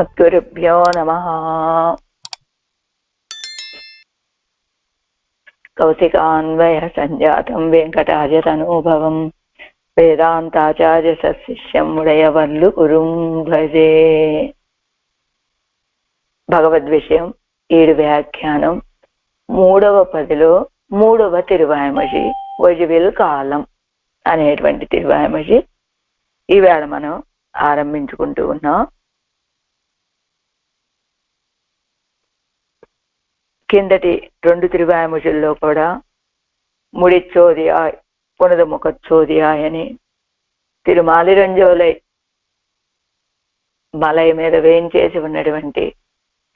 अस्मद्गुरुभ्यो नमः। कौशिकान्वय संजातं वेंकटाजतनूभवं वेदांताचार्य सशिष्यं उडयवर्लु गुरुं भजे। భగవద్ విషయం 7 వ్యాఖ్యానం 3వ పదిలో 3వ తిరువాయమొഴి ఒజివిల్ కాలం అనేటువంటి తిరువాయమొഴి ఈవేళ మనం ఆరంభించుకుంటూ ఉన్నాం. కిందటి 2 తిరువాయమొഴിల్లో కూడా ముడిచ్చోదియాయ్ పునద ముఖచ్చోదియాయ్ అని తిరుమాలిరంజోలై మలై మీద వేయించేసి ఉన్నటువంటి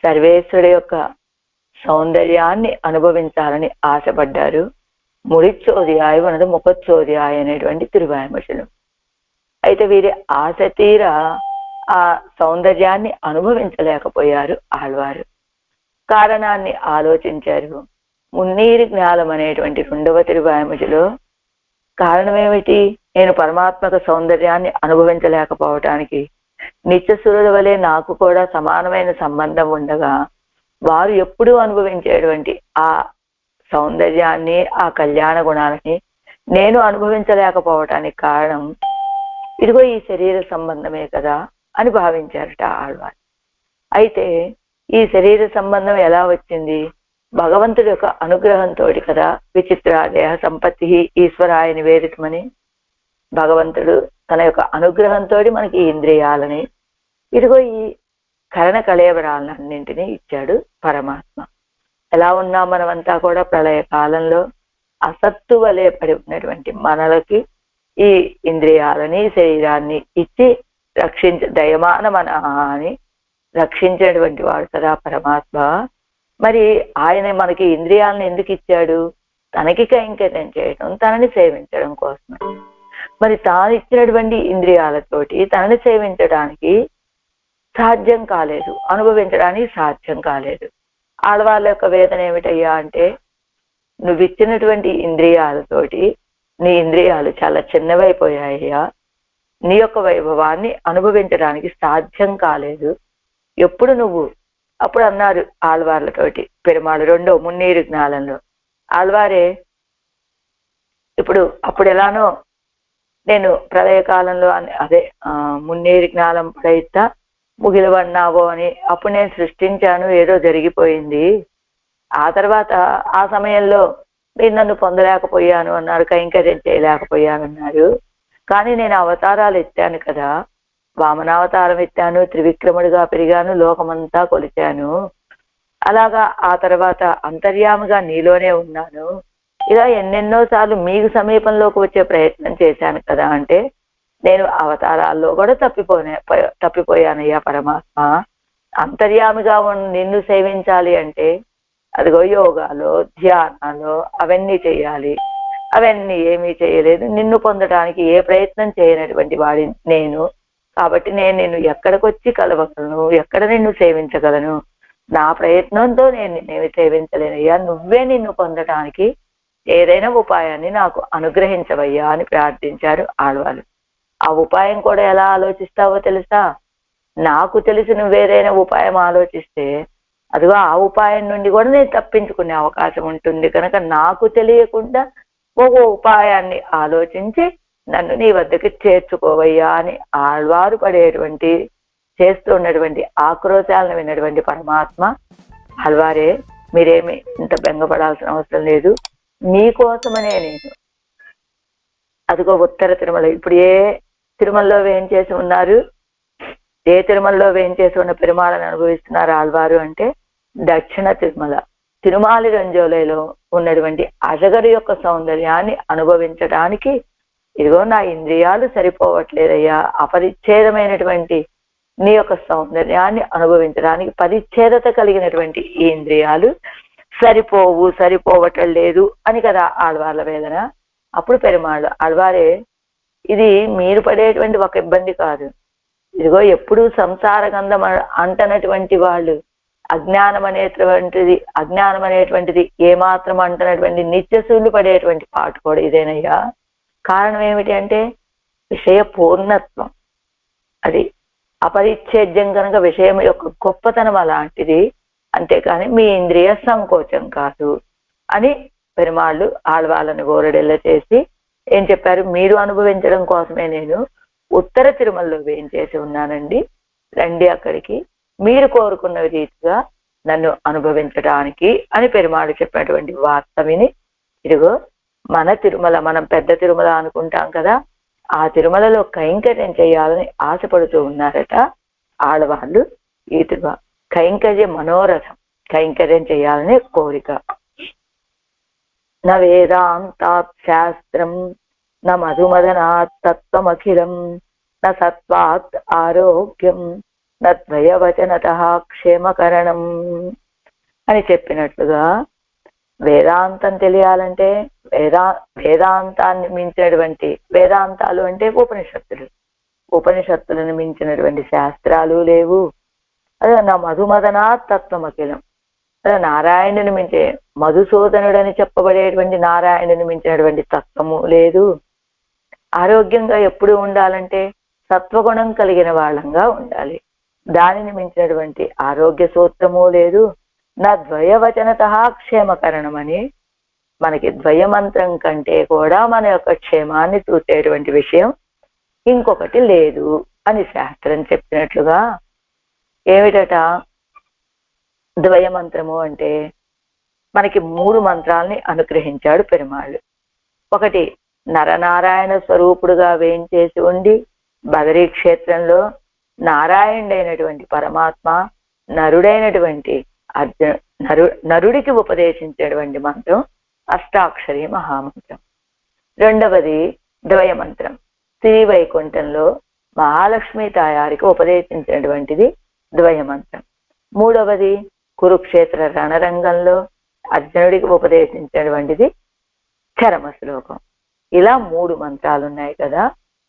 సర్వేశ్వరుడి యొక్క సౌందర్యాన్ని అనుభవించాలని ఆశపడ్డారు. ముడిచ్చోదియాయ్ వనద ముఖచ్చోదియాయ్ అనేటువంటి తిరువాయమొഴിలు. అయితే వీరి ఆశ తీర ఆ సౌందర్యాన్ని అనుభవించలేకపోయారు ఆళ్వారు. కారణాన్ని ఆలోచించారు. మున్నీరు జ్ఞానం అనేటువంటి 2వ తిరువాయమొഴിలో కారణమేమిటి? నేను పరమాత్మక సౌందర్యాన్ని అనుభవించలేకపోవటానికి నిత్యసురుల వలె నాకు కూడా సమానమైన సంబంధం ఉండగా వారు ఎప్పుడూ అనుభవించేటువంటి ఆ సౌందర్యాన్ని, ఆ కళ్యాణ గుణాలని నేను అనుభవించలేకపోవటానికి కారణం ఇదిగో ఈ శరీర సంబంధమే కదా అని భావించారట ఆళ్వారు. అయితే ఈ శరీర సంబంధం ఎలా వచ్చింది? భగవంతుడి యొక్క అనుగ్రహంతో కదా. విచిత్ర దేహ సంపత్తి ఈశ్వరాయ నివేదితమని భగవంతుడు తన యొక్క అనుగ్రహంతో మనకి ఇంద్రియాలని, ఇదిగో ఈ కరణ కళేబరాలన్నింటినీ ఇచ్చాడు పరమాత్మ. ఎలా ఉన్నాం మనమంతా కూడా ప్రళయ కాలంలో అసత్తు వలె పడి ఉన్నటువంటి మనలకి ఈ ఇంద్రియాలని, శరీరాన్ని ఇచ్చి దయమాన మన అని రక్షించేటువంటి వాడు కదా పరమాత్మ. మరి ఆయన మనకి ఇంద్రియాలను ఎందుకు ఇచ్చాడు? తనకి కైంకర్యం చేయడం, తనని సేవించడం కోసం. మరి తాను ఇచ్చినటువంటి ఇంద్రియాలతోటి తనని సేవించడానికి సాధ్యం కాలేదు, అనుభవించడానికి సాధ్యం కాలేదు. ఆడవాళ్ళ యొక్క వేదన ఏమిటయ్యా అంటే, నువ్వు ఇచ్చినటువంటి ఇంద్రియాలతోటి నీ ఇంద్రియాలు చాలా చిన్నవైపోయాయ్యా, నీ యొక్క వైభవాన్ని అనుభవించడానికి సాధ్యం కాలేదు. ఎప్పుడు నువ్వు అప్పుడు అన్నారు ఆళ్వార్లతోటి పెరుమాళ్ 2వ మున్నీరు జ్ఞానంలో ఆళ్వారే అప్పుడు ఎలానో నేను ప్రళయకాలంలో అదే మున్నీరు జ్ఞానం ప్రయత్న ముగిలవన్నావో అని అప్పుడు నేను సృష్టించాను, ఏదో జరిగిపోయింది. ఆ తర్వాత ఆ సమయంలో మీరు నన్ను పొందలేకపోయాను అన్నారు, కైంకర్యం చేయలేకపోయాను అన్నారు. కానీ నేను అవతారాలు ఎత్తాను కదా, వామనావతారం ఎత్తాను, త్రివిక్రముడిగా పెరిగాను, లోకమంతా కొలిచాను. అలాగా ఆ తర్వాత అంతర్యామిగా నీలోనే ఉన్నాను. ఇలా ఎన్నెన్నో సార్లు మీకు సమీపంలోకి వచ్చే ప్రయత్నం చేశాను కదా అంటే, నేను అవతారాల్లో కూడా తప్పిపోయానయ్యా పరమాత్మ. అంతర్యామిగా నిన్ను సేవించాలి అంటే అదిగో యోగాలో, ధ్యానాలో అవన్నీ చేయాలి. అవన్నీ ఏమీ చేయలేదు. నిన్ను పొందడానికి ఏ ప్రయత్నం చేయనటువంటి వాడి నేను. కాబట్టి నేను నిన్ను ఎక్కడికొచ్చి కలవగలను, ఎక్కడ నిన్ను సేవించగలను? నా ప్రయత్నంతో నేను నిన్నేమి సేవించలేనయ్యా, నువ్వే నిన్ను పొందడానికి ఏదైనా ఉపాయాన్ని నాకు అనుగ్రహించవయ్యా అని ప్రార్థించారు ఆళ్వారు. ఆ ఉపాయం కూడా ఎలా ఆలోచిస్తావో తెలుసా? నాకు తెలిసి నువ్వేదైనా ఉపాయం ఆలోచిస్తే అదిగో ఆ ఉపాయం నుండి కూడా నేను తప్పించుకునే అవకాశం ఉంటుంది కనుక నాకు తెలియకుండా ఒక ఉపాయాన్ని ఆలోచించి నన్ను నీ వద్దకి చేర్చుకోవయ్యా అని ఆళ్వారు చేస్తున్నటువంటి ఆక్రోశాలను విన్నటువంటి పరమాత్మ ఆళ్వారే, మీరేమి ఇంత బెంగపడాల్సిన అవసరం లేదు, మీకోసమనే నేను అదిగో ఉత్తర తిరుమల, ఇప్పుడు ఏ తిరుమలలో వేయించేసి ఉన్నారు, ఏ తిరుమలలో వేయించేసి ఉన్న పెరుమాళని అనుభవిస్తున్నారు ఆళ్వారు అంటే దక్షిణ తిరుమల తిరుమాలి రంజోలైలో ఉన్నటువంటి అజగరి యొక్క సౌందర్యాన్ని అనుభవించడానికి ఇదిగో నా ఇంద్రియాలు సరిపోవట్లేదయ్యా, అపరిచ్ఛేదమైనటువంటి నీ యొక్క సౌందర్యాన్ని అనుభవించడానికి పరిచ్ఛేదత కలిగినటువంటి ఈ ఇంద్రియాలు సరిపోవటం లేదు అని కదా ఆళ్వార్ల వేదన. అప్పుడు పెరుమాళ్ళు ఆళ్వారే, ఇది మీరు పడేటువంటి ఒక ఇబ్బంది కాదు, ఇదిగో ఎప్పుడూ సంసార గంధం అంటనటువంటి వాళ్ళు, అజ్ఞానం అనేటువంటిది ఏమాత్రం అంటనటువంటి నిత్యశూలు పడేటువంటి పాటు కూడా ఇదేనయ్యా. కారణం ఏమిటి అంటే విషయ పూర్ణత్వం. అది అపరిచ్ఛేద్యం కనుక విషయం యొక్క గొప్పతనం అలాంటిది, అంతేకాని మీ ఇంద్రియ సంకోచం కాదు అని పెరుమాళ్ళు ఆళ్వాళ్ళను గోరడెల్ల చేసి ఏం చెప్పారు, మీరు అనుభవించడం కోసమే నేను ఉత్తర తిరుమలలో వేయించేసి ఉన్నానండి, రండి అక్కడికి, మీరు కోరుకున్న రీతిగా నన్ను అనుభవించడానికి అని పెరుమాళ్ళు చెప్పినటువంటి వార్త విని, ఇదిగో మన తిరుమల, మనం పెద్ద తిరుమల అనుకుంటాం కదా, ఆ తిరుమలలో కైంకర్యం చేయాలని ఆశపడుతూ ఉన్నారట ఆడవాళ్ళు. ఇదిగా కైంకర్య మనోరథం, కైంకర్యం చేయాలనే కోరిక. న వేదాంతాత్ శాస్త్రం న మధుమదనాత్ తత్వమఖిలం న సత్వాత్ ఆరోగ్యం న ద్వయవచనతః క్షేమకరణం అని చెప్పినట్లుగా వేదాంతం తెలియాలంటే వేదాంతాన్ని మించినటువంటి, వేదాంతాలు అంటే ఉపనిషత్తులు, ఉపనిషత్తులను మించినటువంటి శాస్త్రాలు లేవు. అదే నా మధుమదనాత్ తత్వమఖిలం, అదే నారాయణుని మించే, మధుసూదనుడని చెప్పబడేటువంటి నారాయణుని మించినటువంటి తత్వము లేదు. ఆరోగ్యంగా ఎప్పుడు ఉండాలంటే సత్వగుణం కలిగిన వాళ్ళంగా ఉండాలి, దానిని మించినటువంటి ఆరోగ్య సూత్రము లేదు. నా ద్వయవచనతః క్షేమకరణం అని, మనకి ద్వయమంత్రం కంటే కూడా మన యొక్క క్షేమాన్ని చూసేటువంటి విషయం ఇంకొకటి లేదు అని శాస్త్రం చెప్పినట్లుగా. ఏమిటట ద్వయమంత్రము అంటే, మనకి 3 మంత్రాల్ని అనుగ్రహించాడు పెరుమాళ్ళు. ఒకటి నరనారాయణ స్వరూపుడుగా వేయించేసి ఉండి బదరీ క్షేత్రంలో నారాయణుడైనటువంటి పరమాత్మ నరుడైనటువంటి నరుడికి ఉపదేశించేటువంటి మంత్రం అష్టాక్షరి మహామంత్రం. రెండవది ద్వయమంత్రం, శ్రీవైకుంఠంలో మహాలక్ష్మి తాయారికి ఉపదేశించినటువంటిది ద్వయమంత్రం. మూడవది కురుక్షేత్ర రణరంగంలో అర్జునుడికి ఉపదేశించినటువంటిది చరమ శ్లోకం. ఇలా 3 మంత్రాలు ఉన్నాయి కదా.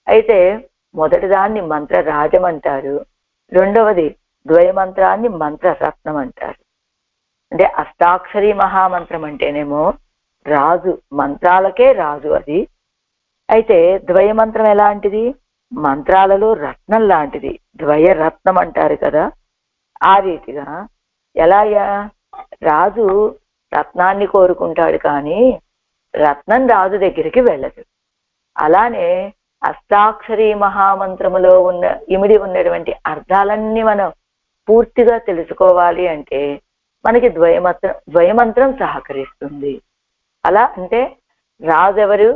అయితే మొదటి దాన్ని మంత్రరాజం అంటారు, రెండవది ద్వయమంత్రాన్ని మంత్రరత్నం అంటారు. అంటే అష్టాక్షరి మహామంత్రం అంటేనేమో రాజు, మంత్రాలకే రాజు అది. అయితే ద్వయమంత్రం ఎలాంటిది, మంత్రాలలో రత్నం లాంటిది, ద్వయరత్నం అంటారు కదా. ఆ రీతిగా ఎలాగా రాజు రత్నాన్ని కోరుకుంటాడు కానీ రత్నం రాజు దగ్గరికి వెళ్ళదు. అలానే అష్టాక్షరి మహామంత్రములో ఇమిడి ఉన్నటువంటి అర్థాలన్నీ మనం పూర్తిగా తెలుసుకోవాలి అంటే మనకి ద్వయమంత్రం సహకరిస్తుంది. అలా అంటే రాజు ఎవరు,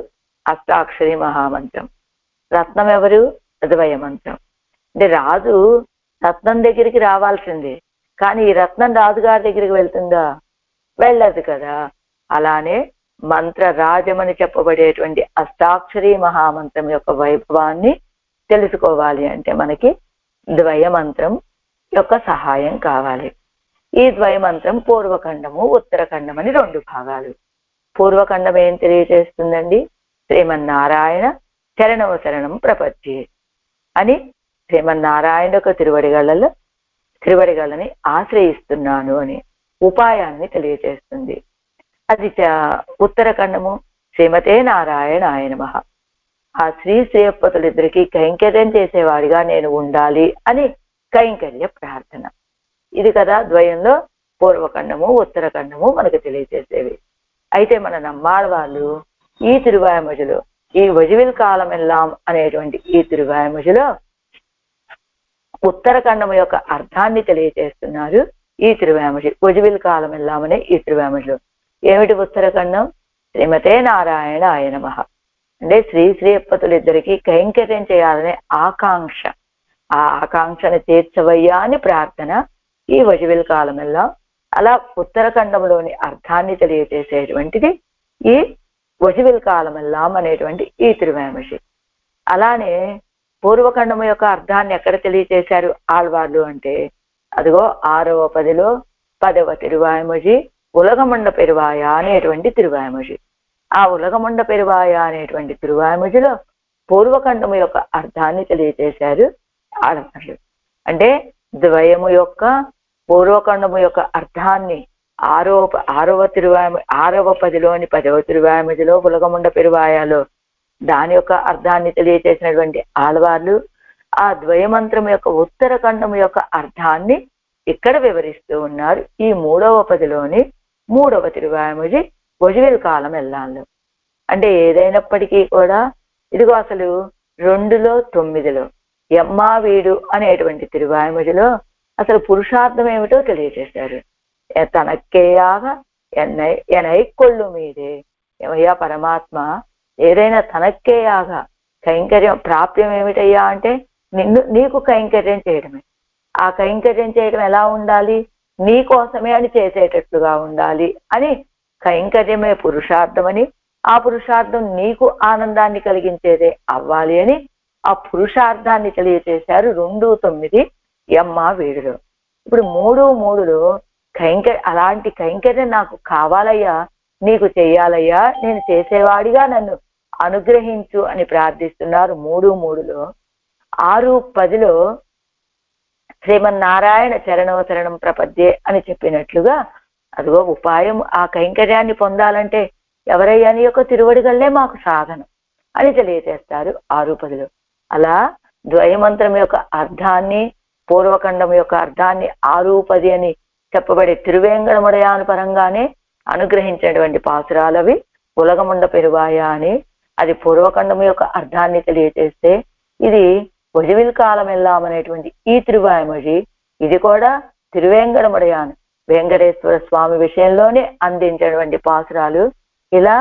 అష్టాక్షరి మహామంత్రం, రత్నం ఎవరు, ద్వయమంత్రం. అంటే రాజు రత్నం దగ్గరికి రావాల్సిందే, కానీ ఈ రత్నం రాజుగారి దగ్గరికి వెళ్తుందా, వెళ్ళదు కదా. అలానే మంత్రరాజమని చెప్పబడేటువంటి అష్టాక్షరి మహామంత్రం యొక్క వైభవాన్ని తెలుసుకోవాలి అంటే మనకి ద్వయమంత్రం యొక్క సహాయం కావాలి. ఈ ద్వయమంత్రం పూర్వఖండము ఉత్తరఖండం అని 2 భాగాలు. పూర్వఖండం ఏం తెలియజేస్తుందండి, శ్రీమన్నారాయణ శరణము శరణం ప్రపత్తి అని, శ్రీమన్నారాయణ యొక్క తిరువడిగళ్ళని ఆశ్రయిస్తున్నాను అని ఉపాయాన్ని తెలియజేస్తుంది. అది ఉత్తరఖండము శ్రీమతే నారాయణాయ నమః, ఆ శ్రీయప్పతులిద్దరికీ కైంకర్యం చేసేవాడిగా నేను ఉండాలి అని కైంకర్య ప్రార్థన. ఇది కదా ద్వయంలో పూర్వఖండము ఉత్తరఖండము మనకు తెలియజేసేవి. అయితే మన నమ్మాళ్ళ వాళ్ళు ఈ తిరువాయమజులో, ఈ వజివిల్ కాలమెల్లాం అనేటువంటి ఈ తిరువాయమజులో ఉత్తరఖండము యొక్క అర్థాన్ని తెలియజేస్తున్నారు. ఈ తిరువాయమజి వజివిల్ కాలమెల్లాం అనే ఈ తిరువాయమజులో ఏమిటి ఉత్తరఖండం, శ్రీమతే నారాయణాయ నమః అంటే శ్రీయప్పతులిద్దరికీ కైంకర్యం చేయాలనే ఆకాంక్ష, ఆ ఆకాంక్షను తీర్చవయ్యా అని ప్రార్థన ఈ వజివిల్ కాలమెల్లా. అలా ఉత్తరఖండంలోని అర్థాన్ని తెలియజేసేటువంటిది ఈ వజివిల్ కాలమెల్లాం అనేటువంటి ఈ తిరువాయమజి. అలానే పూర్వఖండము యొక్క అర్థాన్ని ఎక్కడ తెలియజేశారు ఆళ్వార్లు అంటే, అదిగో 6వ పదిలో 10వ తిరువాయమజి ఉలగమండ పెరువాయ అనేటువంటి తిరువాయమజి. ఆ ఉలగమండ పెరువాయ అనేటువంటి తిరువాయమజిలో పూర్వఖండము యొక్క అర్థాన్ని తెలియజేశారు ఆడవాళ్ళు. అంటే ద్వయము యొక్క పూర్వఖండము యొక్క అర్థాన్ని 6వ పదిలోని 10వ తిరువాయమజిలో ఉలగమండ పెరువాయలో దాని యొక్క అర్థాన్ని తెలియజేసినటువంటి ఆళ్వార్లు ఆ ద్వయమంత్రం యొక్క ఉత్తరఖండం యొక్క అర్థాన్ని ఇక్కడ వివరిస్తూ ఉన్నారు ఈ 3వ పదిలోని 3వ తిరువాయిమొഴി ఒజివిల్ కాలం ఎల్లాంలో. అంటే ఏదైనప్పటికీ కూడా ఇదిగో అసలు 2లో 9లో ఎమ్మా వీడు అనేటువంటి తిరువాయిమొഴിలో అసలు పురుషార్థం ఏమిటో తెలియజేశారు. తనక్కేయాగ ఎనై కొళ్ళు మీదే. ఏమయ్యా పరమాత్మ, ఏదైనా తనక్కేయాగ కైంకర్యం ప్రాప్యం ఏమిటయ్యా అంటే నీకు కైంకర్యం చేయడమే. ఆ కైంకర్యం చేయడం ఎలా ఉండాలి? నీ కోసమే అని చేసేటట్లుగా ఉండాలి అని, కైంకర్యమే పురుషార్థమని, ఆ పురుషార్థం నీకు ఆనందాన్ని కలిగించేదే అవ్వాలి అని ఆ పురుషార్థాన్ని తెలియచేశారు 2:9 ఎమ్మా వీడులో. ఇప్పుడు 3:3లో అలాంటి కైంకర్యం నాకు కావాలయ్యా, నీకు చెయ్యాలయ్యా, నేను చేసేవాడిగా నన్ను అనుగ్రహించు అని ప్రార్థిస్తున్నారు 3:3లో. 6:10లో శ్రీమన్నారాయణ చరణవ శరణం ప్రపద్యే అని చెప్పినట్లుగా అదిగో ఉపాయం ఆ కైంకర్యాన్ని పొందాలంటే ఎవరయ్యా నీ యొక్క తిరువడిగల్లే మాకు సాధనం అని తెలియజేస్తారు 6:10లో. అలా ద్వయమంత్రం యొక్క అర్థాన్ని, పూర్వఖండం యొక్క అర్థాన్ని 6:10 అని చెప్పబడే తిరువేంగడముడయాను పరంగానే అనుగ్రహించినటువంటి పాసురాలవి. ఉలగముండ పెరువాయ అని అది పూర్వఖండం యొక్క అర్థాన్ని తెలియజేస్తే, ఇది ఒజివిల్ కాలం ఎల్లామనేటువంటి ఈ తిరువాయిమొഴి ఇది కూడా తిరువేంగడముడయాను వెంకటేశ్వర స్వామి విషయంలోనే అందించినటువంటి పాసురాలు. ఇలా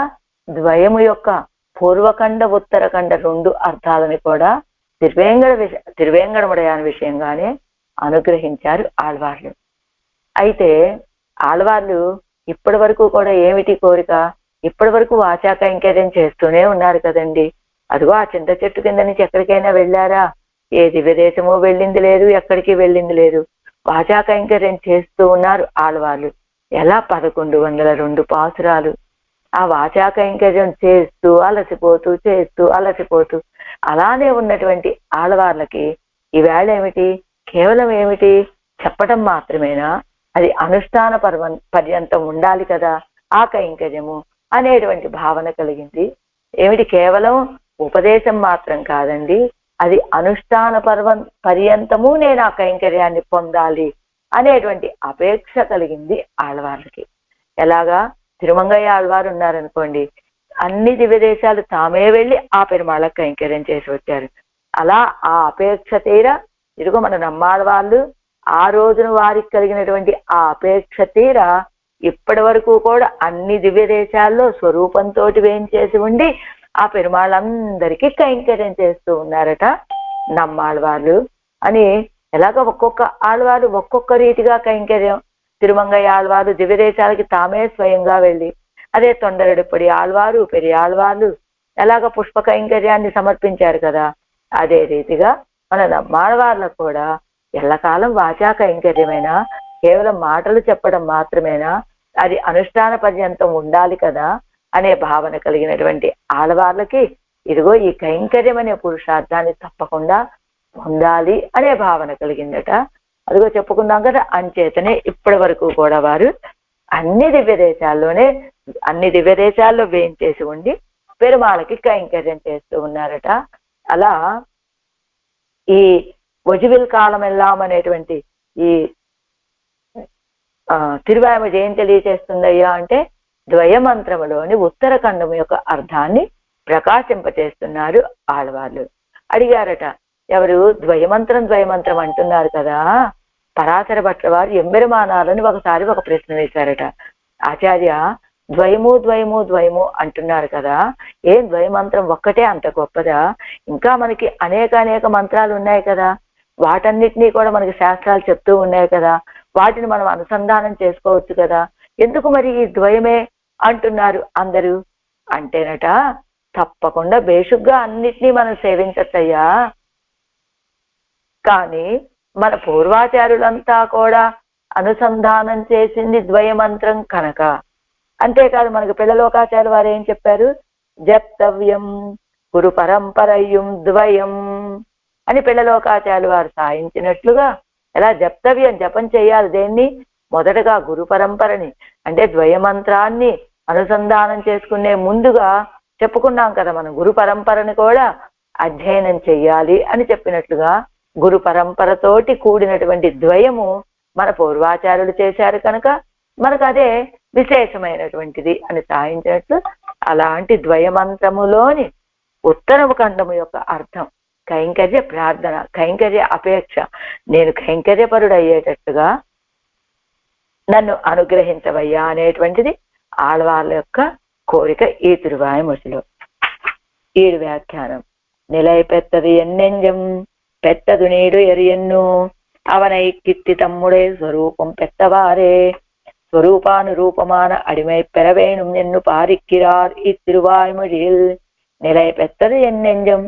ద్వయము యొక్క పూర్వఖండ ఉత్తరఖండ 2 అర్థాలని కూడా తిరువేంగడముడయాను విషయంగానే అనుగ్రహించారు ఆళ్వార్లు. అయితే ఆళ్వార్లు ఇప్పటి వరకు కూడా ఏమిటి కోరిక? ఇప్పటి వరకు వాచా కైంకర్యం చేస్తూనే ఉన్నారు కదండి. అదిగో ఆ చింత చెట్టు కింద నుంచి ఎక్కడికైనా వెళ్ళారా? ఏ దివ్యదేశమో వెళ్ళింది లేదు, ఎక్కడికి వెళ్ళింది లేదు. వాచా కైంకర్యం చేస్తూ ఉన్నారు ఆళ్వార్లు. ఎలా 1102 పాసురాలు ఆ వాచా కైంకర్యం చేస్తూ అలసిపోతూ అలానే ఉన్నటువంటి ఆళ్వార్లకి ఈవేళ ఏమిటి? కేవలం ఏమిటి? చెప్పడం మాత్రమేనా? అది అనుష్ఠాన పర్యంతం ఉండాలి కదా ఆ కైంకర్యము అనేటువంటి భావన కలిగింది. ఏమిటి? కేవలం ఉపదేశం మాత్రం కాదండి, అది అనుష్ఠాన పర్యంతము నేను ఆ కైంకర్యాన్ని పొందాలి అనేటువంటి అపేక్ష కలిగింది ఆళ్వార్లకి. ఎలాగా? తిరుమంగయ్య ఆళ్వారు ఉన్నారనుకోండి, అన్ని దివ్యదేశాలు తామే వెళ్ళి ఆ పెరుమాళ్ళకి కైంకర్యం చేసి వచ్చారు. అలా ఆ అపేక్ష తీరా ఇదిగో మన నమ్మాళ్వార్లు ఆ రోజున వారికి కలిగినటువంటి ఆ అపేక్ష తీరా ఇప్పటి వరకు కూడా అన్ని దివ్య దేశాల్లో స్వరూపంతో వేయించేసి ఉండి ఆ పెరుమాళ్ళందరికీ కైంకర్యం చేస్తూ ఉన్నారట నమ్మాళ్వార్లు అని. ఎలాగ ఒక్కొక్క ఆళ్వారు ఒక్కొక్క రీతిగా కైంకర్యం. తిరుమంగయ్య ఆళ్వారు దివ్య దేశాలకి తామే స్వయంగా వెళ్ళి, అదే తొండరెడుపడి ఆళ్వారు పెరియాళ్వార్లు ఎలాగ పుష్ప కైంకర్యాన్ని సమర్పించారు కదా, అదే రీతిగా మన నమ్మాళ్వార్లకు కూడా ఎల్లకాలం వాచా కైంకర్యమేనా, కేవలం మాటలు చెప్పడం మాత్రమేనా, అది అనుష్ఠాన పర్యంతం ఉండాలి కదా అనే భావన కలిగినటువంటి ఆళ్వార్లకి ఇదిగో ఈ కైంకర్యం అనే పురుషార్థాన్ని తప్పకుండా పొందాలి అనే భావన కలిగిందట. అదిగో చెప్పుకున్నాం కదా, అంచేతనే ఇప్పటి వరకు కూడా వారు అన్ని దివ్య దేశాల్లో వేయించేసి ఉండి పెరుమాళకి కైంకర్యం చేస్తూ ఉన్నారట. అలా ఈ ఒజివిల్ కాలం ఎల్లామనేటువంటి ఈ తిరువాయిమొഴి ఏం తెలియచేస్తుందయ్యా అంటే ద్వయమంత్రములోని ఉత్తరఖండము యొక్క అర్థాన్ని ప్రకాశింపచేస్తున్నారు ఆళ్వార్లు. అడిగారట ఎవరు? ద్వయమంత్రం అంటున్నారు కదా, పరాశర భట్ల వారు ఎంబెరుమానాలని ఒకసారి ఒక ప్రశ్న వేశారట. ఆచార్య, ద్వయము అంటున్నారు కదా, ఏం ద్వయమంత్రం ఒక్కటే అంత గొప్పదా? ఇంకా మనకి అనేక మంత్రాలు ఉన్నాయి కదా, వాటన్నిటినీ కూడా మనకి శాస్త్రాలు చెప్తూ ఉన్నాయి కదా, వాటిని మనం అనుసంధానం చేసుకోవచ్చు కదా, ఎందుకు మరి ఈ ద్వయమే అంటున్నారు అందరూ అంటేనట, తప్పకుండా బేషుగ్గా అన్నిటినీ మనం సేవించచ్చయ్యా, కానీ మన పూర్వాచార్యులంతా కూడా అనుసంధానం చేసింది ద్వయమంత్రం కనుక. అంతేకాదు మనకు పిల్లలోకాచార్య వారు ఏం చెప్పారు? జప్తవ్యం గురు పరంపరయుం ద్వయం అని పిల్లలోకాచార్య వారు సాయించినట్లుగా ఎలా జప్తవ్యం, జపం చేయాలి. దేన్ని? మొదటగా గురు పరంపరని, అంటే ద్వయమంత్రాన్ని అనుసంధానం చేసుకునే ముందుగా చెప్పుకున్నాం కదా మనం, గురు పరంపరని కూడా అధ్యయనం చెయ్యాలి అని చెప్పినట్లుగా గురు పరంపరతోటి కూడినటువంటి ద్వయము మన పూర్వాచార్యులు చేశారు కనుక మనకు అదే విశేషమైనటువంటిది అని సాధించినట్లు అలాంటి ద్వయమంత్రములోని ఉత్తరము ఖండము యొక్క అర్థం కైంకర్య ప్రార్థన, కైంకర్య అపేక్ష. నేను కైంకర్యపరుడు అయ్యేటట్టుగా నన్ను అనుగ్రహించవయ్యా అనేటువంటిది ఆళ్వార్ల యొక్క కోరిక ఈ తిరువాయుమొழிలో. 7 వ్యాఖ్యానం. నిలయ పెత్తది ఎన్నెంజం పెత్తదు నేడు ఎరియన్ను అవనై కిత్తి తమ్ముడే స్వరూపం పెత్తవారే స్వరూపానురూపమాన అడిమై పెరవేణుం ఎన్ను పారిక్కిరార్ ఈ తిరువాయుమొழியில். నిలయ పెత్తది ఎన్నెంజం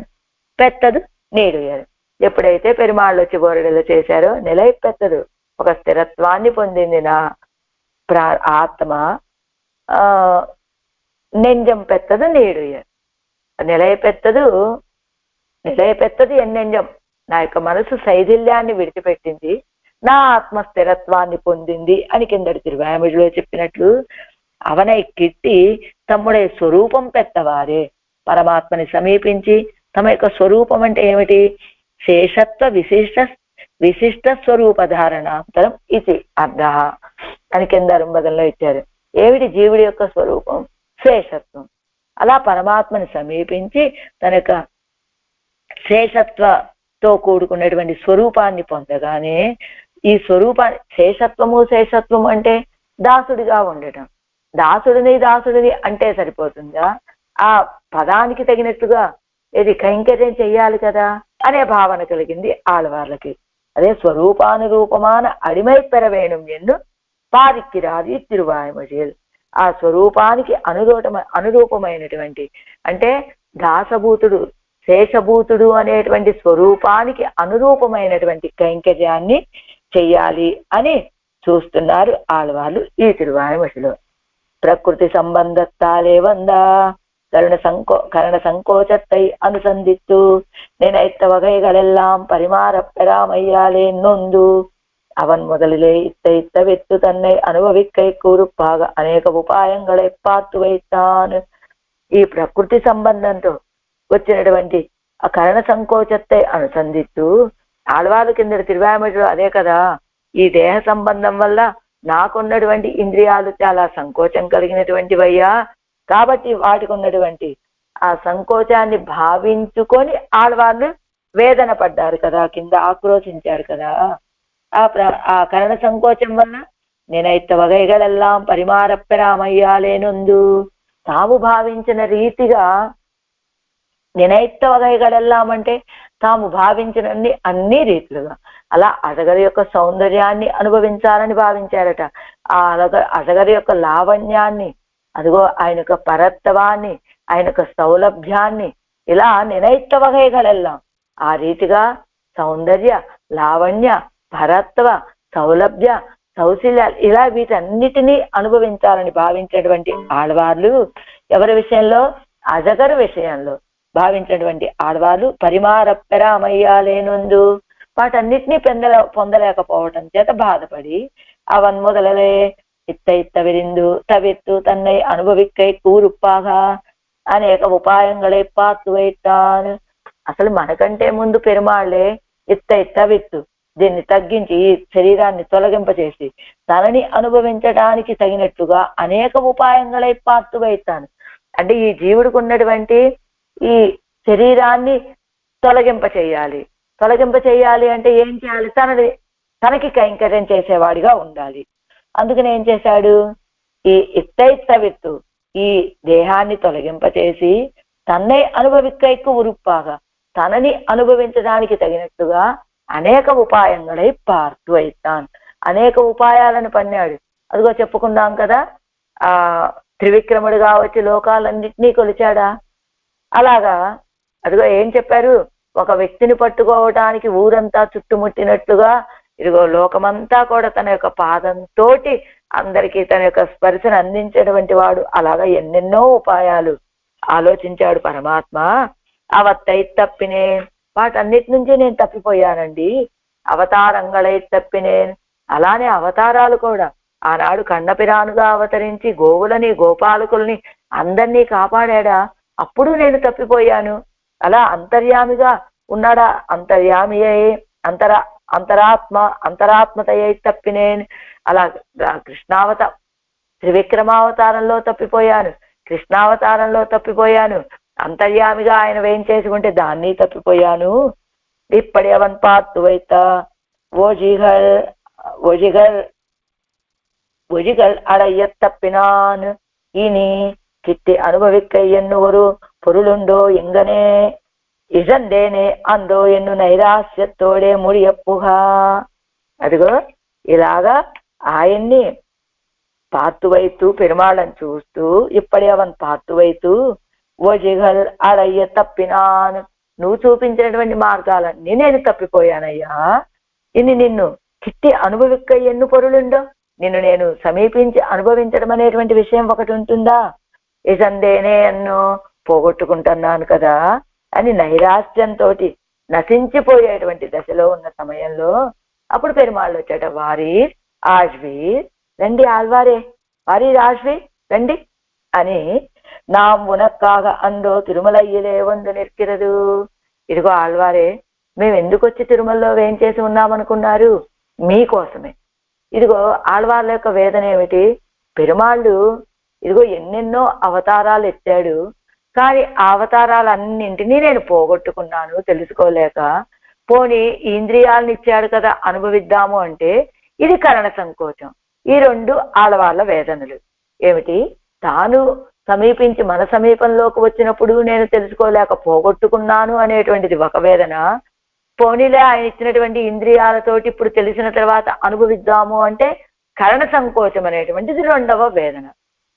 పెత్తదు నేడు ఎరు. ఎప్పుడైతే పెరుమాళ్ళు వచ్చి బోరడలో చేశారో నిలయ పెత్తదు, ఒక స్థిరత్వాన్ని పొందింది నా ఆత్మ. నెంజం పెత్తదు నేడు ఎరు. నిలయ పెత్తది ఎన్నెంజం, నా యొక్క మనసు శైథిల్యాన్ని విడిచిపెట్టింది, నా ఆత్మ స్థిరత్వాన్ని పొందింది అని కిందటి తిరువాయుమొழிలో చెప్పినట్లు అవనై కిట్టి తమ్ముడే స్వరూపం పెత్తవారే, పరమాత్మని సమీపించి తమ యొక్క స్వరూపం అంటే ఏమిటి, శేషత్వ విశిష్ట స్వరూప ధారణాంతరం ఇది అర్థ అని కింద రుంబదంలో ఇచ్చారు. ఏమిటి జీవుడి యొక్క స్వరూపం, శేషత్వం. అలా పరమాత్మని సమీపించి తన యొక్క శేషత్వతో కూడుకున్నటువంటి స్వరూపాన్ని పొందగానే ఈ స్వరూపాన్ని శేషత్వం అంటే దాసుడిగా ఉండటం. దాసుడిని అంటే సరిపోతుందా, ఆ పదానికి తగినట్టుగా ఇది కైంకర్యం చెయ్యాలి కదా అనే భావన కలిగింది ఆళ్వార్లకి. అదే స్వరూపానురూపమాన అడిమై పెరవేణుం ఎన్ను పారిక్కిరాది తిరువాయుమొழியில். ఆ స్వరూపానికి అనురూపమైనటువంటి అంటే దాసభూతుడు శేషభూతుడు అనేటువంటి స్వరూపానికి అనురూపమైనటువంటి కైంకర్యాన్ని చెయ్యాలి అని చూస్తున్నారు ఆళ్వార్లు ఈ తిరువాయుమొழிలో. ప్రకృతి సంబంధత్తాలే వందా கரண சங்கோச்சத்தை அனுசந்தித்து நினைத்த வகைகளெல்லாம் பரிமாறப்பெறாமையாலே நொந்து அவன் முதலிலே இத்த வித்து தன்னை అనుభవిక్కై కూరుపాగా అనేక ఉపాయంகளை పాతు వైతాను. ఈ ప్రకృతి సంబంధంతో వచ్చినటువంటి ఆ కరణ సంకోచத்தை అనుసంధిస్తూ ఆళ్వారు కింద తిరువాయుమొழிలో అదే కదా, ఈ దేహ సంబంధం వల్ల నాకున్నటువంటి ఇంద్రియాలు చాలా సంకోచం కలిగినటువంటివయ్యా, కాబట్టి వాటికి ఉన్నటువంటి ఆ సంకోచాన్ని భావించుకొని ఆళ్వార్లు వేదన పడ్డారు కదా, కింద ఆక్రోశించారు కదా. ఆ కరణ సంకోచం వల్ల నేనైత వగైగలెల్లాం పరిమారప్పెరామయ్యాలేనుందు, తాము భావించిన రీతిగా నేనైత వగైగలెల్లాం అంటే తాము భావించిన అన్ని రీతులుగా అలా అజగరి యొక్క సౌందర్యాన్ని అనుభవించాలని భావించారట. ఆ అజగరి యొక్క లావణ్యాన్ని, అదిగో ఆయన యొక్క పరత్వాన్ని, ఆయన యొక్క సౌలభ్యాన్ని ఇలా నినైత వగైగలెల్లాం ఆ రీతిగా సౌందర్య, లావణ్య, పరత్వ, సౌలభ్య, సౌశల్యాలు ఇలా వీటన్నిటినీ అనుభవించాలని భావించినటువంటి ఆళ్వార్లు ఎవరి విషయంలో, అజగరు విషయంలో భావించినటువంటి ఆళ్వార్లు పరిమారప్పెరామయ్యాలేనుందు వాటన్నిటినీ పొందలేకపోవటం చేత బాధపడి అవన్ మొదలలే ఇత్త విరిందు తవిత్తు తన్నై అనుభవిక్కై కూరుప్పాగా అనేక ఉపాయంಗಳೇ పాతు వైతాను. అసలు మనకంటే ముందు పెరుమాళ్లే ఇత్త విత్తు దీన్ని తగ్గించి ఈ శరీరాన్ని తొలగింపచేసి తనని అనుభవించడానికి తగినట్టుగా అనేక ఉపాయంಗಳೇ పాతు వైతాను. అంటే ఈ జీవుడికి ఉన్నటువంటి ఈ శరీరాన్ని తొలగింప చేయాలి అంటే ఏం చేయాలి, తనకి కైంకర్యం చేసేవాడిగా ఉండాలి. అందుకని ఏం చేశాడు, ఈ ఇత్తవిత్తు ఈ దేహాన్ని తొలగింపచేసి తన్నే అనుభవిక్కైకు ఉరుప్పాగా తనని అనుభవించడానికి తగినట్టుగా అనేక ఉపాయంಗಳೇ పార్తు అయితాన్, అనేక ఉపాయాలను పన్నాడు. అదిగో చెప్పుకున్నాం కదా, ఆ త్రివిక్రముడుగా వచ్చి లోకాలన్నింటినీ కొలిచాడా, అలాగా అదిగో ఏం చెప్పారు, ఒక వ్యక్తిని పట్టుకోవటానికి ఊరంతా చుట్టుముట్టినట్లుగా ఇదిగో లోకమంతా కూడా తన యొక్క పాదంతో అందరికీ తన యొక్క స్పర్శను అందించేటువంటి వాడు. అలాగా ఎన్నెన్నో ఉపాయాలు ఆలోచించాడు పరమాత్మ. అవత్తై తప్పినే వాటన్నిటి నుంచి నేను తప్పిపోయానండి. అవతారంగళై తప్పినేన్, అలానే అవతారాలు కూడా ఆనాడు కన్నపిరానుగా అవతరించి గోవులని గోపాలకుల్ని అందరినీ కాపాడా, అప్పుడు నేను తప్పిపోయాను. అలా అంతర్యామిగా ఉన్నాడా? అంతర్యామి అయి అంతరాత్మతయ్యై తప్పినేను. అలా త్రివిక్రమావతారంలో తప్పిపోయాను, కృష్ణావతారంలో తప్పిపోయాను, అంతర్యామిగా ఆయన వేం చేసుకుంటే దాన్ని తప్పిపోయాను. இப்படி அவன் பார்த்து வைத்த ஒழிகள் ஒழிகள் ஒழிகள் அடைய தப்பினான். இனி கிட்டி அனுபவிக்க என்னொரு பொருளுண்டோ எங்கனே ఇజందేనే అందో ఎన్ను నైరాస్యతోడే ముడియప్పుగా. అదిగో ఇలాగా ఆయన్ని పార్తువైతూ పెరుమాళ్ళని చూస్తూ ఇప్పటి అవన్ పార్తువైతూ ఓజిగల్ అడయ్య తప్పినాను. నువ్వు చూపించినటువంటి మార్గాలన్నీ నేను తప్పిపోయానయ్యా. ఇన్ని నిన్ను కిట్టి అనుభవిక్క ఎన్ను పొరులుండో, నిన్ను నేను సమీపించి అనుభవించడం అనేటువంటి విషయం ఒకటి ఉంటుందా? ఇజందేనే ఎన్నో పోగొట్టుకుంటున్నాను కదా అని నైరాశ్యంతో నశించిపోయేటువంటి దశలో ఉన్న సమయంలో అప్పుడు పెరుమాళ్ళు వచ్చాట. వారీర్ ఆజ్వీర్ రండి, ఆళ్వారే వారీర్ ఆజ్వీర్ రండి అని நாம் உனக்காக అందో తిరుమలయ్యలే వందు నిற்கிறது. ఇదిగో ఆళ్వారే, మేము ఎందుకు వచ్చి తిరుమలలో వేం చేసి ఉన్నామనుకున్నారు? మీకోసమే. ఇదిగో ఆళ్వార్ల యొక్క వేదన ఏమిటి? పెరుమాళ్ళు ఇదిగో ఎన్నెన్నో అవతారాలు ఎత్తాడు, కానీ ఆ అవతారాలన్నింటినీ నేను పోగొట్టుకున్నాను తెలుసుకోలేక. పోనీ ఇంద్రియాలను ఇచ్చాడు కదా అనుభవిద్దాము అంటే ఇది కరణ సంకోచం. ఈ రెండు ఆడవాళ్ళ వేదనలు ఏమిటి? తాను సమీపించి మన సమీపంలోకి వచ్చినప్పుడు నేను తెలుసుకోలేక పోగొట్టుకున్నాను అనేటువంటిది ఒక వేదన. పోనీలే ఆయన ఇచ్చినటువంటి ఇంద్రియాలతోటి ఇప్పుడు తెలిసిన తర్వాత అనుభవిద్దాము అంటే కరణ సంకోచం అనేటువంటిది రెండవ వేదన.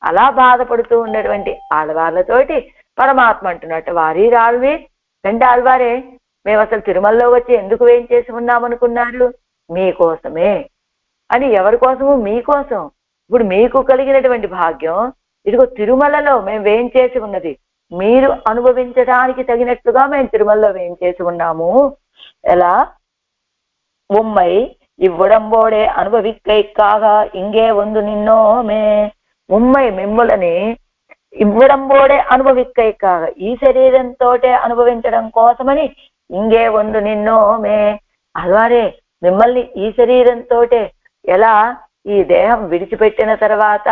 అలా బాధపడుతూ ఉన్నటువంటి ఆడవాళ్ళతోటి పరమాత్మ అంటున్నట్టు వారీర్ ఆళ్వీర్ రండి ఆళ్వారే, మేము అసలు తిరుమలలో వచ్చి ఎందుకు వేం చేసి ఉన్నామనుకున్నారు? మీకోసమే అని. ఎవరి కోసము? మీకోసం. ఇప్పుడు మీకు కలిగినటువంటి భాగ్యం ఇదిగో తిరుమలలో మేము వేం చేసి ఉన్నది మీరు అనుభవించడానికి తగినట్లుగా మేము తిరుమలలో వేం చేసి ఉన్నాము. ఎలా? ఉమ్మై ఇవ్వడంబోడే అనుభవిక్కైక్కాగ ఇంగే వందు నిన్నోమే. ఉమ్మై మిమ్ములని ఇవ్వడంబోడే అనుభవిక్కైక్కాగ ఈ శరీరంతో అనుభవించడం కోసమని ఇంగే వందు నిన్నోమే. అల్వారే మిమ్మల్ని ఈ శరీరంతో ఎలా ఈ దేహం విడిచిపెట్టిన తర్వాత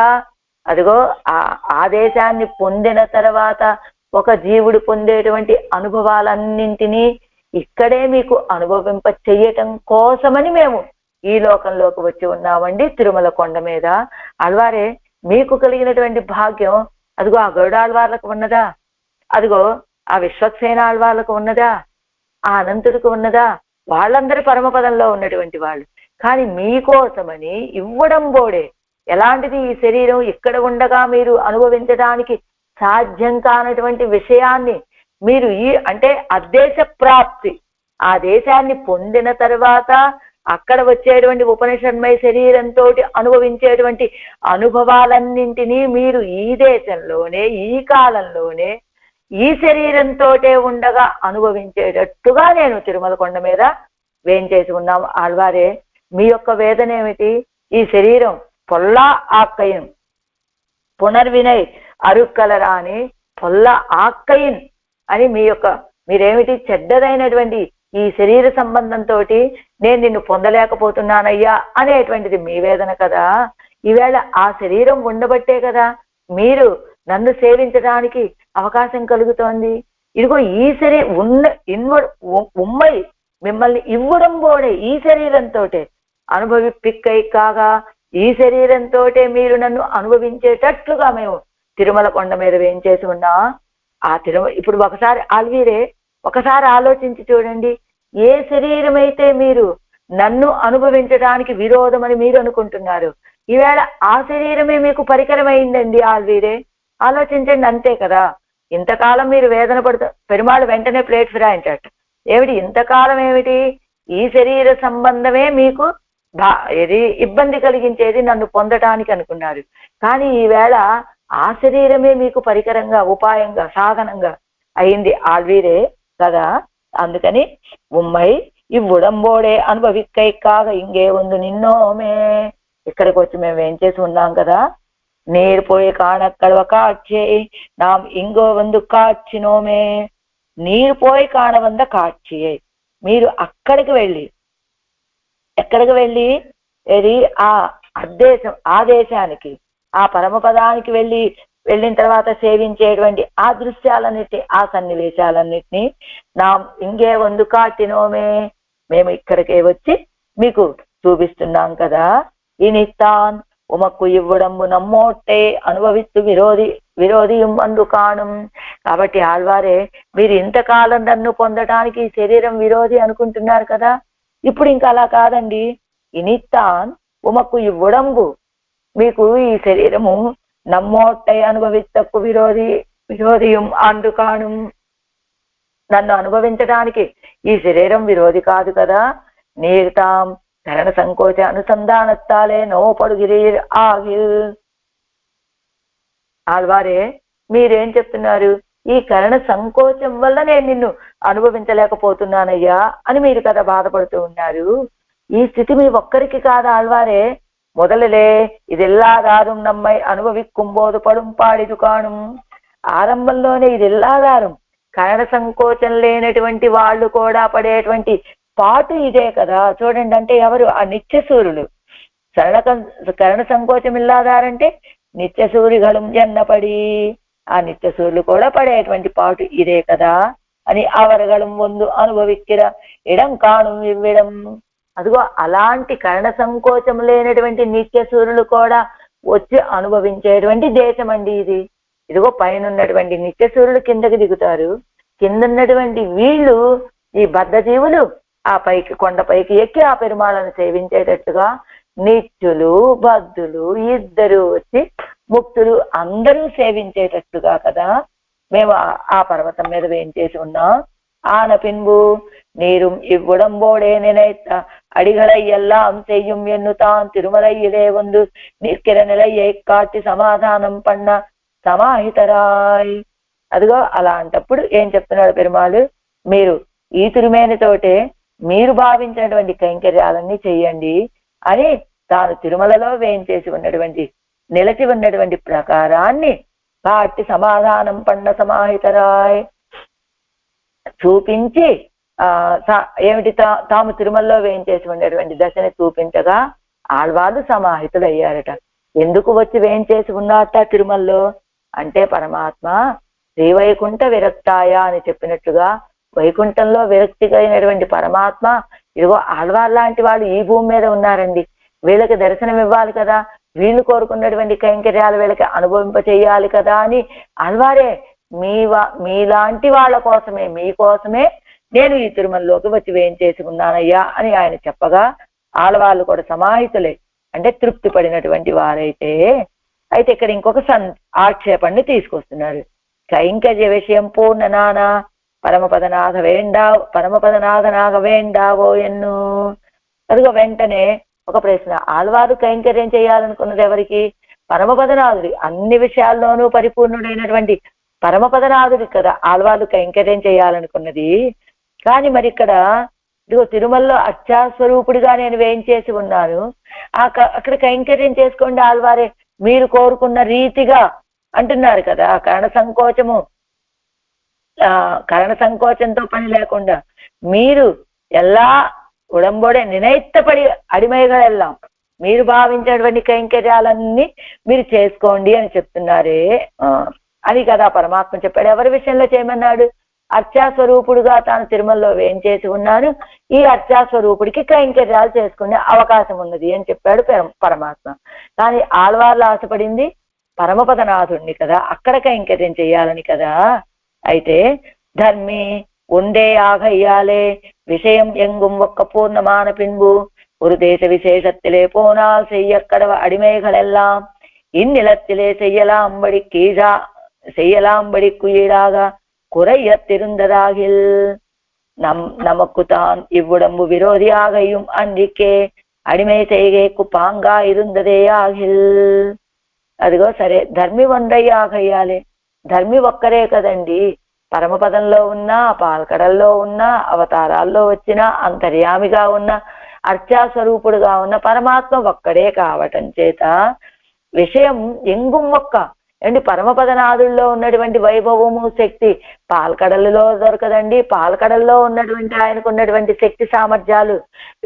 అదిగో ఆ ఆదేశాన్ని పొందిన తర్వాత ఒక జీవుడు పొందేటువంటి అనుభవాలన్నింటినీ ఇక్కడే మీకు అనుభవింప చెయ్యటం కోసమని మేము ఈ లోకంలోకి వచ్చి ఉన్నామండి తిరుమల కొండ మీద. అల్వారే మీకు కలిగినటువంటి భాగ్యం అదిగో ఆ గరుడాళ్వార్లకు ఉన్నదా? అదిగో ఆ విశ్వక్సేన ఆళ్వార్లకు ఉన్నదా? ఆ అనంతుడికి ఉన్నదా? వాళ్ళందరి పరమపదంలో ఉన్నటువంటి వాళ్ళు. కానీ మీకోసమని ఇవ్వడం బోడే. ఎలాంటిది? ఈ శరీరం ఇక్కడ ఉండగా మీరు అనుభవించడానికి సాధ్యం కానటువంటి విషయాన్ని మీరు అంటే అదేశ ప్రాప్తి, ఆ దేశాన్ని పొందిన తర్వాత అక్కడ వచ్చేటువంటి ఉపనిషన్మయ శరీరంతో అనుభవించేటువంటి అనుభవాలన్నింటినీ మీరు ఈ దేశంలోనే ఈ కాలంలోనే ఈ శరీరంతో ఉండగా అనుభవించేటట్టుగా నేను తిరుమల కొండ మీద వేం చేసి ఉన్నాము. ఆళ్వారే మీ యొక్క వేదన ఏమిటి? ఈ శరీరం పొల్లా ఆక్కయిన్ పునర్వినయ్ అరుక్కలరా అని పొల్ల ఆక్కయిన్ అని మీరేమిటి? చెడ్డదైనటువంటి ఈ శరీర సంబంధంతో నేను నిన్ను పొందలేకపోతున్నానయ్యా అనేటువంటిది మీ వేదన కదా. ఈవేళ ఆ శరీరం ఉండబట్టే కదా మీరు నన్ను సేవించడానికి అవకాశం కలుగుతోంది. ఇదిగో ఈ ఉమ్మై మిమ్మల్ని ఇవ్వడం బోడే ఈ శరీరంతో అనుభవిప్పిక్కై కాగా ఈ శరీరంతో మీరు నన్ను అనుభవించేటట్లుగా మేము తిరుమల కొండ మీద వేం చేసి ఉన్నా. ఆ ఇప్పుడు ఒకసారి ఆల్వీరే ఒకసారి ఆలోచించి చూడండి. ఏ శరీరం అయితే మీరు నన్ను అనుభవించడానికి విరోధమని మీరు అనుకుంటున్నారు, ఈవేళ ఆ శరీరమే మీకు పరికరమైందండి. ఆల్వీరే ఆలోచించండి. అంతే కదా. ఇంతకాలం మీరు వేదన పడుతూ పెరుమాళ్ళు వెంటనే ప్లేట్ ఫిరాయించట. ఏమిటి ఇంతకాలం? ఏమిటి? ఈ శరీర సంబంధమే మీకు ఇది ఇబ్బంది కలిగించేది నన్ను పొందటానికి అనుకున్నారు. కానీ ఈవేళ ఆ శరీరమే మీకు పరికరంగా, ఉపాయంగా, సాధనంగా అయింది ఆల్వీరే కదా. అందుకని ఉమ్మై ఇవ్వడంబోడే అనుభవిక్కై కాగా ఇంగే ఉంది నిన్నోమే. ఇక్కడికి వచ్చి మేము ఏం చేసి ఉన్నాం కదా. నీరు పోయి కాణక్కడవ కాడ్చే నాం ఇంగో వందు కాచినోమే. నీరు పోయి కాణవంద కాட்சியை మీరు అక్కడికి వెళ్ళి ఏది ఆ దేశానికి ఆ పరమపదానికి వెళ్ళిన తర్వాత సేవించేటువంటి ఆ దృశ్యాలన్నిటి ఆ సన్నివేశాలన్నిటినీ ఇంకే వందు కాటినోమే మేము ఇక్కడికే వచ్చి మీకు చూపిస్తున్నాం కదా. ఇనిత్తాన్ ఉమక్కు ఇవ్వడంబు నమ్మోట్టే అనుభవిస్తూ విరోధియం అందు కాణం. కాబట్టి ఆళ్వారే మీరు ఇంతకాలం నన్ను పొందటానికి శరీరం విరోధి అనుకుంటున్నారు కదా, ఇప్పుడు ఇంకా అలా కాదండి. ఇనిత్తాన్ ఉమక్కు ఇవ్వడంబు మీకు ఈ శరీరము నమ్మోట్టై అనుభవిస్తకు విరోధియం అందు కాణం. నన్ను అనుభవించడానికి ఈ శరీరం విరోధి కాదు కదా. నీర్తాం కరణ సంకోచ అనుసంధానత్తాలే నోపడుగిరీర్ ఆగిల్. ఆళ్వారే మీరేం చెప్తున్నారు, ఈ కరణ సంకోచం వల్ల నేను నిన్ను అనుభవించలేకపోతున్నానయ్యా అని మీరు కదా బాధపడుతూ ఉన్నారు. ఈ స్థితి మీ ఒక్కరికి కాదు ఆళ్వారే, మొదలలే ఇదెల్లాదారం నమ్మై అనుభవిక్కుம்போదు పడుం పాడిదు కాణం. ఆరంభంలోనే ఇదెల్లాదారం కరణ సంకోచం లేనటువంటి వాళ్ళు కూడా పడేటువంటి పాటు ఇదే కదా. చూడండి, అంటే ఎవరు? ఆ నిత్యసూరులు. కరణ సంకోచం ఇల్లాదారంటే నిత్యసూరిగళం ఎన్నపడి ఆ నిత్యసూరులు కూడా పడేటువంటి పాటు ఇదే కదా అని అవరగళం ముందు అనుభవిక్కిర ఇడం కాణం ఇవ్వడం. అదిగో అలాంటి కరణ సంకోచం లేనటువంటి నిత్యసూరులు కూడా వచ్చి అనుభవించేటువంటి దేశం అండి ఇది. ఇదిగో పైన ఉన్నటువంటి నిత్యసూరులు కిందకి దిగుతారు, కింద ఉన్నటువంటి వీళ్ళు ఈ బద్ధజీవులు ఆ పైకి కొండపైకి ఎక్కి ఆ పెరుమాళను సేవించేటట్టుగా నిత్యులు బద్ధులు ఇద్దరు వచ్చి ముక్తులు అందరూ సేవించేటట్టుగా కదా మేము ఆ పర్వతం మీద వేయించేసి ఉన్నాం. ఆన పిన్బు நீரும் இவ்வுடம்போடே நினைத்த அடிகளை எல்லாம் செய்யும் எண்ணுதான் திருமலையிலே வந்து நிற்கிற நிலையை காட்டி సమాధానం పన్న సమాహితరాయ్. అదిగో అలాంటప్పుడు ఏం చెప్తున్నాడు పెరుమాళు, మీరు ఈ తిరుమేనితోటే మీరు భావించినటువంటి కైంకర్యాలన్నీ చెయ్యండి అని తాను తిరుమలలో వేయించేసి ఉన్నటువంటి నిలచి ఉన్నటువంటి ప్రకారాన్ని కాటి సమాధానం పన్న సమాహితరాయ్ చూపించి ఏమిటి తాము తిరుమలలో వేయించేసి ఉండేటువంటి దశని చూపించగా ఆళ్వాళ్ళు సమాహితులు అయ్యారట. ఎందుకు వచ్చి వేయించేసి ఉన్నారట తిరుమలలో అంటే పరమాత్మ శ్రీవైకుంఠ విరక్తాయ అని చెప్పినట్టుగా వైకుంఠంలో విరక్తిగా అయినటువంటి పరమాత్మ ఇదిగో ఆళ్వార్ లాంటి వాళ్ళు ఈ భూమి మీద ఉన్నారండి, వీళ్ళకి దర్శనం ఇవ్వాలి కదా, వీళ్ళు కోరుకున్నటువంటి కైంకర్యాలు వీళ్ళకి అనుభవింప చేయాలి కదా అని ఆళ్వారే మీలాంటి వాళ్ళ కోసమే మీకోసమే నేను ఈ తిరుమలలోకి వచ్చి వేయించేసి ఉన్నానయ్యా అని ఆయన చెప్పగా ఆళ్వాళ్ళు కూడా సమాహితులే, అంటే తృప్తి పడినటువంటి వారైతే. అయితే ఇక్కడ ఇంకొక ఆక్షేపాన్ని తీసుకొస్తున్నారు. కైంకర్య విషయం పూర్ణనాన పరమపదనాథనాగ వేండావో ఎన్ను. అదిగో వెంటనే ఒక ప్రశ్న, ఆళ్వారు కైంకర్యం చేయాలనుకున్నది ఎవరికి? పరమపదనాథుడి. అన్ని విషయాల్లోనూ పరిపూర్ణుడైనటువంటి పరమపదనాథుడి కదా ఆళ్వారు కైంకర్యం చేయాలనుకున్నది. కానీ మరి ఇక్కడ ఇదిగో తిరుమలలో అర్చాస్వరూపుడిగా నేను వేయించేసి ఉన్నాను, అక్కడ కైంకర్యం చేసుకోండి ఆళ్వారే మీరు కోరుకున్న రీతిగా అంటున్నారు కదా. కరణ సంకోచంతో పని లేకుండా మీరు ఎలా ఉడంబోడే నినైత్తపడి అడిమైగలెల్లాం మీరు భావించినటువంటి కైంకర్యాలన్నీ మీరు చేసుకోండి అని చెప్తున్నారే అని కదా పరమాత్మ చెప్పాడు. ఎవరి విషయంలో చేయమన్నాడు? అర్చాస్వరూపుడుగా తాను తిరుమలలో వేయించేసి ఉన్నాను, ఈ అర్చాస్వరూపుడికి కైంకర్యాలు చేసుకునే అవకాశం ఉన్నది అని చెప్పాడు పరమాత్మ. కానీ ఆళ్వార్లు ఆశపడింది పరమపదనాథుణ్ణి కదా, అక్కడ కైంకర్యం చెయ్యాలని కదా. అయితే ధర్మి ఉండే ఆగయ్యాలే விஷயம் எங்கும் ஒக்க பூர்ணமான பின்பு ஒரு தேச விசேஷத்திலே போனால் செய்யக்கடவ அடிமைகளெல்லாம் இந்நிலத்திலே செய்யலாம்படி குயிலாக குறையத்திருந்ததாகில் நமக்கு தான் இவ்வுடம்பு விரோதியாகையும் அன்றிக்கே అడిమై செய்கைக்கு పాంగా இருந்ததே ఆగిల్. అదిగో సరే, ధర్మి వండయ్యాగయ్యాలి. ధర్మి ఒక్కరే కదండి, పరమపదంలో ఉన్నా పాల్కడల్లో ఉన్నా అవతారాల్లో వచ్చిన అంతర్యామిగా ఉన్న అర్చాస్వరూపుడుగా ఉన్న పరమాత్మ ఒక్కడే కావటం చేత విషయం ఎంగుం ఒక్క ఏంటి పరమపదనాథుల్లో ఉన్నటువంటి వైభవము శక్తి పాలకడల్లో దొరకదండి. పాలకడల్లో ఉన్నటువంటి ఆయనకు ఉన్నటువంటి శక్తి సామర్థ్యాలు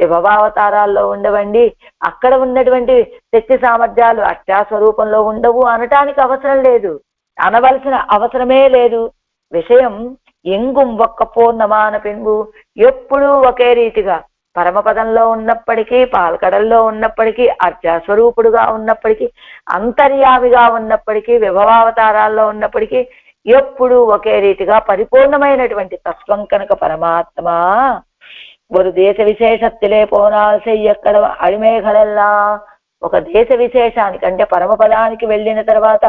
విభవావతారాల్లో ఉండవండి. అక్కడ ఉన్నటువంటి శక్తి సామర్థ్యాలు అష్టాస్వరూపంలో ఉండవు అనటానికి అవసరం లేదు, అనవలసిన అవసరమే లేదు. విషయం ఎంగుం ఒక్క పూర్ణమాన పెంగు, ఎప్పుడూ ఒకే రీతిగా పరమపదంలో ఉన్నప్పటికీ, పాలకడల్లో ఉన్నప్పటికీ, అర్చాస్వరూపుడుగా ఉన్నప్పటికీ, అంతర్యామిగా ఉన్నప్పటికీ, విభవావతారాల్లో ఉన్నప్పటికీ ఎప్పుడూ ఒకే రీతిగా పరిపూర్ణమైనటువంటి తత్వం కనుక పరమాత్మ ஒரு దేశ విశేషత్తులే పోనాలు చెయ్యక్కడ అడిమేఘలెల్లా. ఒక దేశ విశేషానికి అంటే పరమపదానికి వెళ్ళిన తర్వాత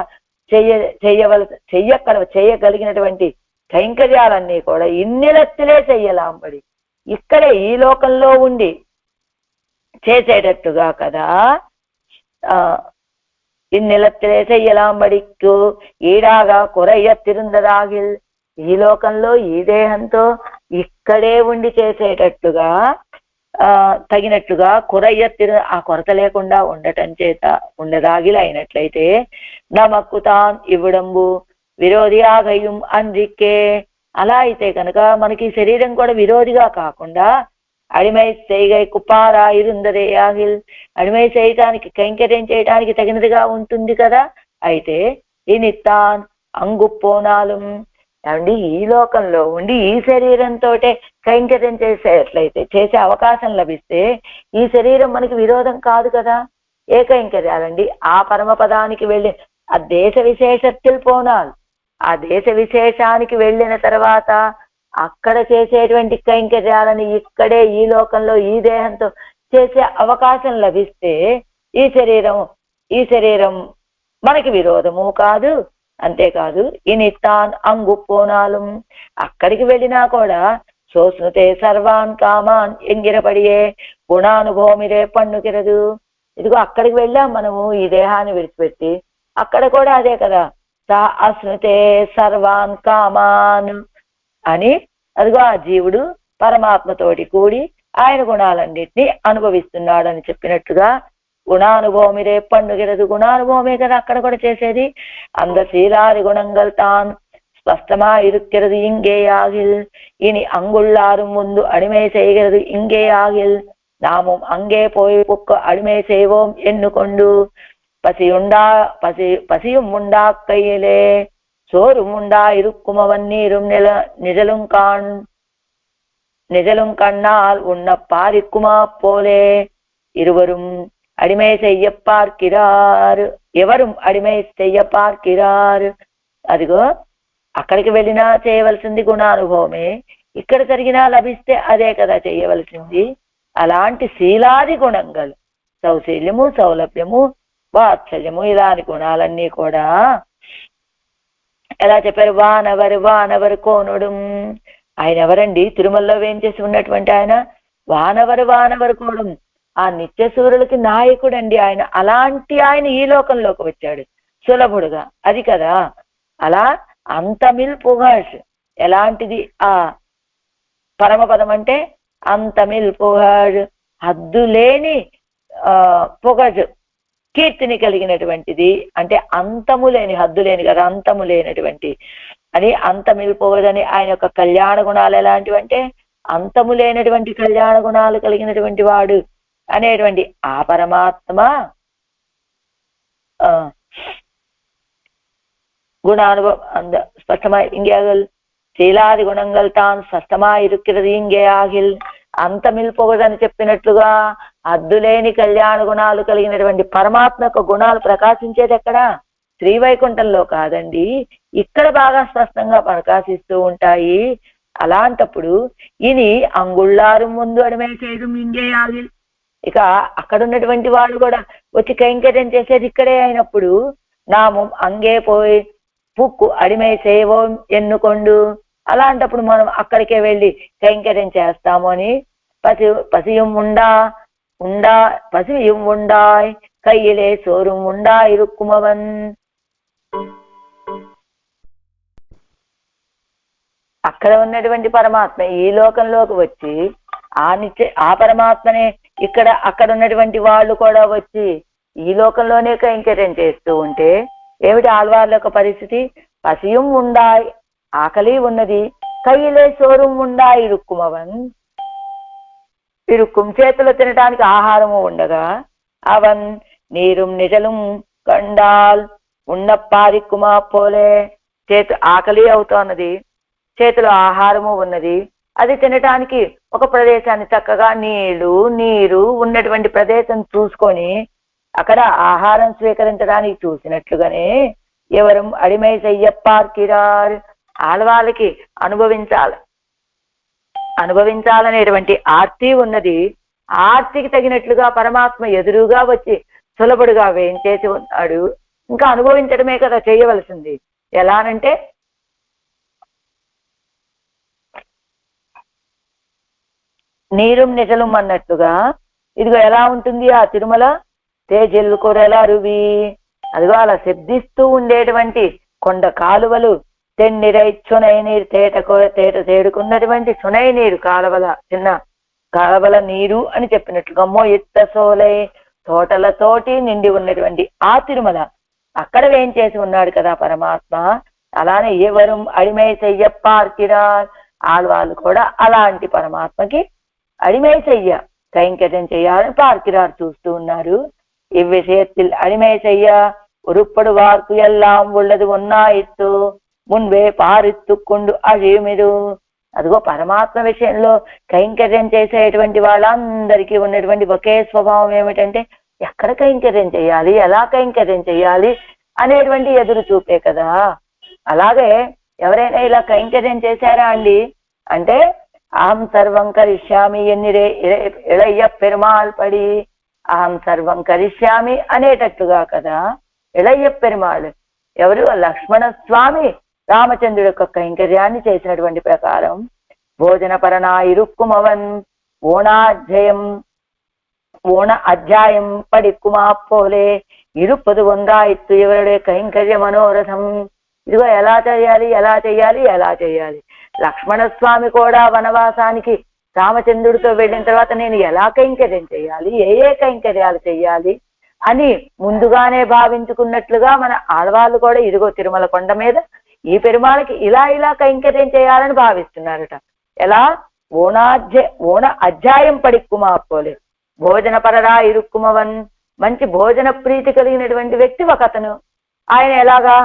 చేయగలిగినటువంటి కైంకర్యాలన్నీ కూడా ఇన్నెలత్తులే చెయ్యలాంబడి ఇక్కడే ఈ లోకంలో ఉండి చేసేటట్టుగా కదా. ఇన్నెలత్తులే చెయ్యలాంబడికు ఈడాగా కురయ్య తిరుందరాగిల్, ఈ లోకంలో ఈ దేహంతో ఇక్కడే ఉండి చేసేటట్టుగా తగినట్టుగా కురయ్య ఆ కొరత లేకుండా ఉండటం చేత ఉండదాగిల్ అయినట్లయితే నమక్కుతాన్ ఇవ్వడంబు విరోధియాగయం అందికే. అలా అయితే కనుక మనకి శరీరం కూడా విరోధిగా కాకుండా అడిమై చేయగై కుపారా ఇరుందరేయాగిల్, అడిమై చేయటానికి కైంకర్యం చేయటానికి తగినదిగా ఉంటుంది కదా. అయితే ఈ నిత్తాన్ అంగుపోనాలు అండి ఈ లోకంలో ఉండి ఈ శరీరంతో కైంకర్యం చేసేట్లయితే, చేసే అవకాశం లభిస్తే ఈ శరీరం మనకి విరోధం కాదు కదా. ఏ కైంకర్యాలండి? ఆ పరమపదానికి వెళ్ళి ఆ దేశ విశేషత్తులు పోనాలు, ఆ దేశ విశేషానికి వెళ్ళిన తర్వాత అక్కడ చేసేటువంటి కైంకర్యాలని ఇక్కడే ఈ లోకంలో ఈ దేహంతో చేసే అవకాశం లభిస్తే ఈ శరీరం మనకి విరోధము కాదు. అంతేకాదు ఈ నిత్తాన్ అంగుపోనాలు, అక్కడికి వెళ్ళినా కూడా సోస్నుతే సర్వాన్ కామాన్ ఎంగిరపడియే గుణానుభవమిరే పన్నుకిరదు. ఇదిగో అక్కడికి వెళ్ళాం మనము ఈ దేహాన్ని విడిచిపెట్టి, అక్కడ కూడా అదే కదా, సా అశ్నుతే సర్వాన్ కామాన్ అని. అదిగో ఆ జీవుడు పరమాత్మతోటి కూడి ఆయన గుణాలన్నింటినీ అనుభవిస్తున్నాడని చెప్పినట్టుగా గుణానుభవమిరే పన్నుగిరదు, గుణానుభవమే కదా అక్కడ కూడా చేసేది. అంద శీలాది గుణంగల్ తాన్ స్పష్టమా ఇరుక్கிறது ఇంగే ఆగిల్, இனி அங்குள்ளாரும் முந்து அடிமை செய்கிறது இங்கே ஆகில், நாமும் அங்கே போய் புக்க அடிமை செய்வோம் எண்ணுகொண்டு பசியும் உண்டா கையிலே சோறும் உண்டா இருக்கும் அவன் நீரும் நிழலும் கண்ணால் உண்ண பாரிக்குமா போலே இருவரும் அடிமை செய்ய பார்க்கிறார், ఎవரும் అడిమై చెయ్య పార్కిరారు. అదిగో అక్కడికి వెళ్ళినా చేయవలసింది గుణానుభవమే, ఇక్కడ జరిగినా లభిస్తే అదే కదా చేయవలసింది. అలాంటి శీలాది గుణంగలు సౌశీల్యము, సౌలభ్యము, వాత్సల్యము ఇలాంటి గుణాలన్నీ కూడా ఎలా చెప్పారు? వానవరు కోనుడు. ఆయన ఎవరండి? తిరుమలలో వేంచేసి ఉన్నటువంటి ఆయన వానవరు కోణం, ఆ నిత్య సూర్యులకి నాయకుడు అండి ఆయన. అలాంటి ఆయన ఈ లోకంలోకి వచ్చాడు సులభుడుగా, అది కదా. అలా అంతమిల్ పుగష్, ఎలాంటిది ఆ పరమపదం అంటే? అంతమిల్ పుగష్, హద్దులేని పొగజ్ కీర్తిని కలిగినటువంటిది. అంటే అంతము లేని, హద్దు లేని కదా, అంతము లేనటువంటి అని. అంతమిల్ పొగదని ఆయన యొక్క కళ్యాణ గుణాలు ఎలాంటివంటే అంతము లేనటువంటి కళ్యాణ గుణాలు కలిగినటువంటి వాడు అనేటువంటి ఆ పరమాత్మ குணானுபவம் அந்த ஸ்பஷ்டமா இங்கே ஆகில், శీలాది గుణంగల్ తాను స్పష్టమా ఇరుక్కిరది ఇంగే ఆగిల్. అంతమిల్ పొగదని చెప్పినట్లుగా అద్దులేని కళ్యాణ గుణాలు కలిగినటువంటి పరమాత్మ యొక్క గుణాలు ప్రకాశించేది ఎక్కడ? శ్రీవైకుంఠంలో కాదండి, ఇక్కడ బాగా స్పష్టంగా ప్రకాశిస్తూ ఉంటాయి. అలాంటప్పుడు ఇని అంగుళ్ళారు ముందు అడిమే చేయదు ఇంగే ఆగిల్. ఇక అక్కడ ఉన్నటువంటి వాళ్ళు కూడా వచ్చి కైంకర్యం చేసేది ఇక్కడే అయినప్పుడు నాము అంగే పోయి పుక్కు అడిమై సేవం ఎన్నుకొండు, అలాంటప్పుడు మనం అక్కడికే వెళ్ళి కైంకర్యం చేస్తాము అని. పసియం ఉండాయ్ కయ్యిలే సోరు ఉండా ఇరుక్కుమవన్. అక్కడ ఉన్నటువంటి పరమాత్మ ఈ లోకంలోకి వచ్చి ఆ పరమాత్మనే అక్కడ ఉన్నటువంటి వాళ్ళు కూడా వచ్చి ఈ లోకంలోనే కైంకర్యం చేస్తూ ఉంటే ఏమిటి ఆళ్వార్ల యొక్క పరిస్థితి? పసియం ఉండాయ్, ఆకలి ఉన్నది, కయ్యిలే సోరం ఉండాయ్ ఇరుక్కుమవన్, ఇరుక్కుం చేతులు తినటానికి ఆహారము ఉండగా, అవన్ నీరుం నిజలం కండాల్ ఉన్నప్పారిక్కుమా పోలే, ఆకలి అవుతున్నది, చేతిలో ఆహారము ఉన్నది, అది తినటానికి ఒక ప్రదేశాన్ని చక్కగా నీరు ఉన్నటువంటి ప్రదేశం చూసుకొని అక్కడ ఆహారం స్వీకరించడానికి చూసినట్లుగానే ఎవరు అడిమై చెయ్యప్పార్కిరార్, ఆడవాళ్ళకి అనుభవించాలనేటువంటి ఆర్తి ఉన్నది. ఆర్తికి తగినట్లుగా పరమాత్మ ఎదురుగా వచ్చి సులభుడుగా వేయించేసి ఉన్నాడు. ఇంకా అనుభవించడమే కదా చేయవలసింది. ఎలానంటే నీరుం నిజలం అన్నట్టుగా ఇదిగో ఎలా ఉంటుంది ఆ తిరుమల? తేజల్ కొరలరువి, అదిగో అలా శబ్దిస్తూ ఉండేటువంటి కొండ కాలువలు, తెన్నిరై చునై నీరు తేట తేడుకున్నటువంటి చునై నీరు, కాలువల చిన్న కాలువల నీరు అని చెప్పినట్లుగా మోయిత్త సోలై, తోటలతోటి నిండి ఉన్నటువంటి ఆ తిరుమల, అక్కడ ఏం చేసి ఉన్నాడు కదా పరమాత్మ. అలానే ఎవరు అడిమై చెయ్యప్పార్కిరార్, ఆళ్వాళ్ళు కూడా అలాంటి పరమాత్మకి అడిమై చెయ్య కైంకర్యం చేయాలని పార్కిరారు చూస్తూ ఉన్నారు. இவ்விஷயத்தில் அடிமை செய்ய உருப்படுவார்க்கு எல்லாம் உள்ளது ஒன்னாయిత్తు మున్వే పారిత్తుకుండు అழிమిరు. అదిగో పరమాత్మ విషయంలో కైంకర్యం చేసేటువంటి వాళ్ళందరికీ ఉన్నటువంటి ఒకే స్వభావం ఏమిటంటే ఎక్కడ కైంకర్యం చేయాలి, ఎలా కైంకర్యం చేయాలి అనేటువంటి ఎదురు చూపే కదా. అలాగే ఎవరైనా ఇలా కైంకర్యం చేశారా అండి అంటే అహం సర్వం కరిష్యామి ఎన్నిరే ఇళయ్య పెరుమాళ్ పడి అహం సర్వం కరిష్యామి అనేటట్టుగా కదా. ఇళయ్య పెరుమాళ్ ఎవరు? లక్ష్మణ స్వామి రామచంద్రుడి యొక్క కైంకర్యాన్ని చేసినటువంటి ప్రకారం భోజన పరనా ఇరుక్కుమవన్ ఓణ అధ్యాయం పడిక్కుమా పోలే ఇరుప్పదు వందాయిత్తు ఎవరుడే కైంకర్య మనోరథం. ఇదిగో ఎలా చేయాలి. లక్ష్మణ స్వామి కూడా వనవాసానికి రామచంద్రుడితో వెళ్ళిన తర్వాత నేను ఎలా కైంకర్యం చేయాలి, ఏ కైంకర్యాలు చేయాలి అని ముందుగానే భావించుకున్నట్లుగా మన ఆడవాళ్ళు కూడా ఇదిగో తిరుమల కొండ మీద ఈ పెరుమాళకి ఇలా కైంకర్యం చేయాలని భావిస్తున్నారట. ఎలా? ఓణ అధ్యాయం పడిక్కుమా పోలే భోజన పరరా ఇరుక్కుమవన్. మంచి భోజన ప్రీతి కలిగినటువంటి వ్యక్తి ఒక అతను. ఆయన ఎలాగా?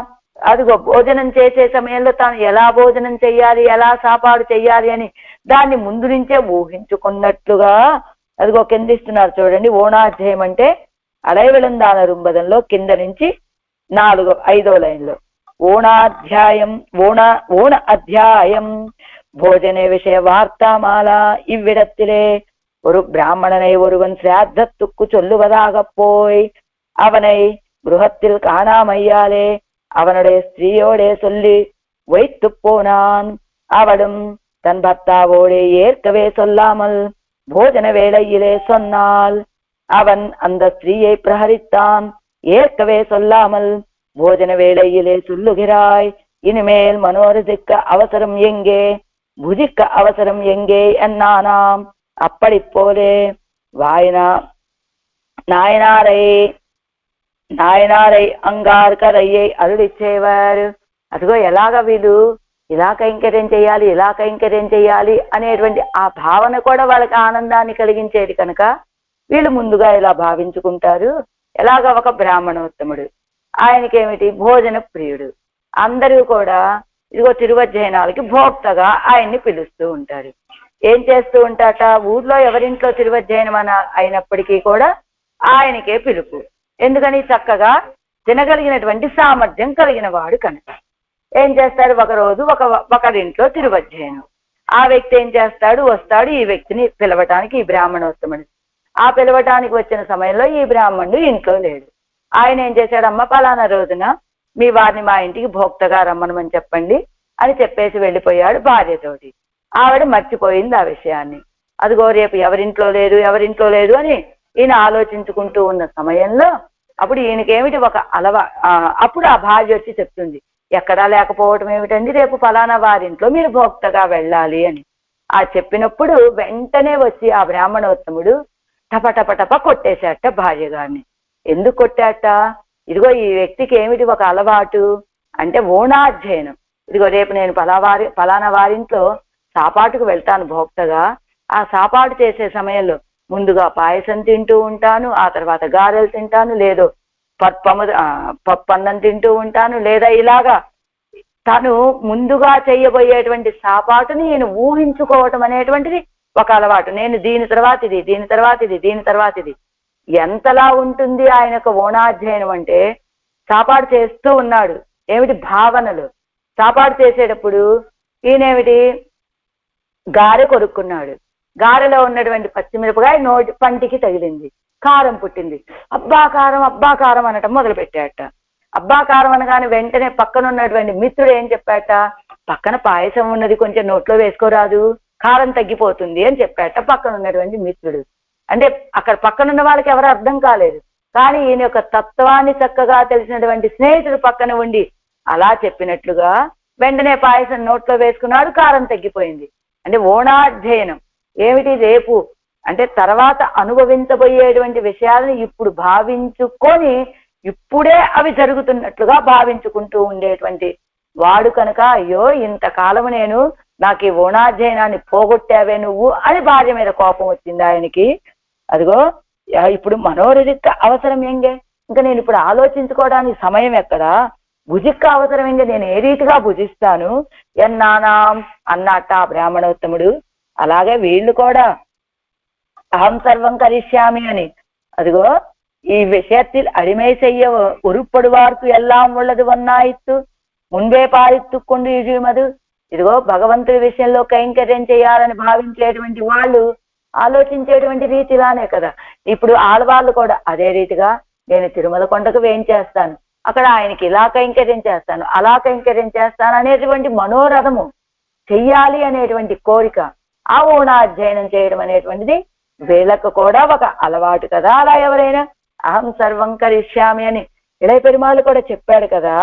అదిగో భోజనం చేసే సమయంలో తాను ఎలా భోజనం చెయ్యాలి, ఎలా సాపాడు చెయ్యాలి అని దాన్ని ముందు నుంచే ఊహించుకున్నట్లుగా అదిగో కిందిస్తున్నారు చూడండి. ఓణాధ్యాయం అంటే అడైవెళందాన రుంబదంలో కింద నుంచి 5వ లైన్లో ఓణాధ్యాయం ఓణ అధ్యాయం భోజన విషయ వార్తామాల இவ்விடத்திலே ஒரு பிராமணனை ஒருவன் சிராத்தத்துக்கு சொல்லுவதாக போய் அவனை குருஹத்தில் காணாமையாலே அவனுடைய ஸ்திரீயோடே சொல்லி வைத்து போனான். அவளும் தன் பர்த்தாவோடே ஏற்கவே சொல்லாமல் போஜன வேளையிலே சொன்னாள். அவன் அந்த ஸ்திரீயை பிரஹரித்தான். ஏற்கவே சொல்லாமல் போஜன வேளையிலே சொல்லுகிறாய், இனிமேல் மனோரசிக்க அவசரம் எங்கே, புஜிக்க அவசரம் எங்கே என்னானாம். அப்படி போலே నాయనారై అంగార్ కరయ్యై అరుడిచ్చేవారు. అదిగో ఎలాగ వీళ్ళు ఇలా కైంకర్యం చేయాలి అనేటువంటి ఆ భావన కూడా వాళ్ళకి ఆనందాన్ని కలిగించేది కనుక వీళ్ళు ముందుగా ఇలా భావించుకుంటారు. ఎలాగ? ఒక బ్రాహ్మణోత్తముడు, ఆయనకేమిటి భోజన ప్రియుడు. అందరూ కూడా ఇదిగో తిరువజ్జయనాలకి భోక్తగా ఆయన్ని పిలుస్తూ ఉంటారు. ఏం చేస్తూ ఉంటాట? ఊర్లో ఎవరింట్లో తిరువజ్జయనం అయినప్పటికీ కూడా ఆయనకే పిలుపు. ఎందుకని? చక్కగా తినగలిగినటువంటి సామర్థ్యం కలిగిన వాడు కనుక. ఏం చేస్తాడు? ఒకరోజు ఒకరింట్లో తిరువజ్జయనం. ఆ వ్యక్తి ఏం చేస్తాడు? వస్తాడు ఈ వ్యక్తిని పిలవటానికి, ఈ బ్రాహ్మణోత్తముడు. ఆ పిలవటానికి వచ్చిన సమయంలో ఈ బ్రాహ్మణుడు ఇంట్లో లేడు. ఆయన ఏం చేశాడమ్మ, పలానా రోజున మీ వారిని మా ఇంటికి భోక్తగా రమ్మనమని చెప్పండి అని చెప్పేసి వెళ్ళిపోయాడు భార్యతోటి. ఆవిడ మర్చిపోయింది ఆ విషయాన్ని. అదిగో రేపు ఎవరింట్లో లేదు అని ఈయన ఆలోచించుకుంటూ ఉన్న సమయంలో అప్పుడు ఈయనకేమిటి ఒక అప్పుడు ఆ భార్య వచ్చి చెప్తుంది, ఎక్కడా లేకపోవటం ఏమిటండి, రేపు ఫలానా వారింట్లో మీరు భోక్తగా వెళ్ళాలి అని. ఆ చెప్పినప్పుడు వెంటనే వచ్చి ఆ బ్రాహ్మణోత్తముడు టపటపటప కొట్టేశాట భార్య గారిని. ఎందుకు కొట్టాట? ఇదిగో ఈ వ్యక్తికి ఏమిటి ఒక అలవాటు అంటే ఓణాధ్యయనం. ఇదిగో రేపు నేను ఫలానా వారింట్లో సాపాటుకు వెళ్తాను భోక్తగా. ఆ సాపాటు చేసే సమయంలో ముందుగా పాయసం తింటూ ఉంటాను, ఆ తర్వాత గారెలు తింటాను, లేదో పప్పన్నం తింటూ ఉంటాను, లేదా ఇలాగా తను ముందుగా చేయబోయేటువంటి సాపాటుని నేను ఊహించుకోవటం అనేటువంటిది ఒక అలవాటు. నేను దీని తర్వాత ఇది, దీని తర్వాత ఇది, దీని తర్వాత ఇది. ఎంతలా ఉంటుంది ఆయన యొక్క ఓణాధ్యయనం అంటే, సాపాటు చేస్తూ ఉన్నాడు, ఏమిటి భావనలు. సాపాటు చేసేటప్పుడు ఈయనేమిటి గారె కొరుక్కున్నాడు, గారెలో ఉన్నటువంటి పచ్చిమిరపకాయ పంటికి తగిలింది, కారం పుట్టింది. అబ్బా కారం అనటం మొదలు పెట్టాట. అబ్బా కారం అనగానే వెంటనే పక్కన ఉన్నటువంటి మిత్రుడు ఏం చెప్పాట, పక్కన పాయసం ఉన్నది, కొంచెం నోట్లో వేసుకోరాదు, కారం తగ్గిపోతుంది అని చెప్పాట పక్కన ఉన్నటువంటి మిత్రుడు. అంటే అక్కడ పక్కనున్న వాళ్ళకి ఎవరు అర్థం కాలేదు, కానీ ఈయన యొక్క తత్వాన్ని చక్కగా తెలిసినటువంటి స్నేహితుడు పక్కన ఉండి అలా చెప్పినట్లుగా వెంటనే పాయసం నోట్లో వేసుకున్నాడు, కారం తగ్గిపోయింది. అంటే ఓణాధ్యయనం ఏమిటి, రేపు అంటే తర్వాత అనుభవించబోయేటువంటి విషయాలను ఇప్పుడు భావించుకొని ఇప్పుడే అవి జరుగుతున్నట్లుగా భావించుకుంటూ ఉండేటువంటి వాడు కనుక, అయ్యో ఇంతకాలము నేను నాకు ఈ ఓణాధ్యయనాన్ని పోగొట్టావే నువ్వు అని భార్య మీద కోపం వచ్చింది ఆయనకి. అదిగో ఇప్పుడు మనోరజిక్క అవసరం ఏంగే, ఇంకా నేను ఇప్పుడు ఆలోచించుకోవడానికి సమయం ఎక్కడా, భుజిక్క అవసరం ఏంగే, నేను ఏ రీతిగా భుజిస్తాను ఎన్నానాం అన్నట్ట ఆ బ్రాహ్మణోత్తముడు. అలాగే వీళ్ళు కూడా అహం సర్వం కరిష్యామి అని, అదిగో ఈ விஷயத்தில் அடிமை செய்ய உருப்படுவார்க்கு எல்லாம் உள்ளது ஒன்னாయిత్తు ముందే పారిత్తుక్కొండు ఇజుమదు. ఇదిగో భగవంతుడి విషయంలో కైంకర్యం చేయాలని భావించేటువంటి వాళ్ళు ఆలోచించేటువంటి రీతిలానే కదా. ఇప్పుడు ఆడవాళ్ళు కూడా అదే రీతిగా, నేను తిరుమల కొండకు వేయించేస్తాను, అక్కడ ఆయనకి ఇలా కైంకర్యం చేస్తాను, అలా కైంకర్యం చేస్తాను అనేటువంటి మనోరథము చెయ్యాలి అనేటువంటి కోరిక, ఆ ఓణాధ్యయనం చేయడం అనేటువంటిది వీళ్ళకు కూడా ఒక అలవాటు కదా. అలా ఎవరైనా అహం సర్వం కరిష్యామి అని ఇళయ పెరుమాళ్ళు కూడా చెప్పాడు కదా.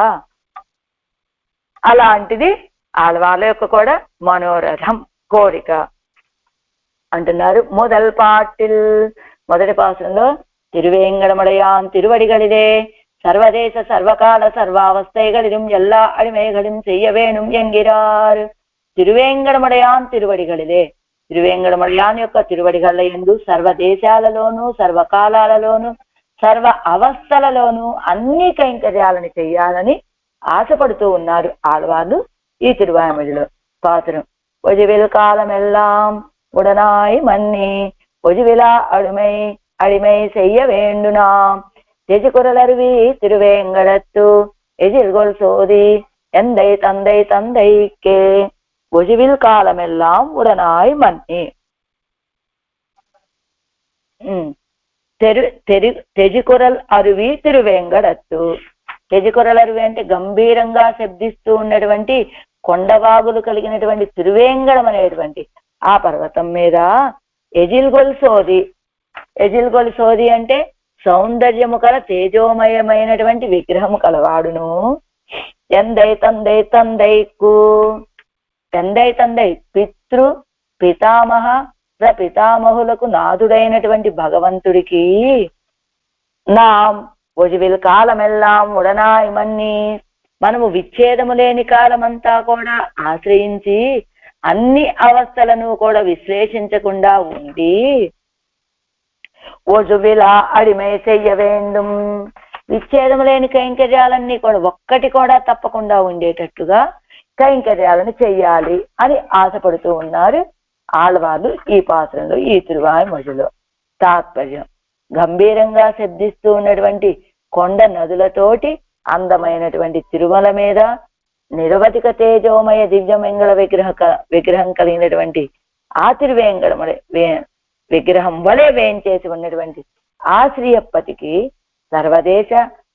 అలాంటిది ఆడవాళ్ళ యొక్క కూడా మనోరథం, కోరిక అంటున్నారు. మొదటి పాసంలో తిరువేంగడమడయాన్ తిరువడిగలిదే సర్వదేశ సర్వకాల సర్వావస్థైகளிலும் எல்லா அடிமைகளும் செய்ய வேணும் என்கிறார். తిరువేంగడమడయాన్ తిరువడిగలిదే, తిరువేంగడమడయాన్ యొక్క తిరువడిగళ్ళ యందు సర్వదేశాలలోనూ సర్వకాలాలలోనూ సర్వ అవస్థలలోనూ అన్ని కైంకర్యాలను చెయ్యాలని ఆశపడుతూ ఉన్నారు ఆడవాళ్ళు ఈ తిరువాయిమొழிలో. పాత్రం ఒజివిల్ కాలమెల్లాం ఉడనాయి మన్ని ఒజివిలా అడిమై செய்ய வேண்டுனாம் எஜிகுரலருவி திருவேங்கடத்து எஜில்கொள் சோதி எந்தை தந்தை தந்தைக்கே ஒஜிவில் காலமெல்லாம் உடனாய் மன்னி. తెజికొరల్ అరువి తిరువేంగడత్తు. తెజికొరల్ అరువి అంటే గంభీరంగా శబ్దిస్తూ ఉన్నటువంటి కొండవాగులు కలిగినటువంటి తిరువేంగడం అనేటువంటి ఆ పర్వతం మీద ఎజిల్గొల్ సోది. ఎజిల్గొల్ సోది అంటే సౌందర్యము కల తేజోమయమైనటువంటి విగ్రహము కలవాడును. ఎందై తందై తందైకు, తందై తందై పితృ పితామహ పితామహులకు నాథుడైనటువంటి భగవంతుడికి నా ఒజివిల్ కాలమెల్లాం ఉడనాయి మన్ని, మనము విచ్ఛేదము లేని కాలమంతా కూడా ఆశ్రయించి అన్ని అవస్థలను కూడా విశ్లేషించకుండా ఉండి ఒజువిలా అడిమై చెయ్య వేందుం, విచ్ఛేదము లేని కైంకర్యాలన్నీ కూడా ఒక్కటి కూడా తప్పకుండా ఉండేటట్టుగా కైంకర్యాలను చెయ్యాలి అని ఆశపడుతూ ఉన్నారు ఆళ్వార్లు ఈ పాత్రలో ఈ తిరువాయిమొழிలో. తాత్పర్యం, గంభీరంగా శబ్దిస్తూ ఉన్నటువంటి కొండ నదులతోటి అందమైనటువంటి తిరుమల మీద నిరవధిక తేజోమయ దివ్యమంగళ విగ్రహం కలిగినటువంటి ఆ తిరువేంగడముడే విగ్రహం వలె వేయించేసి ఉన్నటువంటి ఆ శ్రీయప్పతికి సర్వదేశ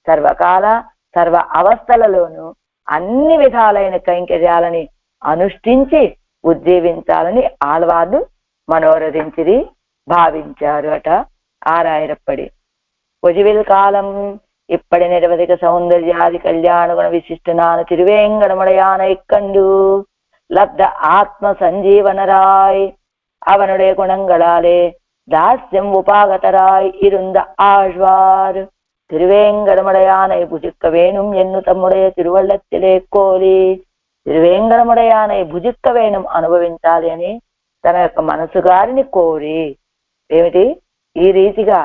సర్వకాల సర్వ అవస్థలలోనూ అన్ని విధాలైన కైంకర్యాలని అనుష్ఠించి ఉజ్జీవించాలని ఆళ్వార్లు మనోరథించిరి, భావించారు అట. ఆరాయిరప్పడి ఒజివిల్ కాలం ఇప్పటి నిరవధిక సౌందర్యాది కళ్యాణ గుణ విశిష్టనాన తిరువేంగడముడయాన ఇక్కండు లబ్ధ ఆత్మ సంజీవనరాయ్ அவனுடைய குணங்களாலே தாஸ்யம் உபாகதராய் இருந்த ஆழ்வார். తిరువేంగడముడయానై భుజిక్క వేణుం ఎన్ను తమ్ముடைய తిరువళ్ళత్తిలే కోరి. తిరువేంగడముడయానై భుజిక్క వేణుం అనుభవించాలి అని తన యొక్క మనసు గారిని కోరి, ఏమిటి ఈ రీతిగా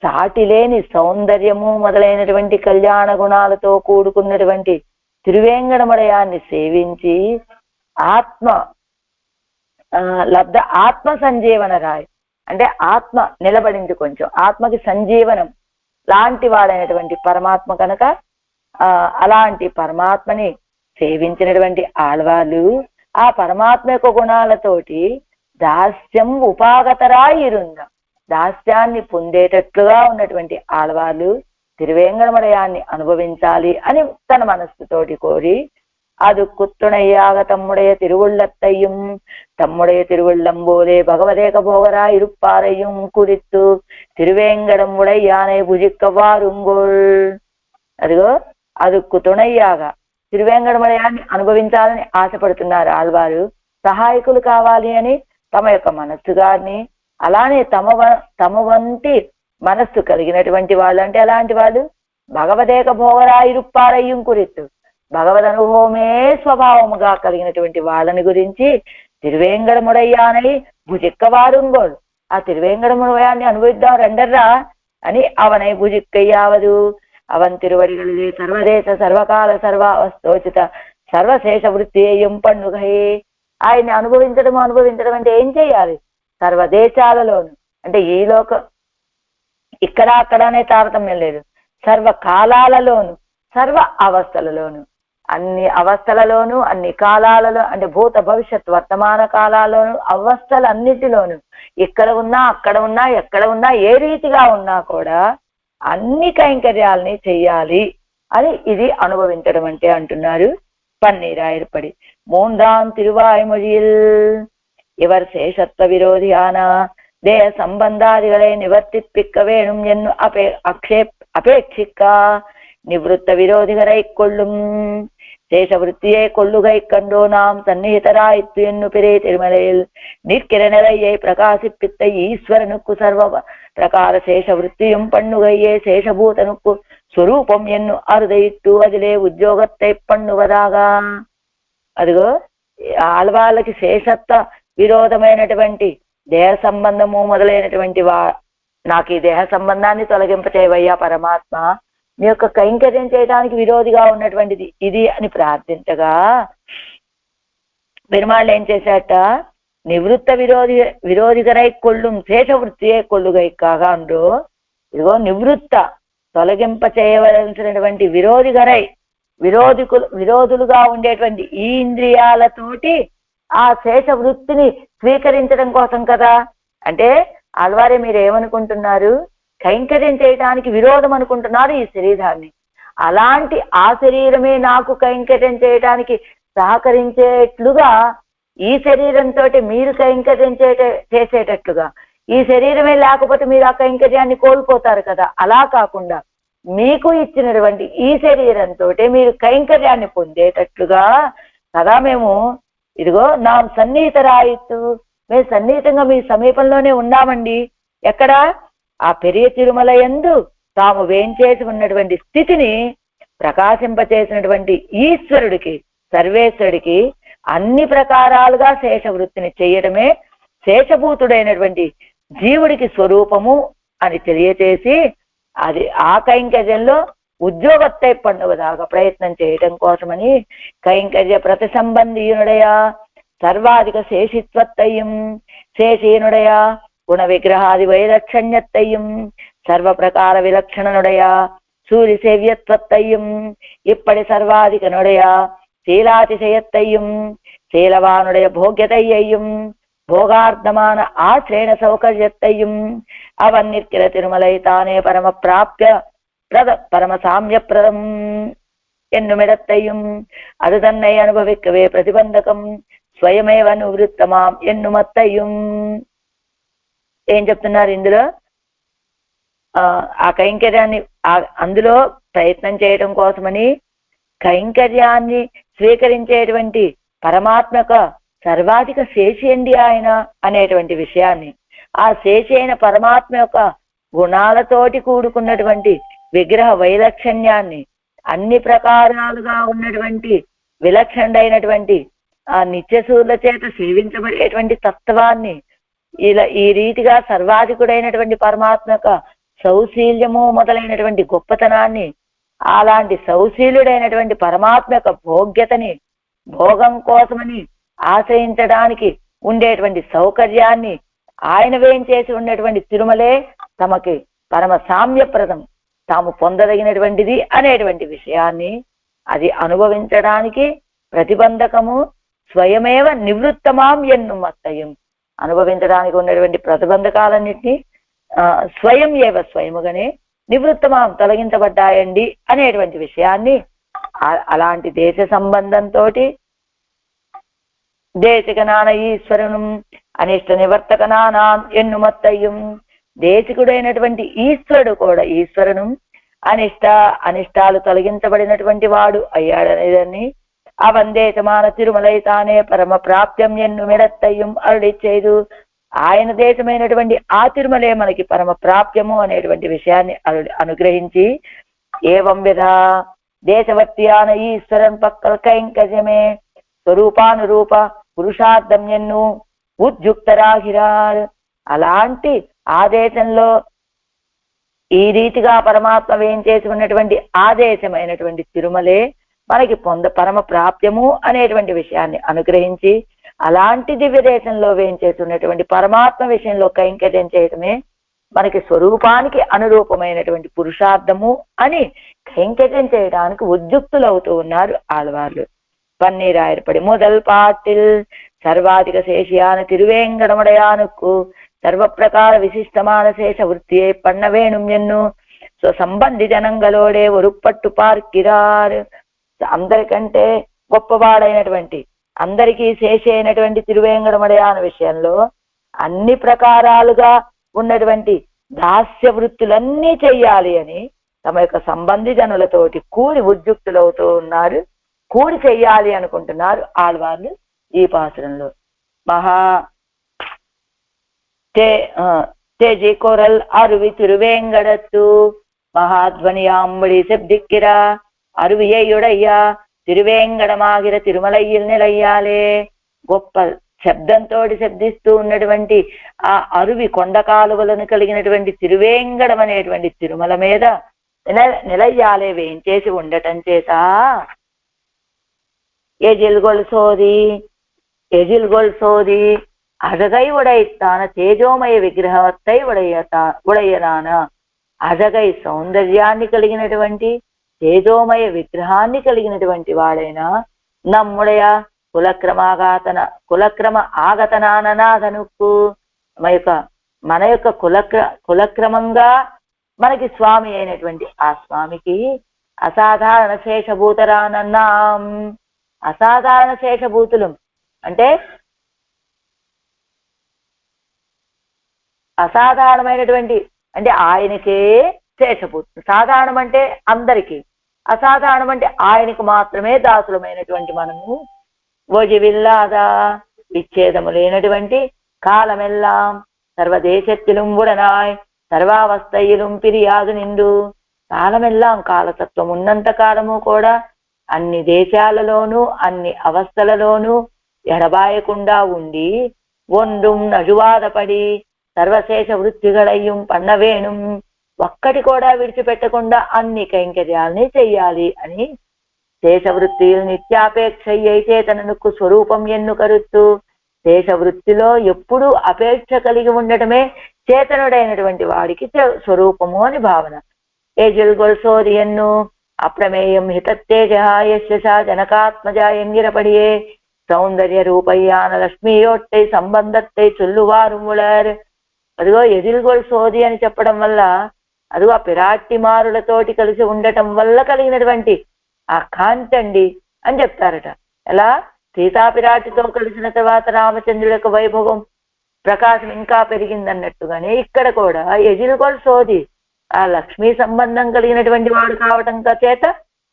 సాటి లేని సౌందర్యము మొదలైనటువంటి కళ్యాణ గుణాలతో కూడుకున్నటువంటి తిరువేంగడముడయాన్ని సేవించి ఆత్మ లబ్ధ ఆత్మ సంజీవన రాయ్ అంటే ఆత్మ నిలబడింది, కొంచెం ఆత్మకి సంజీవనం లాంటి వాడైనటువంటి పరమాత్మ కనుక అలాంటి పరమాత్మని సేవించినటువంటి ఆళ్వాళ్ళు ఆ పరమాత్మ యొక్క గుణాలతోటి దాస్యం ఉపాగతరాయిరుంద, దాస్యాన్ని పొందేటట్లుగా ఉన్నటువంటి ఆళ్వాళ్ళు తిరువేంగడముడయాన్ని అనుభవించాలి అని తన మనస్సుతోటి కోరి, அது குத்துணையாக தம்முடைய திருவுள்ளத்தையும் தம்முடைய திருவுள்ளம்போலே பகவதேக போகராய் இருப்பாரையும் குறித்து திருவேங்கடம் உடையானை భుజిక్క వారుంగోల్. అదిగో அதுకు తుణయ్యాగా తిరువేంగడముడయాన్ని అనుభవించాలని ఆశపడుతున్నారు ఆళ్వారు. సహాయకులు కావాలి అని తమ యొక్క మనస్సు గారిని, అలానే తమ వంటి మనస్సు కలిగినటువంటి వాళ్ళు అంటే అలాంటి వాళ్ళు భగవదేక భోగరాయిరుప్పారయ్యం కురిత్తు, భగవద్ అనుభవమే స్వభావముగా కలిగినటువంటి వాళ్ళని గురించి తిరువేంగడముడయ్యానై భుజిక్క వారుంగోడు, ఆ తిరువేంగడముడయాన్ని అనుభవిద్దాం రండర్రా అని అవనై భుజిక్కయ్యావదు. అవన్ తిరువడిగలిది సర్వదేశ సర్వకాల సర్వావస్థోచిత సర్వశేష వృత్తియం పండుగై. ఆయన్ని అనుభవించడం అంటే ఏం చేయాలి? సర్వదేశాలలోను అంటే ఈ ఇక్కడ అక్కడ అనే తారతమ్యం లేదు, సర్వకాలాలలోను సర్వ అవస్థలలోను, అన్ని అవస్థలలోను అన్ని కాలాలలో అంటే భూత భవిష్యత్ వర్తమాన కాలాల్లోను అవస్థలన్నిటిలోను ఇక్కడ ఉన్నా అక్కడ ఉన్నా ఎక్కడ ఉన్నా ఏ రీతిగా ఉన్నా కూడా అన్ని కైంకర్యాలని చెయ్యాలి అని ఇది అనుభవించడం అంటే అంటున్నారు పన్నీరాయర్పడి. మూందాం తిరువాయ్మొழியில் இவர் சேஷத்துவ விரோதியான தேக சம்பந்தாதிகளை நிவர்த்திப்பிக்க வேணும் என்னும் அபேட்சிக்கா நிவృత్త விரோதிகரை கொள்ளும் சேஷவருத்தியை கொள்ளுகை கண்டோ நாம் சந்நிகிதராய்த்து என்னும் பிறை திருமலையில் நிற்கிற நிலையை பிரகாசிப்பித்த ஈஸ்வரனுக்கு சர்வ பிரகார சேஷவருத்தியும் பண்ணுகையே சேஷபூதனுக்கு స్వరూపం ఎన్ను అరుదయిట్టు అదిలే ఉద్యోగத்தை பண்ணுవదాగా. అదిగో ఆళ్వాళ్ళకి శేషత్వ విరోధమైనటువంటి దేహ సంబంధము మొదలైనటువంటి నాకు ఈ దేహ సంబంధాన్ని తొలగింపచేవయ్యా పరమాత్మ, నీ యొక్క కైంకర్యం చేయడానికి విరోధిగా ఉన్నటువంటిది ఇది అని ప్రార్థించగా పెరుమాళ్ళు ఏం చేశాట, నివృత్త విరోధిగరై కొల్లుం శేషవృత్తియే కొల్లుగై కాగా అంటూ ఇదిగో నివృత్త తొలగింప చేయవలసినటువంటి విరోధిగరై విరోధులుగా ఉండేటువంటి ఈ ఇంద్రియాలతోటి ఆ శేష వృత్తిని స్వీకరించడం కోసం కదా. అంటే ఆళ్వారే మీరు ఏమనుకుంటున్నారు, కైంకర్యం చేయడానికి విరోధం అనుకుంటున్నారు ఈ శరీరాన్ని, అలాంటి ఆ శరీరమే నాకు కైంకర్యం చేయడానికి సహకరించేట్లుగా ఈ శరీరంతో మీరు కైంకర్యం చేసేటట్లుగా, ఈ శరీరమే లేకపోతే మీరు ఆ కైంకర్యాన్ని కోల్పోతారు కదా, అలా కాకుండా మీకు ఇచ్చినటువంటి ఈ శరీరంతో మీరు కైంకర్యాన్ని పొందేటట్లుగా కదా మేము ఇదిగో నా సన్నిహితరాయిత్తు, మేము సన్నిహితంగా మీ సమీపంలోనే ఉన్నామండి. ఎక్కడ? ఆ పెరియ తిరుమల యందు తాము వేంచేసి ఉన్నటువంటి స్థితిని ప్రకాశింపచేసినటువంటి ఈశ్వరుడికి సర్వేశ్వరుడికి అన్ని ప్రకారాలుగా శేషవృత్తిని చేయడమే శేషభూతుడైనటువంటి జీవుడికి స్వరూపము అని తెలియచేసి అది ఆ కైంకర్యంలో ఉద్యోగத்தை పండుగదాకా ప్రయత్నం చేయటం కోసమని కైంకర్య ప్రతి సంబంధీయునుడయా సర్వాధిక శేషిత్వత్తయ్యం శేషీనుడయా గుణ విగ్రహాది వైలక్షణ్యత్తయ్యం సర్వ ప్రకార విలక్షణనుడయా సూర్య సేవ్యత్వత్తయ్యం ఇప్పటి సర్వాధికనుడయా శీలాతిశయత్తయ్యం శీలవానుడయ భోగ్యతయ్యం భోగార్థమాన ఆశ్రయణ సౌకర్యత్తయ్యం అవన్నిర్కిల తిరుమలై తానే పరమ ప్రాప్య పరమ సామ్యప్రదం ఎన్నుమిడత్తయ్యం అది తన్నై అనుభవిక్కవే ప్రతిబంధకం స్వయమేవ నివృత్తమాం ఎన్నుమత్తయ్యం. ఏం చెప్తున్నారు ఇందులో? ఆ కైంకర్యాన్ని అందులో ప్రయత్నం చేయడం కోసమని కైంకర్యాన్ని స్వీకరించేటువంటి పరమాత్మ యొక్క సర్వాధిక శేషి అండి ఆయన అనేటువంటి విషయాన్ని, ఆ శేషి అయిన పరమాత్మ యొక్క గుణాలతోటి కూడుకున్నటువంటి విగ్రహ వైలక్షణ్యాన్ని, అన్ని ప్రకారాలుగా ఉన్నటువంటి విలక్షణుడైనటువంటి ఆ నిత్యసూర్ల చేత సేవించబడేటువంటి తత్వాన్ని, ఇలా ఈ రీతిగా సర్వాధికుడైనటువంటి పరమాత్మ యొక్క సౌశీల్యము మొదలైనటువంటి గొప్పతనాన్ని, అలాంటి సౌశీలుడైనటువంటి పరమాత్మ యొక్క భోగ్యతని, భోగం కోసమని ఆశ్రయించడానికి ఉండేటువంటి సౌకర్యాన్ని ఆయన వేయించేసి ఉన్నటువంటి తిరుమలే తమకి పరమ సామ్యప్రదం, తాము పొందదగినటువంటిది అనేటువంటి విషయాన్ని అది అనుభవించడానికి ప్రతిబంధకము స్వయమేవ నివృత్తమాం ఎన్ను మత్తయం. అనుభవించడానికి ఉన్నటువంటి ప్రతిబంధకాలన్నింటినీ స్వయముగానే నివృత్తమాం తొలగించబడ్డాయండి అనేటువంటి విషయాన్ని, అలాంటి దేశ సంబంధంతో దేశికనాన ఈశ్వరును అనిష్ట నివర్తకనానా ఎన్నుమత్తయ్యం. దేశికుడైనటువంటి ఈశ్వరుడు కూడా, ఈశ్వరును అనిష్టాలు తొలగించబడినటువంటి వాడు అయ్యాడనేదాన్ని అవందేశమాన తిరుమలై తానే పరమ ప్రాప్త్యం ఎన్ను మిడత్తయ్యం అరుడిచ్చేదు. ఆయన దేశమైనటువంటి ఆ తిరుమలే మనకి పరమ ప్రాప్యము అనేటువంటి విషయాన్ని అనుగ్రహించి, ఏవం విధ దేశవర్తియాన ఈశ్వరన్ పక్కల కైంకర్యమే స్వరూపానురూప పురుషార్థం ఎన్ను ఉద్యుక్తరాహిరార్. అలాంటి ఆదేశంలో ఈ రీతిగా పరమాత్మ వేయించేసి ఉన్నటువంటి ఆదేశమైనటువంటి తిరుమలే మనకి పరమ ప్రాప్యము అనేటువంటి విషయాన్ని అనుగ్రహించి, అలాంటి దివ్య దేశంలో వేయించేసి ఉన్నటువంటి పరమాత్మ విషయంలో కైంకర్యం చేయటమే మనకి స్వరూపానికి అనురూపమైనటువంటి పురుషార్థము అని కైంకర్యం చేయడానికి ఉద్యుక్తులవుతూ ఉన్నారు ఆళ్వార్లు. పన్నీరాయర్పడి முதல் பாட்டில் சர்வாதிக சேஷியான திருவேங்கடமுடையானுக்கு சர்வப்பிரகார விசிஷ்டமான சேஷ விருத்தியை பண்ண வேணும் ఎన్ను స్వసంబంధి జనంగలోడే ఒరుపట్టు పార్కిరారు. అందరికంటే గొప్పవాడైనటువంటి, అందరికీ శేషి అయినటువంటి తిరువేంకటముడయాన విషయంలో అన్ని ప్రకారాలుగా ఉన్నటువంటి దాస్య వృత్తులన్నీ చెయ్యాలి అని తమ యొక్క సంబంధి జనులతోటి కూడి ఉద్యుక్తులవుతూ ఉన్నారు, కూడి చెయ్యాలి అనుకుంటున్నారు ఆళ్వార్లు ఈ పాసురంలో. తెజి కొరల్ అరువి తిరువేంగడత్తు மகாத்வனியாம்படி செப்திக்கிறா అరువియ్యుడయ్యా తిరువేంగడమాగిర తిరుమలయ్యల్ నిలయ్యాలే. గొప్ప శబ్దంతో శబ్దిస్తూ ఉన్నటువంటి ఆ అరువి కొండ కాలువలను కలిగినటువంటి తిరువేంగడం అనేటువంటి తిరుమల మీద నిలయ్యాలే వేయించేసి ఉండటం చేత எஜில்கொள் சோதி அழகை உடைத்தான తేజోమయ విగ్రహవత్తై ఉడయ్యనాన. అజగై సౌందర్యాన్ని కలిగినటువంటి తేజోమయ విగ్రహాన్ని కలిగినటువంటి వాడైనా నమ్ముడయ కులక్రమ ఆగతనాననాథనుకు మన యొక్క కులక్రమంగా మనకి స్వామి అయినటువంటి ఆ స్వామికి అసాధారణ శేషభూతరానన్నాం. అసాధారణ శేషభూతులు అంటే అసాధారణమైనటువంటి, అంటే ఆయనకే శేషభూతులు. సాధారణం అంటే అందరికీ, అసాధారణం అంటే ఆయనకు మాత్రమే దాసులమైనటువంటి మనము ఒజివిల్లాదా విచ్ఛేదము లేనటువంటి కాలమెల్లాం సర్వదేశத்திலும் உடனாய் సర్వావస్థయిலும் పిరియాదు నిండు. కాలమెల్లాం కాలతత్వం ఉన్నంత కాలము కూడా అన్ని దేశాలలోనూ అన్ని అవస్థలలోనూ ఎడబాయకుండా ఉండి ఒండుం నజువాదపడి సర్వశేష వృత్తిగళయ్యం పన్నవేణుం. ఒక్కటి కూడా విడిచిపెట్టకుండా అన్ని కైంకర్యాలని చెయ్యాలి అని శేషవృత్తిలు నిత్యాపేక్షయ్యై చేతనకు స్వరూపం ఎన్ను కరుత్తు. శేషవృత్తిలో ఎప్పుడూ అపేక్ష కలిగి ఉండటమే చేతనుడైనటువంటి వాడికి స్వరూపము అని భావన. ఏజిల్గొల్సోది ఎన్ను అప్రమేయం హితత్తేజ యశ జనకాత్మజాయంగిరపడియే సౌందర్య రూపయ్యాన లక్ష్మీయోట్టై సంబంధత్తై చొల్లువారు ముళర్. అదిగో ఎదిల్గొల్ సోది అని చెప్పడం వల్ల, అదిగో ఆ పిరాట్టిమారులతోటి కలిసి ఉండటం వల్ల కలిగినటువంటి ఆ కాంతి అండి అని చెప్తారట. ఎలా సీతాపిరాటితో కలిసిన తర్వాత రామచంద్రుడి యొక్క వైభవం ప్రకాశం ఇంకా పెరిగిందన్నట్టుగానే ఇక్కడ కూడా ఎజిల్గొల్ సోది ఆ లక్ష్మీ సంబంధం కలిగినటువంటి వాడు కావటం చేత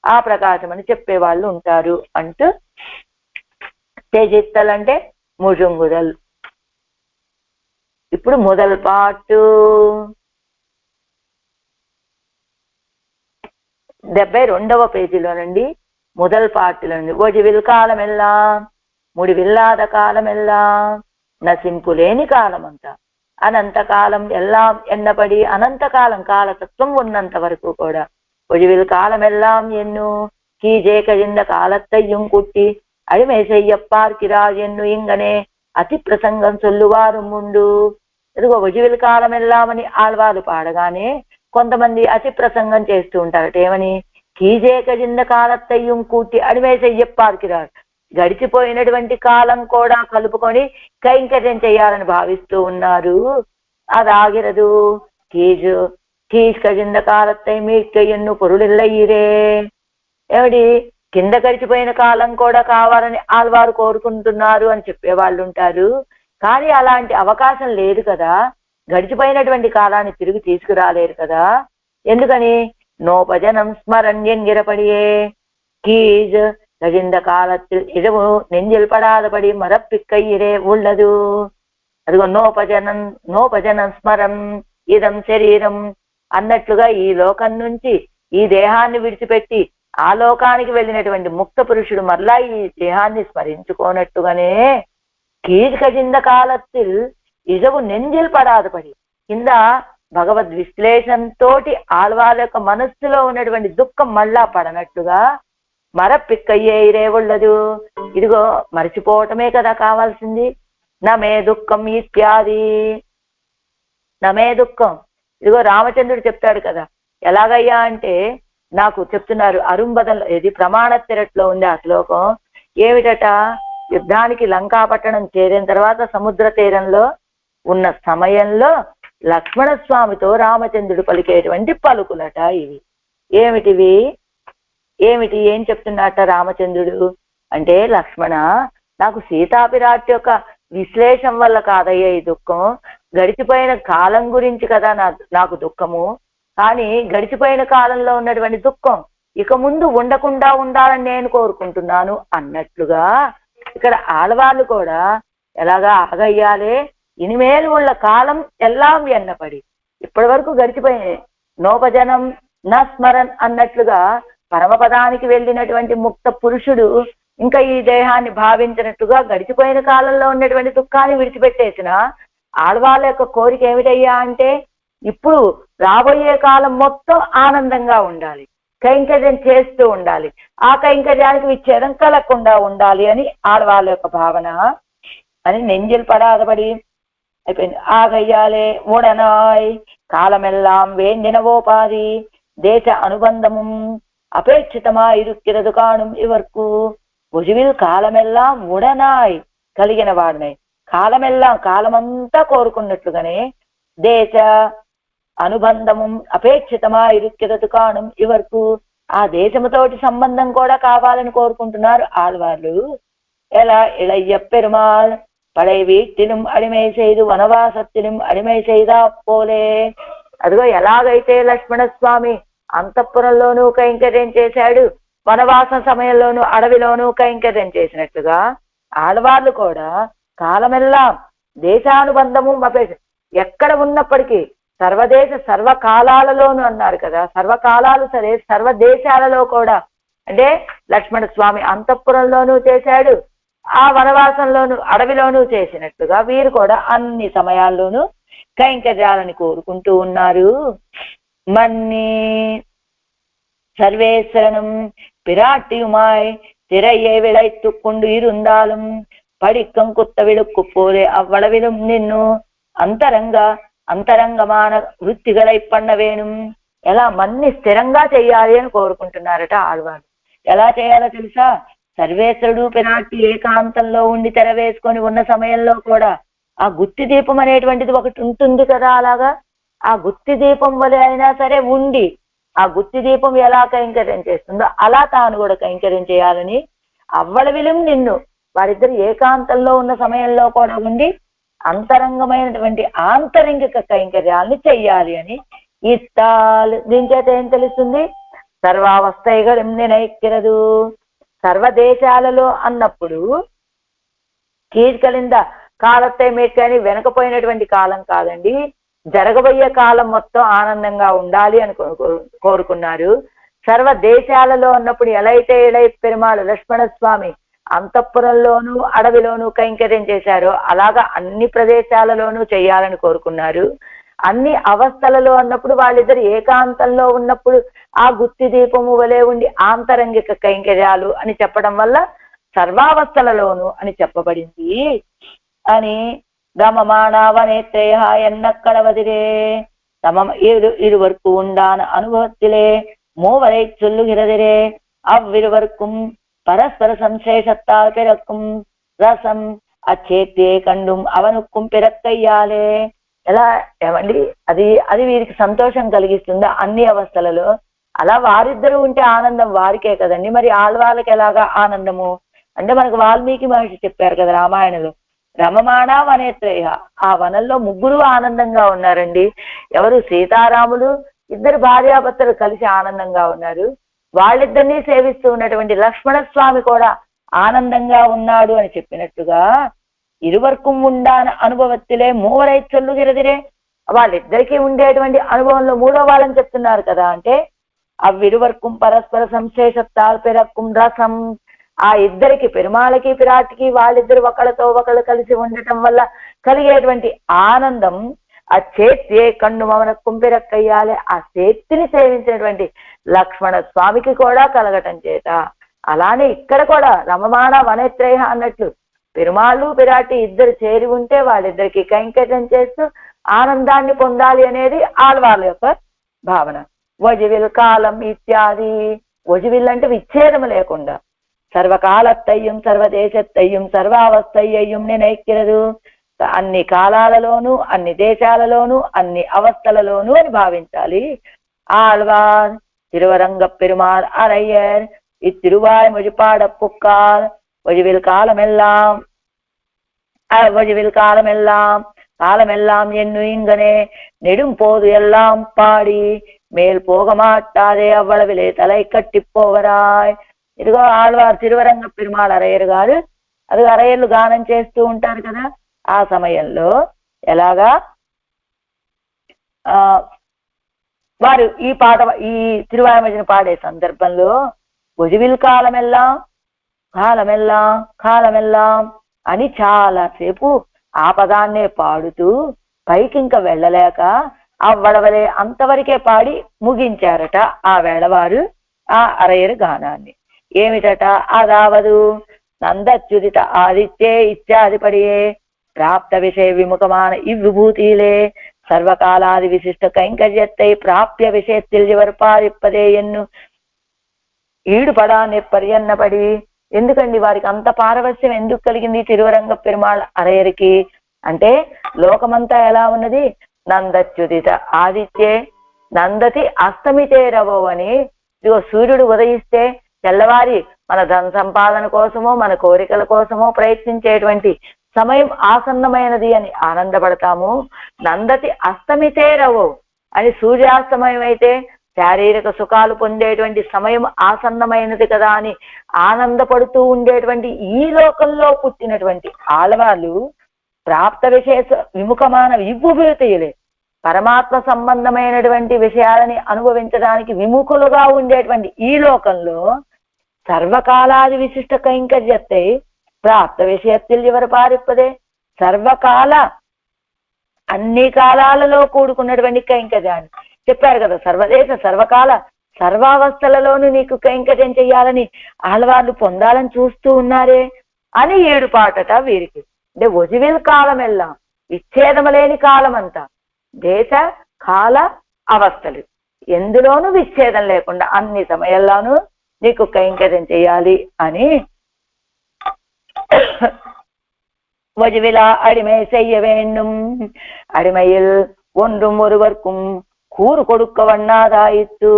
ఆ ప్రకాశం అని చెప్పేవాళ్ళు ఉంటారు అంటూ, తేజిత్తల్ అంటే ముజుంగుదల్. ఇప్పుడు మొదల్ పాటు 72వ పేజీలో నుండి முதல் பாட்டுல నుండి ஒழிவில் కాలమెల్లాం முடிவில்லாத కాలమెల్లాం నశింపు లేని కాలమంతా అనంతకాలం ఎల్లాం ఎన్నబడి అనంతకాలం కాలతత్వం ఉన్నంత వరకు కూడా ஒழிவில் காலமெல்லாம் என்னும் கீஜேகழிந்த காலத்தையும் குட்டி அடிமை செய்ய பார்க்கிறார் ఎన్ను ఇంగనే అతి ప్రసంగం చొల్లువారు ముందు. ఇదిగో ఒழிவில் కాలమెల్లాం అని ఆళ్వారు పాడగానే కొంతమంది అతి ప్రసంగం చేస్తూ ఉంటారట. ఏమని? కీజేకజింద కాలత్తయ్యం కూటి అడిమే చెయ్య పార్కిరారు, గడిచిపోయినటువంటి కాలం కూడా కలుపుకొని కైంకర్యం చేయాలని భావిస్తూ ఉన్నారు. అది ఆగిరదు. కీజ్కజింద కాలత్తై మీట్క ఎన్ను పొరుడిల్లయ్యిరే. ఏమిటి? కింద గడిచిపోయిన కాలం కూడా కావాలని ఆళ్వారు కోరుకుంటున్నారు అని చెప్పేవాళ్ళు ఉంటారు. కానీ అలాంటి అవకాశం లేదు కదా, గడిచిపోయినటువంటి కాలాన్ని తిరిగి తీసుకురాలేరు కదా. ఎందుకని? నోపజనం స్మరణ్యంగిరపడియే கீழ் கழிந்த காலத்தில் இரவு நெஞ்சில் படாதபடி மரப்பிக்கையிரே உள்ளது. అదిగో నోపజనం స్మరం ఇదం శరీరం అన్నట్లుగా ఈ లోకం నుంచి ఈ దేహాన్ని విడిచిపెట్టి ఆ లోకానికి వెళ్ళినటువంటి ముక్త పురుషుడు మరలా ఈ దేహాన్ని స్మరించుకోనట్టుగానే కీర్కజింద కాలத்தில் ఇజవు నెంజిల్ పడాదపడి కింద భగవద్ విశ్లేషణతో ఆళ్వాళ్ళ యొక్క మనస్సులో ఉన్నటువంటి దుఃఖం మళ్ళా పడనట్టుగా మరపిక్కయ్యే ఇరేవుళ్ళదు. ఇదిగో మర్చిపోవటమే కదా కావాల్సింది. నమే దుఃఖం ఇత్యాది, నమే దుఃఖం. ఇదిగో రామచంద్రుడు చెప్తాడు కదా, ఎలాగయ్యా అంటే నాకు చెప్తున్నారు అరుంబదంలో, ఇది ప్రమాణ తిరట్లో ఉంది ఆ శ్లోకం. ఏమిటట? యుద్ధానికి లంకాపట్టణం చేరిన తర్వాత సముద్ర తీరంలో ఉన్న సమయంలో లక్ష్మణస్వామితో రామచంద్రుడు పలికేటువంటి పలుకులట ఇవి. ఏమిటివి? ఏం చెప్తున్నట్ట రామచంద్రుడు అంటే, లక్ష్మణ, నాకు సీతాపిరాటి యొక్క విశ్లేషం వల్ల కాదయ్యా ఈ దుఃఖం, గడిచిపోయిన కాలం గురించి కదా నాకు దుఃఖము. కానీ గడిచిపోయిన కాలంలో ఉన్నటువంటి దుఃఖం ఇక ముందు ఉండకుండా ఉండాలని నేను కోరుకుంటున్నాను అన్నట్లుగా ఇక్కడ ఆడవాళ్ళు కూడా ఎలాగా ఆగయ్యాలే, ఇనిమేలు ఉళ్ళ కాలం ఎల్లాం ఎన్నపడి, ఇప్పటి వరకు గడిచిపోయినాయి. నోపజనం నా స్మరన్ అన్నట్లుగా పరమపదానికి వెళ్ళినటువంటి ముక్త పురుషుడు ఇంకా ఈ దేహాన్ని భావించినట్టుగా గడిచిపోయిన కాలంలో ఉన్నటువంటి దుఃఖాన్ని విడిచిపెట్టేసిన ఆడవాళ్ళ యొక్క కోరిక ఏమిటయ్యా అంటే, ఇప్పుడు రాబోయే కాలం మొత్తం ఆనందంగా ఉండాలి, కైంకర్యం చేస్తూ ఉండాలి, ఆ కైంకర్యానికి విచ్ఛేదం కలగకుండా ఉండాలి అని ఆడవాళ్ళ యొక్క భావన అని నెంజిల్ పడాదపడి అయిపోయింది. ఆగయ్యాలే ఉడనాయ్ కాలమెల్లాం వేందినవోపాది దేశ అనుబంధముం అపేక్షితమా ఇరుక్కిరదు కాణుం ఇవర్కు భుజువిల్ కాలమెల్లాం ఉడనాయ్ కలిగిన వాడినాయి. కాలమెల్లాం కాలమంతా కోరుకున్నట్లుగానే దేశ అనుబంధము అపేక్షితమా ఇరుక్కిరదు కాణుం ఇవర్కు ఆ దేశముతోటి సంబంధం కూడా కావాలని కోరుకుంటున్నారు ఆళ్వార్లు. ఎలా ఇళయ్య పెరుమాళ్ పడై వీటిலும் అడిమై செய்து వనవాసத்திலும் అడిమై செய்தா పోలే. అదిగో ఎలాగైతే లక్ష్మణస్వామి అంతఃపురంలోనూ కైంకర్యం చేశాడు, వనవాసం సమయంలోనూ అడవిలోనూ కైంకర్యం చేసినట్లుగా ఆడవాళ్ళు కూడా కాలమెల్లాం దేశానుబంధము అపేక్ష ఎక్కడ ఉన్నప్పటికీ సర్వదేశ సర్వకాలాలలోనూ అన్నారు కదా, సర్వకాలాలు సరే సర్వదేశాలలో కూడా అంటే లక్ష్మణ స్వామి అంతఃపురంలోనూ చేశాడు, ఆ వనవాసంలోనూ అడవిలోనూ చేసినట్టుగా వీరు కూడా అన్ని సమయాల్లోనూ కైంకర్యాలని కోరుకుంటూ ఉన్నారు. మన్ని సర్వేశ్వరனும் பிராட்டியுமாய் திரையை விளைத்து கொண்டு இருந்தாலும் படிக்கம் குத்த விழுக்கு போலே அவ்வளவிலும் నిన్ను అంతరంగమాన వృత్తిகளை பண்ண వేణుం. ఎలా మన్ని స్థిరంగా చేయాలి అని కోరుకుంటున్నారట ఆళ్వారు. ఎలా చేయాలో తెలుసా? సర్వేశ్వరుడు పిరాటి ఏకాంతంలో ఉండి తెర వేసుకొని ఉన్న సమయంలో కూడా ఆ గుత్తి దీపం అనేటువంటిది ఒకటి ఉంటుంది కదా, అలాగా ఆ గుత్తి దీపం వలె అయినా సరే ఉండి ఆ గుత్తి దీపం ఎలా కైంకర్యం చేస్తుందో అలా తాను కూడా కైంకర్యం చేయాలని అవ్వడవిలం నిన్ను వారిద్దరు ఏకాంతంలో ఉన్న సమయంలో కూడా ఉండి అంతరంగమైనటువంటి ఆంతరంగిక కైంకర్యాలని చెయ్యాలి అని. ఇత్తాలు దీని చేత ఏం తెలుస్తుంది? సర్వావస్థయగం నినైక్కిరదు. సర్వదేశాలలో అన్నప్పుడు కీర్కలింద కాలத்தை మేట్కని వెనకపోయినటువంటి కాలం కాదండి, జరగబోయే కాలం మొత్తం ఆనందంగా ఉండాలి అని కోరుకున్నారు. సర్వ దేశాలలో ఉన్నప్పుడు ఎలా అయితే ఇళయ పెరుమాళ్ లక్ష్మణస్వామి అంతఃపురంలోనూ అడవిలోనూ కైంకర్యం చేశారో అలాగా అన్ని ప్రదేశాలలోనూ చేయాలని కోరుకున్నారు. అన్ని అవస్థలలో ఉన్నప్పుడు వాళ్ళిద్దరు ఏకాంతంలో ఉన్నప్పుడు ఆ గుత్తి దీపము వలె ఉండి ఆంతరంగిక కైంకర్యాలు అని చెప్పడం వల్ల సర్వావస్థలలోను అని చెప్పబడింది అని ரமமானாவனேத்ரேயா என்ன கடவதிரே சமம் இருவர்க்கு உண்டான அனுபவத்திலே மூவரை சொல்லுகிறதிரே அவ்விருவர்க்கும் பரஸ்பர సంశేషத்தால் பிறக்கும் రసం అచేత్యే కండుం అవనుక్కుం పిరక్కయ్యాలే. ఎలా ఏమండి, అది వీరికి సంతోషం కలిగిస్తుందా అన్ని అవస్థలలో? అలా వారిద్దరూ ఉంటే ఆనందం వారికే కదండి, మరి ఆళ్వాళ్ళకి ఎలాగా ఆనందము అంటే మనకు వాల్మీకి మహర్షి చెప్పారు కదా రామాయణంలో, రమమాణ వనేత్రయ, ఆ వనంలో ముగ్గురు ఆనందంగా ఉన్నారండి. ఎవరు? సీతారాములు, ఇద్దరు భార్యాభర్తలు కలిసి ఆనందంగా ఉన్నారు. వాళ్ళిద్దరినీ సేవిస్తూ ఉన్నటువంటి లక్ష్మణస్వామి కూడా ఆనందంగా ఉన్నాడు అని చెప్పినట్టుగా ఇరువర్కు ఉండాన అనుభవత్తిలే మూవరై చొల్లుగిరదిరే, వాళ్ళిద్దరికీ ఉండేటువంటి అనుభవంలో మూడో వాళ్ళని చెప్తున్నారు కదా. అంటే అవ్విరువర్కు పరస్పర సంశేషత్తాల్ పిరక్కుం రసం, ఆ ఇద్దరికి పెరుమాళకి పిరాటికి వాళ్ళిద్దరు ఒకళ్ళతో ఒకళ్ళు కలిసి ఉండటం వల్ల కలిగేటువంటి ఆనందం ఆ చేత్తే కన్ను మమన కుంపిరక్కయ్యాలి, ఆ చేతిని సేవించినటువంటి లక్ష్మణ స్వామికి కూడా కలగటం చేత. అలానే ఇక్కడ కూడా రమమాణ వనేత్రయ అన్నట్లు పెరుమాళ్ళు పిరాటి ఇద్దరు చేరి ఉంటే వాళ్ళిద్దరికి కైంకర్యం చేస్తూ ఆనందాన్ని పొందాలి అనేది ఆళ్వార్ల యొక్క భావన. వజివిల్ కాలం ఇత్యాది, వజివిల్ అంటే విచ్ఛేదము లేకుండా, సర్వకాలత్తయ్యం సర్వదేశత్తయ్యం సర్వావస్థయ్యం నినైక్కిరదు, అన్ని కాలాలలోనూ అన్ని దేశాలలోనూ అన్ని అవస్థలలోనూ అని భావించాలి. ఆళ్వార్ తిరువరంగ పెరుమాళ్ అరయ్యర్ இத்திருவாய் மொழிபாட புக்கார் வழிவில் காலமெல்லாம் காலமெல்லாம் என்னு இங்கனே நெடும் போது எல்லாம் பாடி மேல் போக மாட்டாதே அவ்வளவிலே தலை కట్టి పోవరాయ్. ఇదిగో ఆళ్వార్ తిరువరంగ పెరుమాళ్ అరయ్యర్ గారు, అది అరయ్యర్లు గానం చేస్తూ ఉంటారు కదా. ఆ సమయంలో ఎలాగా వారు ఈ పాట, ఈ తిరువాయిమజిని పాడే సందర్భంలో ఒజివిల్ కాలమెల్లాం కాలమెల్లాం అని చాలాసేపు ఆ పదాన్నే పాడుతూ పైకి ఇంకా వెళ్ళలేక అవ్వడవలే అంతవరకే పాడి ముగించారట ఆ వేళవారు ఆ అరయ్యర్ గానాన్ని. ఏమిటట? అదావదు నందచ్యుదిత ఆదిత్యే ఇత్యాదిపడియే ప్రాప్త విషయ విముఖమాన ఇవ్విభూతిలే సర్వకాలాది విశిష్ట కైంకర్యத்தை ప్రాప్య విషయத்தில் ఇవర్ పారిప్పదే ఎన్ను ఈడుపడా నెప్పరియన్నపడి. ఎందుకండి వారికి అంత పారవస్యం ఎందుకు కలిగింది తిరువరంగ పెరుమాళ్ అరయ్యరికి అంటే, లోకమంతా ఎలా ఉన్నది? నందచ్యుదిత ఆదిత్యే నందతి అస్తమితే రవో అని. ఇదిగో సూర్యుడు ఉదయిస్తే తెల్లవారి మన ధన సంపాదన కోసమో మన కోరికల కోసమో ప్రయత్నించేటువంటి సమయం ఆసన్నమైనది అని ఆనందపడతాము. నందతి అస్తమితే రవో అని, సూర్యాస్తమయం అయితే శారీరక సుఖాలు పొందేటువంటి సమయం ఆసన్నమైనది కదా అని ఆనందపడుతూ ఉండేటువంటి ఈ లోకంలో పుట్టినటువంటి ఆళ్వార్లు ప్రాప్త విషయ విముఖమాన విభూతిలే, పరమాత్మ సంబంధమైనటువంటి విషయాలని అనుభవించడానికి విముఖులుగా ఉండేటువంటి ఈ లోకంలో సర్వకాలాది విశిష్ట కైంకర్యத்தை ప్రాప్త విషయத்தில் ఇవర్ పారిప్పదే, సర్వకాల అన్ని కాలాలలో కూడుకున్నటువంటి కైంకర్యాన్ని చెప్పారు కదా. సర్వదేశ సర్వకాల సర్వావస్థలలోనూ నీకు కైంకర్యం చెయ్యాలని ఆళ్వార్లు పొందాలని చూస్తూ ఉన్నారే అని ఏడు పాటట వీరికి. అంటే ఒజివిల్ కాలం ఎల్లాం, విచ్ఛేదము లేని కాలం అంతా, దేశ కాల అవస్థలు ఎందులోనూ విచ్ఛేదం లేకుండా అన్ని సమయాల్లోనూ నీకు కైంకర్యం చెయ్యాలి అని வஜுவிலா அடிமை செய்ய வேண்டும், அடிமையில் ஒன்றும் ஒருவர்க்கும் கூறு கொடுக்க வண்ணாதாயிற்று,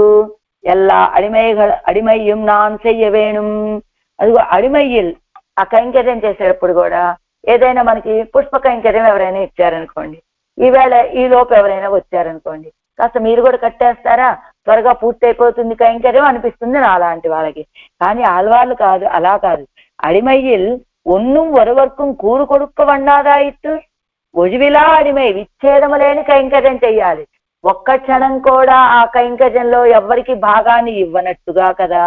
எல்லா అడిమయ్యం నాన్ చెయ్య వేణుం. అది అడిమయ్యిల్ ఆ కైంకర్యం చేసేటప్పుడు కూడా ఏదైనా మనకి పుష్ప కైంకర్యం ఎవరైనా ఇచ్చారనుకోండి, ఈవేళ ఈ లోపు ఎవరైనా వచ్చారనుకోండి, కాస్త మీరు కూడా కట్టేస్తారా, త్వరగా పూర్తయిపోతుంది కైంకర్యం అనిపిస్తుంది నా అలాంటి వాళ్ళకి. కానీ ఆళ్వార్లు కాదు, అలా కాదు. అడిమయ్యిల్ ఒన్నుం ఒరువర్కం కూరు కొడుక్క వన్నాదాయిత్తు, ఒజివిలా అడిమై విచ్ఛేదము లేని కైంకర్యం చెయ్యాలి. ఒక్క క్షణం కూడా ఆ కైంకర్యంలో ఎవ్వరికి భాగాన్ని ఇవ్వనట్టుగా కదా.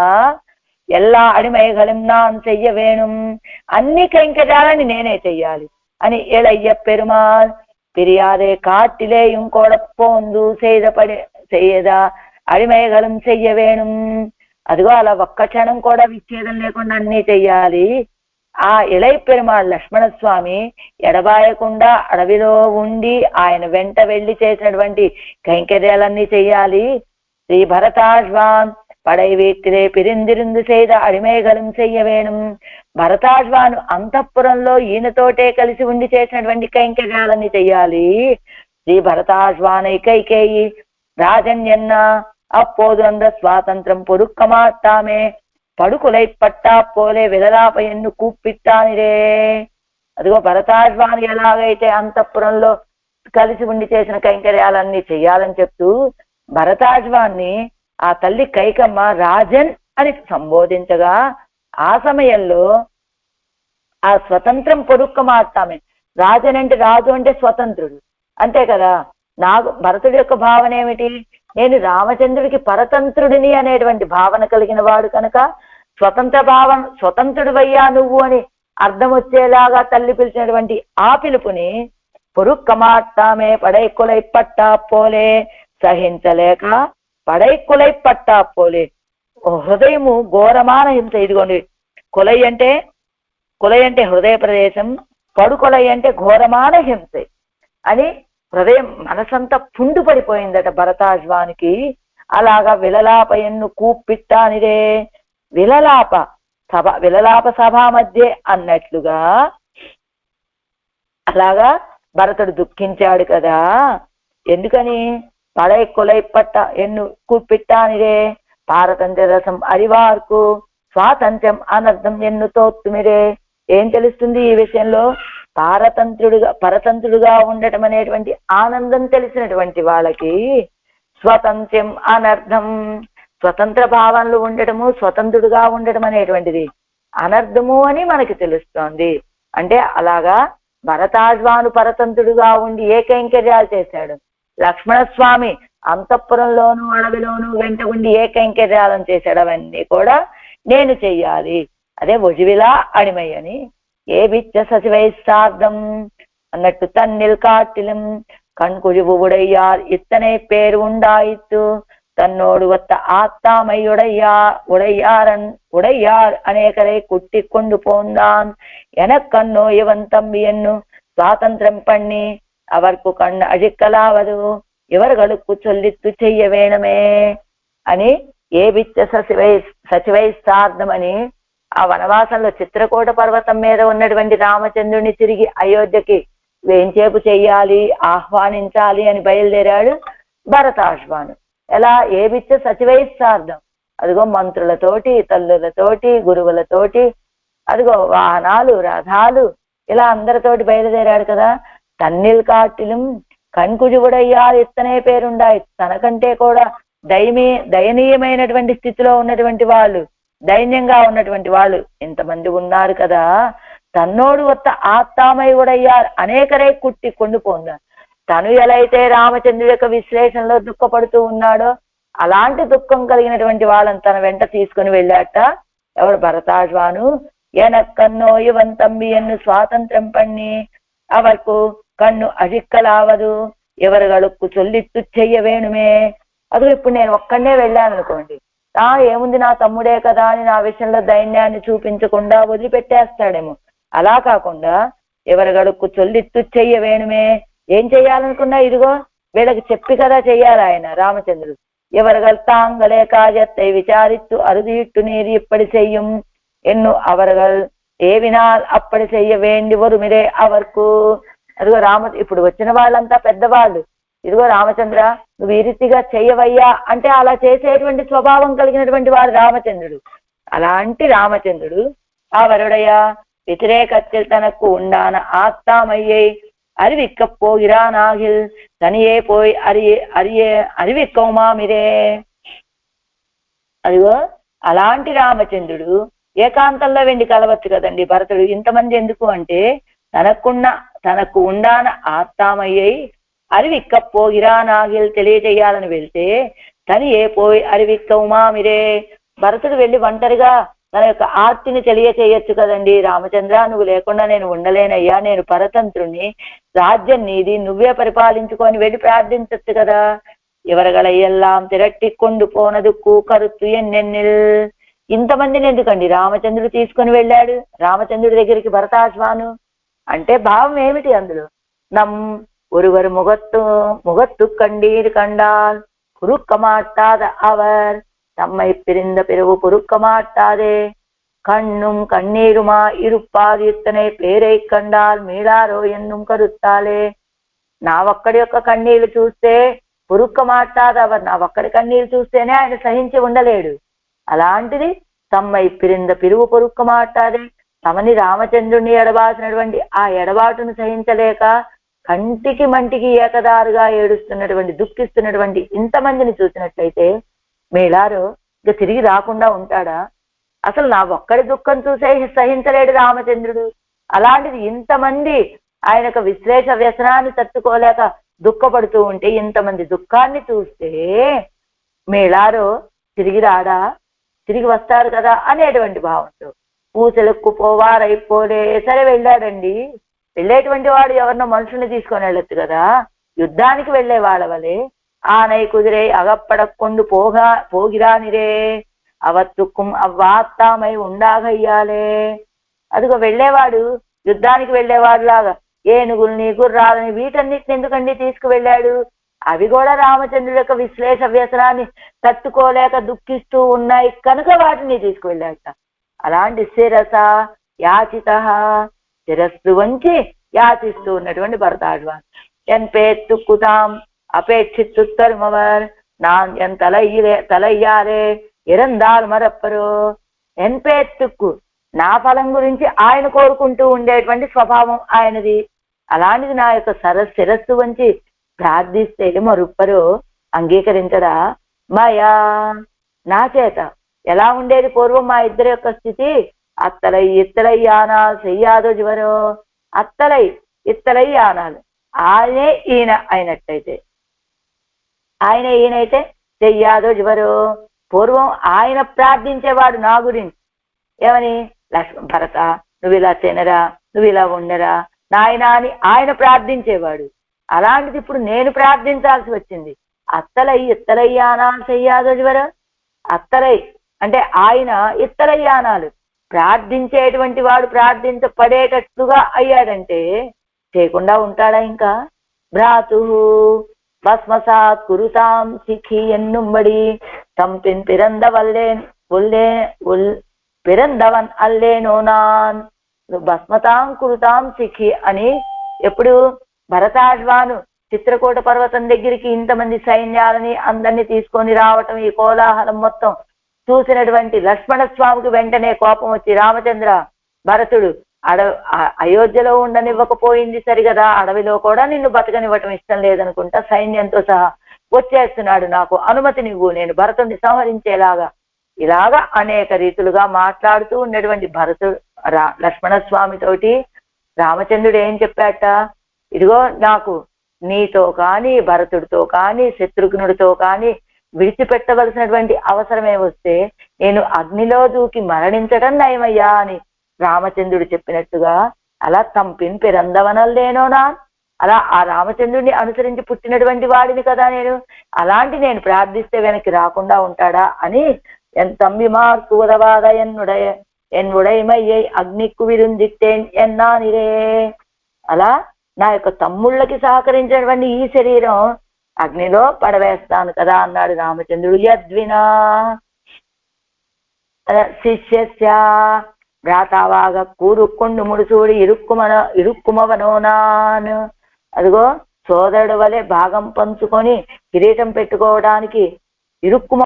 ఎల్లా అడిమైగళం నాన్ చెయ్య వేణుం, అన్ని కైంకర్యాలని నేనే చెయ్యాలి అని ఎళయ్య పెరుమాள் பிரியாதே காட்டிலேயும் கொடப்போந்து செய்யదా అడిమైగళం చెయ్య వేణుం. అదిగో అలా ఒక్క క్షణం కూడా విచ్ఛేదం లేకుండా అన్ని చెయ్యాలి. ఆ ఇళై పెరుమాళ్ లక్ష్మణస్వామి ఎడబాయకుండా అడవిలో ఉండి ఆయన వెంట వెళ్లి చేసినటువంటి కైంకర్యాలన్నీ చెయ్యాలి. శ్రీ భరతాజ్వాన్ పడై వీటిరే పిరిందిరిందు செய்த అడిమైగళం చెయ్య వేణుం. భరతాజ్వాను అంతఃపురంలో ఈయనతోటే కలిసి ఉండి చేసినటువంటి కైంకర్యాలన్నీ చెయ్యాలి. శ్రీ భరతాజ్వానై కైకేయి రాజన్ ఎన్న அப்போது அந்த சுவாதந்திரம் பொறுக்க மாட்டாமே పడుకులై పట్టా పోలే విలలాప ఎన్ను కూప్పిట్టానిరే. అదిగో భరతాజ్వాను ఎలాగైతే అంతఃపురంలో కలిసి ఉండి చేసిన కైంకర్యాలన్నీ చెయ్యాలని చెప్తూ భరతాజ్వాన్ని ఆ తల్లి కైకమ్మ రాజన్ అని సంబోధించగా ఆ సమయంలో ఆ స్వతంత్రం పొరుక్క మాట్లామే. రాజన్ అంటే రాజు అంటే స్వతంత్రుడు అంతే కదా. నాకు భరతుడి యొక్క భావన ఏమిటి, నేను రామచంద్రుడికి పరతంత్రుడిని అనేటువంటి భావన కలిగిన వాడు కనుక స్వతంత్రుడివయ్యా నువ్వు అని అర్థం వచ్చేలాగా తల్లి పిలిచినటువంటి ఆ పిలుపుని పొరుక్క మాట్లామే పడైకులై పట్టా పోలే సహించలేక పడైకులై పట్టా పోలే. హృదయము ఘోరమాన హింస. ఇదిగోండి కులై అంటే హృదయ ప్రదేశం, పడుకొలై అంటే ఘోరమాన హింస అని హృదయం మనసంతా పుండు పడిపోయిందట భరతాజ్వానికి. అలాగా విలలాప ఎన్ను కూప్పిట్టానిరే. విలలాప సభ మధ్య అన్నట్లుగా అలాగా భరతుడు దుఃఖించాడు కదా. ఎందుకని పడై కొలై పట్ట ఎన్ను కూప్పిట్టానిరే. పారతంత్ర రసం అరివార్కు స్వాతంత్ర్యం అనర్థం ఎన్ను తోత్తుమిరే. ఏం తెలుస్తుంది ఈ విషయంలో? పరతంత్రుడుగా ఉండటం అనేటువంటి ఆనందం తెలిసినటువంటి వాళ్ళకి స్వతంత్ర్యం అనర్థం, స్వతంత్ర భావనలు ఉండటము, స్వతంత్రుడుగా ఉండటం అనేటువంటిది అనర్థము అని మనకి తెలుస్తోంది. అంటే అలాగా భరతాజ్వాను పరతంత్రుడుగా ఉండి ఏ కైంకర్యాలు చేశాడు, లక్ష్మణస్వామి అంతఃపురంలోను అడవిలోను వెంట ఉండి ఏ కైంకర్యాలను చేశాడు, అవన్నీ కూడా నేను చెయ్యాలి. అదే ఒజివిలా అడిమై అని. ఏ బిచ్చ సచివైస్తార్థం అన్నట్టు తన్నిల్ కాటిలం கண்குழிவு உடையார் இத்தனை பேர் உண்டாயித்து தன்னோடு ஒத்த ஆத்தாமை உடையார் அநேகரை குட்டி கொண்டு போந்தான் எனக்கண்ணோ இவன் தம்பி என்னு சுவாதந்திரம் பண்ணி அவர்కు కన్ను అజిక్కలావదు ఇవర్గలుకు చొల్లిత్తు చెయ్య వేణమే అని. ఏ బిచ్చ సచివైస్తార్థం అని ఆ వనవాసంలో చిత్రకూట పర్వతం మీద ఉన్నటువంటి రామచంద్రుని తిరిగి అయోధ్యకి వేంచేపు చెయ్యాలి, ఆహ్వానించాలి అని బయలుదేరాడు భరతాజ్వాను. ఎలా? ఏ బిచ్చ సచివైస్తార్థం. అదిగో మంత్రులతోటి, తల్లులతోటి, గురువులతోటి, అదిగో వాహనాలు, రథాలు, ఇలా అందరితోటి బయలుదేరాడు కదా. తన్నిల్ కాటిలం కణ్కుజువుడయ్యారు ఇత్తనే పేరుండాయి. తనకంటే కూడా దయనీయమైనటువంటి స్థితిలో ఉన్నటువంటి వాళ్ళు, దైన్యంగా ఉన్నటువంటి వాళ్ళు ఇంతమంది ఉన్నారు కదా. తన్నోడు వత్త ఆత్తామై ఉడయ్యారు అనేకరే కుట్టి కొండు పోందారు. తను ఎలా అయితే రామచంద్రుడి యొక్క విశ్లేషణలో దుఃఖపడుతూ ఉన్నాడో అలాంటి దుఃఖం కలిగినటువంటి వాళ్ళని తన వెంట తీసుకుని వెళ్ళాట ఎవరు? భరతాజ్వాను. ఎనక్కన్నో ఇవన్ తమ్మి ఎన్ను స్వాతంత్రం పన్ని అవర్కు కన్ను అజిక్కలావదు ఎవరుగలుక్కు చొల్లిత్తు చెయ్య వేణుమే. అదో ఇప్పుడు నేను ఒక్కడే వెళ్ళాను అనుకోండి, ఏముంది నా తమ్ముడే కదా అని నా విషయంలో దైన్యాన్ని చూపించకుండా వదిలిపెట్టేస్తాడేమో. అలా కాకుండా ఎవరుగడుక్కు చొల్లిత్తు చెయ్య వేణుమే. ఏం చెయ్యాలనుకున్నా ఇదిగో వీళ్ళకి చెప్పి కదా చెయ్యాలి ఆయన రామచంద్రుడు. ఎవరుగల్ తాంగలే కాజత్తై విచారిత్తు అరుదిట్టు నీరు ఇప్పటి చెయ్యం ఎన్ను అవరుగల్ ఏవినాల్ అప్పటి చెయ్య వేండి వరుమిరే అవర్కు. అదిగో ఇప్పుడు వచ్చిన వాళ్ళంతా పెద్దవాళ్ళు. ఇదిగో రామచంద్ర నువ్వు ఈ రీతిగా చెయ్యవయ్యా అంటే అలా చేసేటువంటి స్వభావం కలిగినటువంటి వాడు రామచంద్రుడు. అలాంటి రామచంద్రుడు ఆ వరుడయ్యా వ్యతిరేకத்தில் తనకు ఉండాన ఆత్తామయ్యై அறிவிக்க போகிறானாகில் தனியே போய் அறிవిక్కౌమామిరే. అదిగో అలాంటి రామచంద్రుడు ఏకాంతంలో వెండి కలవచ్చు కదండి భరతుడు. ఇంతమంది ఎందుకు అంటే తనకు ఉండాన ఆత్తామయ్యై అరివిక్క పోగిరా నాగిల్ తెలియజేయాలని వెళ్తే తని ఏ పోయి అరివిక్క ఉమామిరే, భరతుడు వెళ్ళి ఒంటరిగా తన యొక్క ఆర్తిని తెలియచేయచ్చు కదండి. రామచంద్ర, నువ్వు లేకుండా నేను ఉండలేనయ్యా, నేను పరతంత్రుని, రాజ్యం నీది, నువ్వే పరిపాలించుకొని వెళ్ళి ప్రార్థించచ్చు కదా. ఇవరగల ఎల్లాం తిరట్టి కొండు పోనదు కరుత్తు ఎన్నెన్నిల్. ఇంతమందిని ఎందుకండి రామచంద్రుడు తీసుకొని వెళ్ళాడు రామచంద్రుడి దగ్గరికి భరతాశ్వాను అంటే భావం ఏమిటి అందులో? నమ్ ஒருவர் முகத்து கண்டீர் கண்டால் குறுக்க மாட்டாத அவர் தம்மை பிரிந்த பிறகு பொறுக்க மாட்டாதே, கண்ணும் கண்ணீருமா இருப்பார் ఇతనే పేరై కండాల్ మీడారో ఎన్నుం కరుత్తాలే. నా ఒక్కడి యొక్క కన్నీళ్లు చూస్తే పొరుక్క మాట్లాద అవర్, నా ఒక్కడి కన్నీళ్లు చూస్తేనే ఆయన సహించి ఉండలేడు. అలాంటిది తమ్మై పిరింద పిరుగు పొరుక్క మాట్లాడే, తమని రామచంద్రుడిని ఎడబాసినటువంటి ఆ ఎడబాటును సహించలేక కంటికి మంటికి ఏకదారుగా ఏడుస్తున్నటువంటి దుఃఖిస్తున్నటువంటి ఇంతమందిని చూసినట్లయితే మేళారు ఇక తిరిగి రాకుండా ఉంటాడా? అసలు నా ఒక్కడి దుఃఖం చూసే సహించలేడు రామచంద్రుడు. అలాంటిది ఇంతమంది ఆయనకు విశ్లేష వ్యసనాన్ని తట్టుకోలేక దుఃఖపడుతూ ఉంటే, ఇంతమంది దుఃఖాన్ని చూస్తే మేళారో తిరిగి రాడా? తిరిగి వస్తారు కదా అనేటువంటి భావంతో పూసలకు పోవారైపోలే. సరే వెళ్ళాడండి, వెళ్ళేటువంటి వాడు ఎవరినో మనుషుల్ని తీసుకొని వెళ్ళొచ్చు కదా, యుద్ధానికి వెళ్ళే వాళ్ళ వలె ఆనై కుదిరే అగప్పడకొండు పోగిరానిరే అవత్తుక్కుం అవ్వాత్తామై ఉండాగయ్యాలే. అదిగో వెళ్ళేవాడు యుద్ధానికి వెళ్ళేవాడు లాగా ఏనుగుల్ని గుర్రాలని వీటన్నిటిని ఎందుకండి తీసుకువెళ్ళాడు? అవి కూడా రామచంద్రుడి యొక్క విశ్లేష వ్యసనాన్ని తట్టుకోలేక దుఃఖిస్తూ ఉన్నాయి కనుక వాటిని తీసుకువెళ్ళాట. అలాంటి శిరస యాచిత, శిరస్సు వంచి యాచిస్తూ ఉన్నటువంటి భరతాழ்வான் என் பேத்துக்குதாம் அபேட்சித்து தருமவர் நான் என் தலையாరే ఇరందాలు మరప్పరు. ఎన్ పేత్తుక్కు, నా ఫలం గురించి ఆయన కోరుకుంటూ ఉండేటువంటి స్వభావం ఆయనది. అలాంటిది నా యొక్క శిరస్సు వంచి ప్రార్థిస్తే మరుప్పరు, అంగీకరించడా? మాయా, నా చేత ఎలా ఉండేది పూర్వం మా ఇద్దరి యొక్క స్థితి? అత్తలై ఇత్తలై యానాలు చెయ్యాదో జ్వరో, అత్తలై ఇత్తలై యానాలు ఆయనే ఈయన అయినట్టయితే, ఆయన ఈయనైతే చెయ్యాదో జ్వరో. పూర్వం ఆయన ప్రార్థించేవాడు నా గురించి ఏమని? భరత నువ్వు ఇలా తినరా, నువ్వు ఇలా ఉండరా నాయనా అని ఆయన ప్రార్థించేవాడు. అలాంటిది ఇప్పుడు నేను ప్రార్థించాల్సి వచ్చింది. అత్తలై ఇత్తలయ్యానాలు చెయ్యాదో జ్వరం. అత్తలై అంటే ఆయన, ఇత్తలయ్యానాలు ప్రార్థించేటువంటి వాడు ప్రార్థించపడేటట్లుగా అయ్యాడంటే చేయకుండా ఉంటాడా ఇంకా? భ్రాతు భస్మసాత్ కురుతాం సిఖి ఎన్నుంబడి తంపిన్ పిరంద పిరందవన్ అల్లేనో నాన్ భస్మతాం కురుతాం సిఖి అని ఎప్పుడు భరతాళ్వాను చిత్రకూట పర్వతం దగ్గరికి ఇంతమంది సైన్యాలని అందరినీ తీసుకొని రావటం, ఈ కోలాహలం మొత్తం చూసినటువంటి లక్ష్మణ స్వామికి వెంటనే కోపం వచ్చి, రామచంద్ర, భరతుడు అయోధ్యలో ఉండనివ్వకపోయింది సరిగదా, అడవిలో కూడా నిన్ను బతకనివ్వటం ఇష్టం లేదనుకుంటా, సైన్యంతో సహా వచ్చేస్తున్నాడు, నాకు అనుమతి నువ్వు, నేను భరతుడిని సంహరించేలాగా, ఇలాగా అనేక రీతులుగా మాట్లాడుతూ ఉన్నటువంటి భరతుడు లక్ష్మణ స్వామితోటి రామచంద్రుడు ఏం చెప్పాట? ఇదిగో నాకు నీతో కానీ భరతుడితో కానీ శత్రుఘ్నుడితో కానీ విడిచిపెట్టవలసినటువంటి అవసరమే వస్తే నేను అగ్నిలో దూకి మరణించడం నయమయ్యా అని రామచంద్రుడు చెప్పినట్టుగా, అలా తంపిన్ పిరందవనల్లేనోనా, అలా ఆ రామచంద్రుడిని అనుసరించి పుట్టినటువంటి వాడిని కదా నేను, అలాంటి నేను ప్రార్థిస్తే వెనక్కి రాకుండా ఉంటాడా అని తమ్మిమార్కు ఉదవాద ఎన్ ఉడైమయ్యై అగ్నిక్కు విరుందిట్టేన్ ఎన్నానిరే. అలా నా యొక్క తమ్ముళ్ళకి సహకరించినటువంటి ఈ శరీరం అగ్నిలో పడవేస్తాను కదా అన్నాడు రామచంద్రుడు. యద్వినా శిష్యస్య భ్రాతావాగ కూరుక్కొండు ముడుచూడి ఇరుక్కుమవనోనాను. అదిగో సోదరుడు వలె భాగం పంచుకొని కిరీటం పెట్టుకోవడానికి ఇరుక్కుమ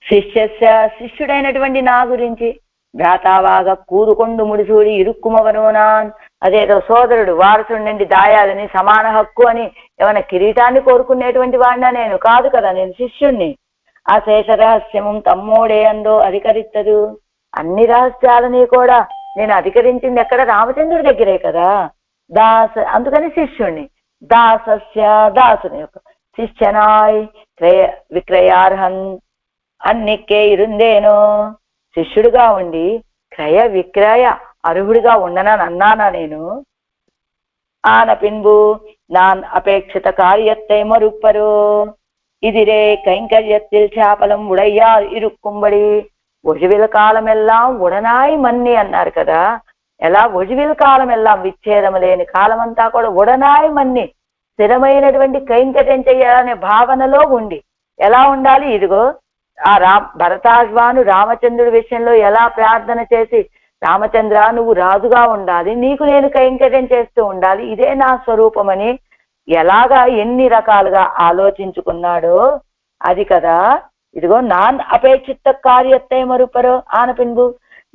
శిష్యస్య శిష్యుడైనటువంటి నా గురించి భ్రాతావాగ కూరుకొండు ముడిసూడి ఇరుక్కుమవనోనాన్, అదేదో సోదరుడు వారసుడు నుండి దాయాలని సమాన హక్కు అని ఏమైనా కిరీటాన్ని కోరుకునేటువంటి వాడినా నేను కాదు కదా, నేను శిష్యుణ్ణి. ఆ శేష రహస్యము తమ్మోడే అందో అధికరిత్తదు, అన్ని రహస్యాలని కూడా నేను అధికరించింది ఎక్కడ? రామచంద్రుడి దగ్గరే కదా. అందుకని శిష్యుణ్ణి. దాసస్య దాసుని యొక్క శిష్యనాయ్ విక్రయార్హన్ అన్నికే ఇరుందేనో. శిష్యుడిగా ఉండి క్రయ విక్రయ అర్హుడిగా ఉండనని అన్నానా నేను? ఆన పిన్బు நான் அபேட்சித காரியத்தை மறுப்பரோ இதிரே கைங்கரியத்தில் சாபலம் உடையார் இருக்கும்படி ఒజివిల కాలం ఎల్లాం ఉడనాయి మన్ని అన్నారు కదా. ఎలా ఒజివిల కాలం ఎల్లాం, విచ్ఛేదము లేని కాలం అంతా కూడా ఉడనాయి మన్ని స్థిరమైనటువంటి కైంకర్యం చేయాలనే భావనలో ఉండి ఎలా ఉండాలి? ఇదిగో ఆ భరతాశ్వాను రామచంద్రుడి విషయంలో ఎలా ప్రార్థన చేసి, రామచంద్ర నువ్వు రాజుగా ఉండాలి, నీకు నేను కైంకర్యం చేస్తూ ఉండాలి, ఇదే నా స్వరూపమని ఎలాగా ఎన్ని రకాలుగా ఆలోచించుకున్నాడో అది కదా. ఇదిగో నాన్ అపేక్షిత కార్యத்தை మరుపరో ఆనపింబు.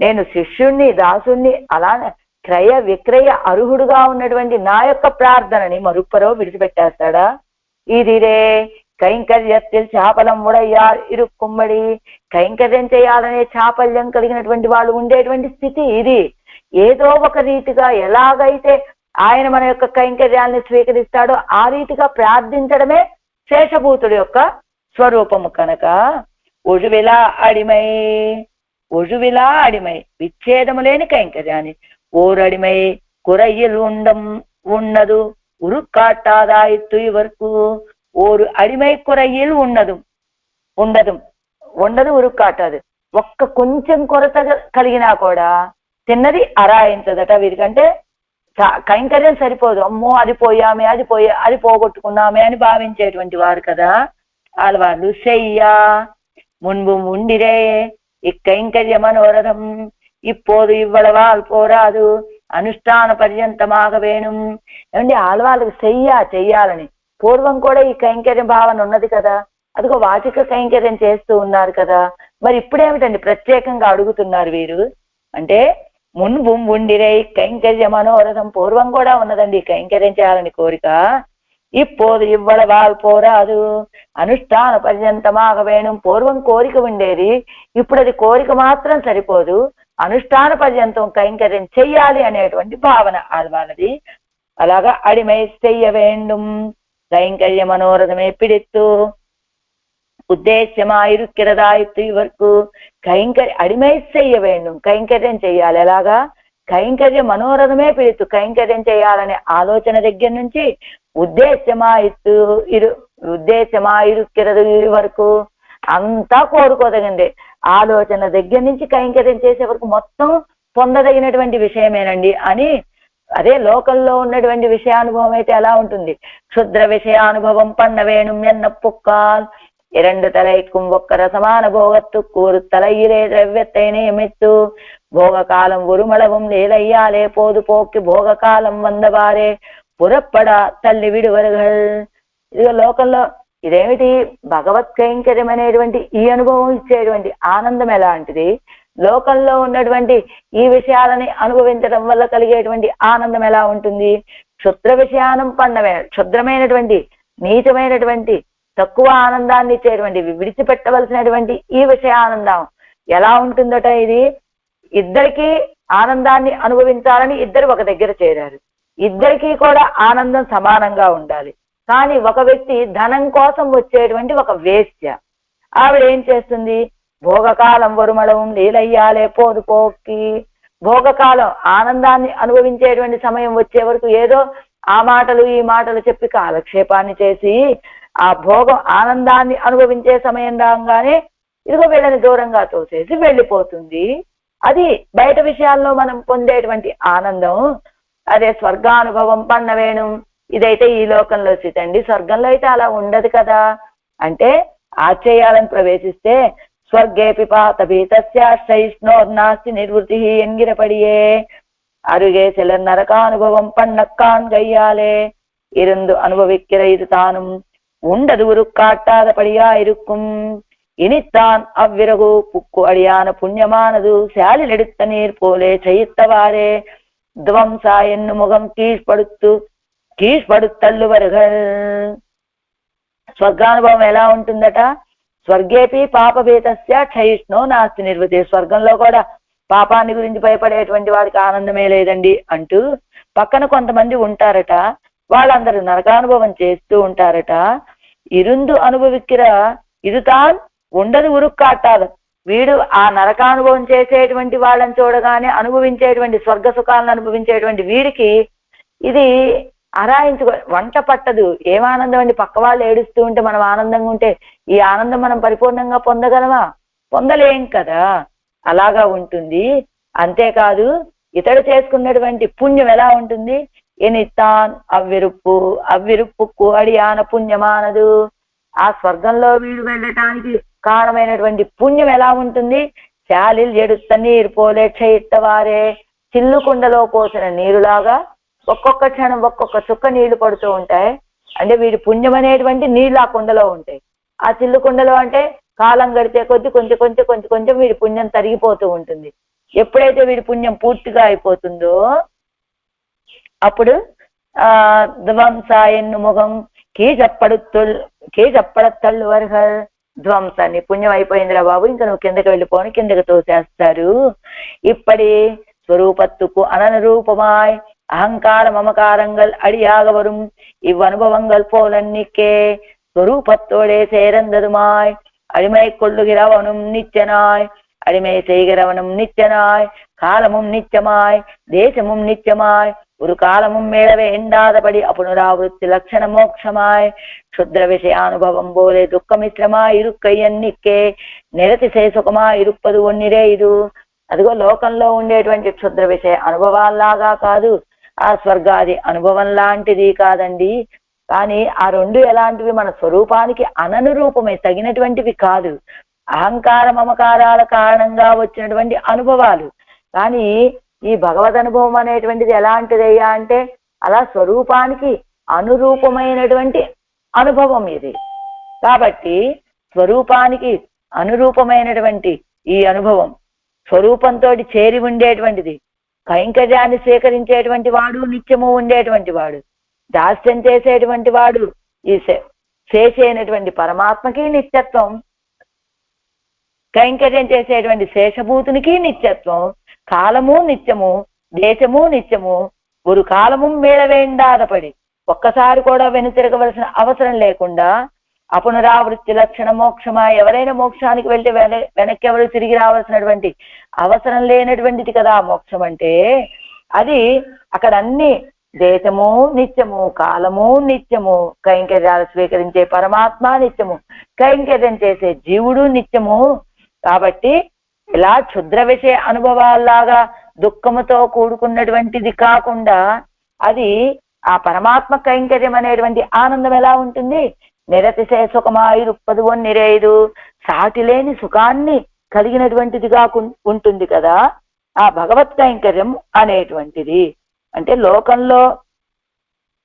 నేను శిష్యుణ్ణి దాసుణ్ణి అలానే క్రయ విక్రయ అర్హుడుగా ఉన్నటువంటి నా యొక్క ప్రార్థనని మరుపరో విడిచిపెట్టేస్తాడా? ఇదిరే కైంకర్యத்தில் చాపలం ఉడయ్యార్ ఇరుక్కుమ్మడి. కైంకర్యం చేయాలనే చాపల్యం కలిగినటువంటి వాళ్ళు ఉండేటువంటి స్థితి ఇది. ఏదో ఒక రీతిగా ఎలాగైతే ఆయన మన యొక్క కైంకర్యాన్ని స్వీకరిస్తాడో ఆ రీతిగా ప్రార్థించడమే శేషభూతుడి యొక్క స్వరూపము కనుక ఒజువిలా అడిమై విచ్ఛేదము లేని కైంకర్యాన్ని ఓరడిమై కురయ్యలు ఉన్నదు ఉరుక్కాటాదాయిత్తు ఇవరకు ఓరు అడిమై కురయ్యలు ఉండదు ఉరుక్కాటాదు. ఒక్క కొంచెం కొరత కలిగినా కూడా తిన్నది అరాయించదట. వీరికంటే కైంకర్యం సరిపోదు, అమ్మో అది పోయామే అది పోగొట్టుకున్నామే అని భావించేటువంటి వారు కదా ఆళ్వార్లు. శయ్యా మున్బు ముండిరే ఇక్కైంకర్య మనోరథం ఇప్పోదు ఇవ్వడవాల్ పోరాదు అనుష్ఠాన పర్యంతమాగ వేణుం. ఏమండి ఆళ్వాళ్ళకి చెయ్యాలని పూర్వం కూడా ఈ కైంకర్య భావన ఉన్నది కదా. అదిగో వాచిక కైంకర్యం చేస్తూ ఉన్నారు కదా. మరి ఇప్పుడేమిటండి ప్రత్యేకంగా అడుగుతున్నారు వీరు అంటే? మున్బు ఉండిరే కైంకర్య మనోరథం, పూర్వం కూడా ఉన్నదండి కైంకర్యం చేయాలని కోరిక. ఇప్పోదు ఇవ్వడవాల్ పోరాదు అనుష్ఠాన పర్యంతమాగ వేణుం. పూర్వం కోరిక ఉండేది, ఇప్పుడు అది కోరిక మాత్రం సరిపోదు, అనుష్ఠాన పర్యంతం కైంకర్యం చెయ్యాలి అనేటువంటి భావన ఆళ్వాళ్ళది. అలాగా అడిమై చెయ్య వేండుం కైంకర్య మనోరథమే పిడిత్తు ఉద్దేశ్యమాయిరుక్కిరదాయిత్తు ఇవరకు అడిమై చెయ్య వేండుం కైంకర్యం చెయ్యాలి. ఎలాగా? కైంకర్య మనోరథమే పిడిత్తు, కైంకర్యం చేయాలనే ఆలోచన దగ్గర నుంచి ఉద్దేశ్యమాయిరుక్కిరదు వరకు అంతా కోరుకోదగిందే. ఆలోచన దగ్గర నుంచి కైంకర్యం చేసే వరకు మొత్తం పొందదగినటువంటి విషయమేనండి అని. అదే లోకంలో ఉన్నటువంటి విషయానుభవం అయితే ఎలా ఉంటుంది? క్షుద్ర విషయానుభవం పన్న వేణుం ఎన్న పుక్కాల్ இரண்டு தலைக்கும் ஒக்கர சமான போகத்துக்கு ஒரு தலையிலே திரவியத்தை நியமித்து போக காலம் ஒருமளவும் லேலையாலே போது போக்கி போக కాలం వందవారే పురప్పడ తల్లి విడువరుగల్. ఇదిగో లోకంలో ఇదేమిటి? భగవత్ కైంకర్యం అనేటువంటి ఈ అనుభవం ఇచ్చేటువంటి ఆనందం ఎలాంటిది? లోకంలో ఉన్నటువంటి ఈ విషయాలని అనుభవించడం వల్ల కలిగేటువంటి ఆనందం ఎలా ఉంటుంది? క్షుద్ర విషయానం క్షుద్రమైనటువంటి నీచమైనటువంటి తక్కువ ఆనందాన్ని ఇచ్చేటువంటి విడిచిపెట్టవలసినటువంటి ఈ విషయానందం ఎలా ఉంటుందట? ఇది ఇద్దరికి ఆనందాన్ని అనుభవించాలని ఇద్దరు ఒక దగ్గర చేరారు, ఇద్దరికీ కూడా ఆనందం సమానంగా ఉండాలి. కానీ ఒక వ్యక్తి ధనం కోసం వచ్చేటువంటి ఒక వేశ్య, ఆవిడ ఏం చేస్తుంది? భోగకాలం వరుమళం లీలయ్యాలే పోదు పోక్కి. భోగకాలం ఆనందాన్ని అనుభవించేటువంటి సమయం వచ్చే వరకు ఏదో ఆ మాటలు ఈ మాటలు చెప్పి కాలక్షేపాన్ని చేసి ఆ భోగం ఆనందాన్ని అనుభవించే సమయం రాగానే ఇదిగో వీళ్ళని దూరంగా తోసేసి వెళ్ళిపోతుంది. అది బయట విషయాల్లో మనం పొందేటువంటి ఆనందం. అదే స్వర్గానుభవం పన్నవేణు. ఇదైతే ఈ లోకంలో స్థితండి, స్వర్గంలో అయితే అలా ఉండదు కదా. అంటే ఆశ్చర్యాలను ప్రవేశిస్తే స్వర్గేపి పాత భీతస్యాశ్రయిష్ణోర్నాస్తి నిర్వృతి ఎన్గిరపడియే అరుగే சிலர் நரகானுபவம் பண்ணக்கான் கையாலே இருந்து அனுபவிக்கிற இது தானும் உண்டது ஒரு காட்டாதபடியா இருக்கும். இனித்தான் அவ்விறகு புக்கு அடியான புண்ணியமானது சாலில் எடுத்த நீர் போலே செய்த்தவாறே துவம்சா என்னும் முகம் కీష్పడుతల్లువరుగల్. స్వర్గానుభవం ఎలా ఉంటుందట? స్వర్గేపి పాపభీతస్య క్షయిష్ణో నాస్తి నిర్వృతి. స్వర్గంలో కూడా పాపాన్ని గురించి భయపడేటువంటి వాడికి ఆనందమే లేదండి అంటూ పక్కన కొంతమంది ఉంటారట. వాళ్ళందరూ నరకానుభవం చేస్తూ ఉంటారట. ఇరుందు అనుభవిక్కిర ఇరుతాన్ ఉండదు ఉరుక్కాటాలు. వీడు ఆ నరకానుభవం చేసేటువంటి వాళ్ళని చూడగానే అనుభవించేటువంటి స్వర్గ సుఖాలను అనుభవించేటువంటి వీడికి ఇది అరాయించుకో వంట పట్టదు. ఏమానందం అండి, పక్క వాళ్ళు ఏడుస్తూ ఉంటే మనం ఆనందంగా ఉంటే ఈ ఆనందం మనం పరిపూర్ణంగా పొందగలమా? పొందలేం కదా. అలాగా ఉంటుంది. అంతేకాదు ఇతడు చేసుకున్నటువంటి పుణ్యం ఎలా ఉంటుంది? ఎనితాన్ అవ్విరుప్పుకు అడియాన పుణ్యమానదు. ఆ స్వర్గంలో వీడు వెళ్ళటానికి కారణమైనటువంటి పుణ్యం ఎలా ఉంటుంది? శాలిల్ ఎడుத்த నీరు పోలే క్షయిత్తవారే. చిల్లుకుండలో పోసిన నీరులాగా ఒక్కొక్క క్షణం ఒక్కొక్క చుక్క నీళ్లు పడుతూ ఉంటాయి. అంటే వీడి పుణ్యం అనేటువంటి నీళ్ళు ఆ కుండలో ఉంటాయి. ఆ చిల్లు కుండలో అంటే కాలం గడిచే కొద్ది కొంచెం కొంచెం కొంచెం కొంచెం వీడి పుణ్యం తరిగిపోతూ ఉంటుంది. ఎప్పుడైతే వీడి పుణ్యం పూర్తిగా అయిపోతుందో అప్పుడు ధ్వంస ఎన్ను ముఖం కీజప్పడత్తళ్ళు వరహల్. ధ్వంసాన్ని పుణ్యం అయిపోయిందిరా బాబు, ఇంకా నువ్వు కిందకి వెళ్ళిపోని కిందకి తోసేస్తారు. ఇప్పటి స్వరూపత్తుకు అననురూపమాయ్ అహంకార మమకారంగల్ అడియాగ వரும் இவ்வனுபவங்கள் போலன்னிக்கே ஸ்வரூபத்தோடே சேரந்ததுமாய் அடிமை கொள்ளுகிறவனும் நிச்சனாய் அடிமை செய்கிறவனும் நிச்சனாய் காலமும் நிச்சமாய் தேசமும் நிச்சமாய் ஒரு காலமும் மேளவே எண்டாதபடி அப்புனராவృత్తి లక్షణ మోక్షమాయ్ క్షుద్ర విషయానుభవం పోలే దుఃఖమిశ్రమాయ్ ఇరుక్కయ్యన్నిక్కే నిరతిశే సుఖమాయ్ ఇరుప్పదు ఒన్నిరే ఇదు. అదిగో లోకంలో ఉండేటువంటి క్షుద్ర విషయ అనుభవాల్లాగా కాదు, ఆ స్వర్గాది అనుభవం లాంటిది కాదండి. కానీ ఆ రెండు ఎలాంటివి? మన స్వరూపానికి అననురూపమే, తగినటువంటివి కాదు. అహంకార మమకారాల కారణంగా వచ్చినటువంటి అనుభవాలు. కానీ ఈ భగవద్ అనుభవం అనేటువంటిది ఎలాంటిదయ్యా అంటే అలా స్వరూపానికి అనురూపమైనటువంటి అనుభవం ఇది. కాబట్టి స్వరూపానికి అనురూపమైనటువంటి ఈ అనుభవం స్వరూపంతో చేరి ఉండేటువంటిది. కైంకర్యాన్ని స్వీకరించేటువంటి వాడు నిత్యము ఉండేటువంటి వాడు, దాస్యం చేసేటువంటి వాడు ఈ శేషైనటువంటి పరమాత్మకి నిత్యత్వం, కైంకర్యం చేసేటువంటి శేషభూతునికి నిత్యత్వం. కాలము నిత్యము, దేశము నిత్యము, ఒక కాలము మేళవేండాదపడి ఒక్కసారి కూడా వెనుతిరగవలసిన అవసరం లేకుండా అపునరావృత్తి లక్షణ మోక్షమా. ఎవరైనా మోక్షానికి వెళ్తే వెనక్కి ఎవరు తిరిగి రావాల్సినటువంటి అవసరం లేనటువంటిది కదా మోక్షం అంటే. అది అక్కడ అన్ని దేశము నిత్యము, కాలము నిత్యము, కైంకర్యాలు స్వీకరించే పరమాత్మ నిత్యము, కైంకర్యం చేసే జీవుడు నిత్యము. కాబట్టి ఇలా క్షుద్ర విషయ అనుభవాల్లాగా దుఃఖముతో కూడుకున్నటువంటిది కాకుండా అది ఆ పరమాత్మ కైంకర్యం అనేటువంటి ఆనందం ఎలా ఉంటుంది? నిరతిశయ సుఖమాయురుప్పదు ఒన్నిరేదు. సాటి లేని సుఖాన్ని కలిగినటువంటిదిగా ఉంటుంది కదా ఆ భగవత్ కైంకర్యం అనేటువంటిది. అంటే లోకంలో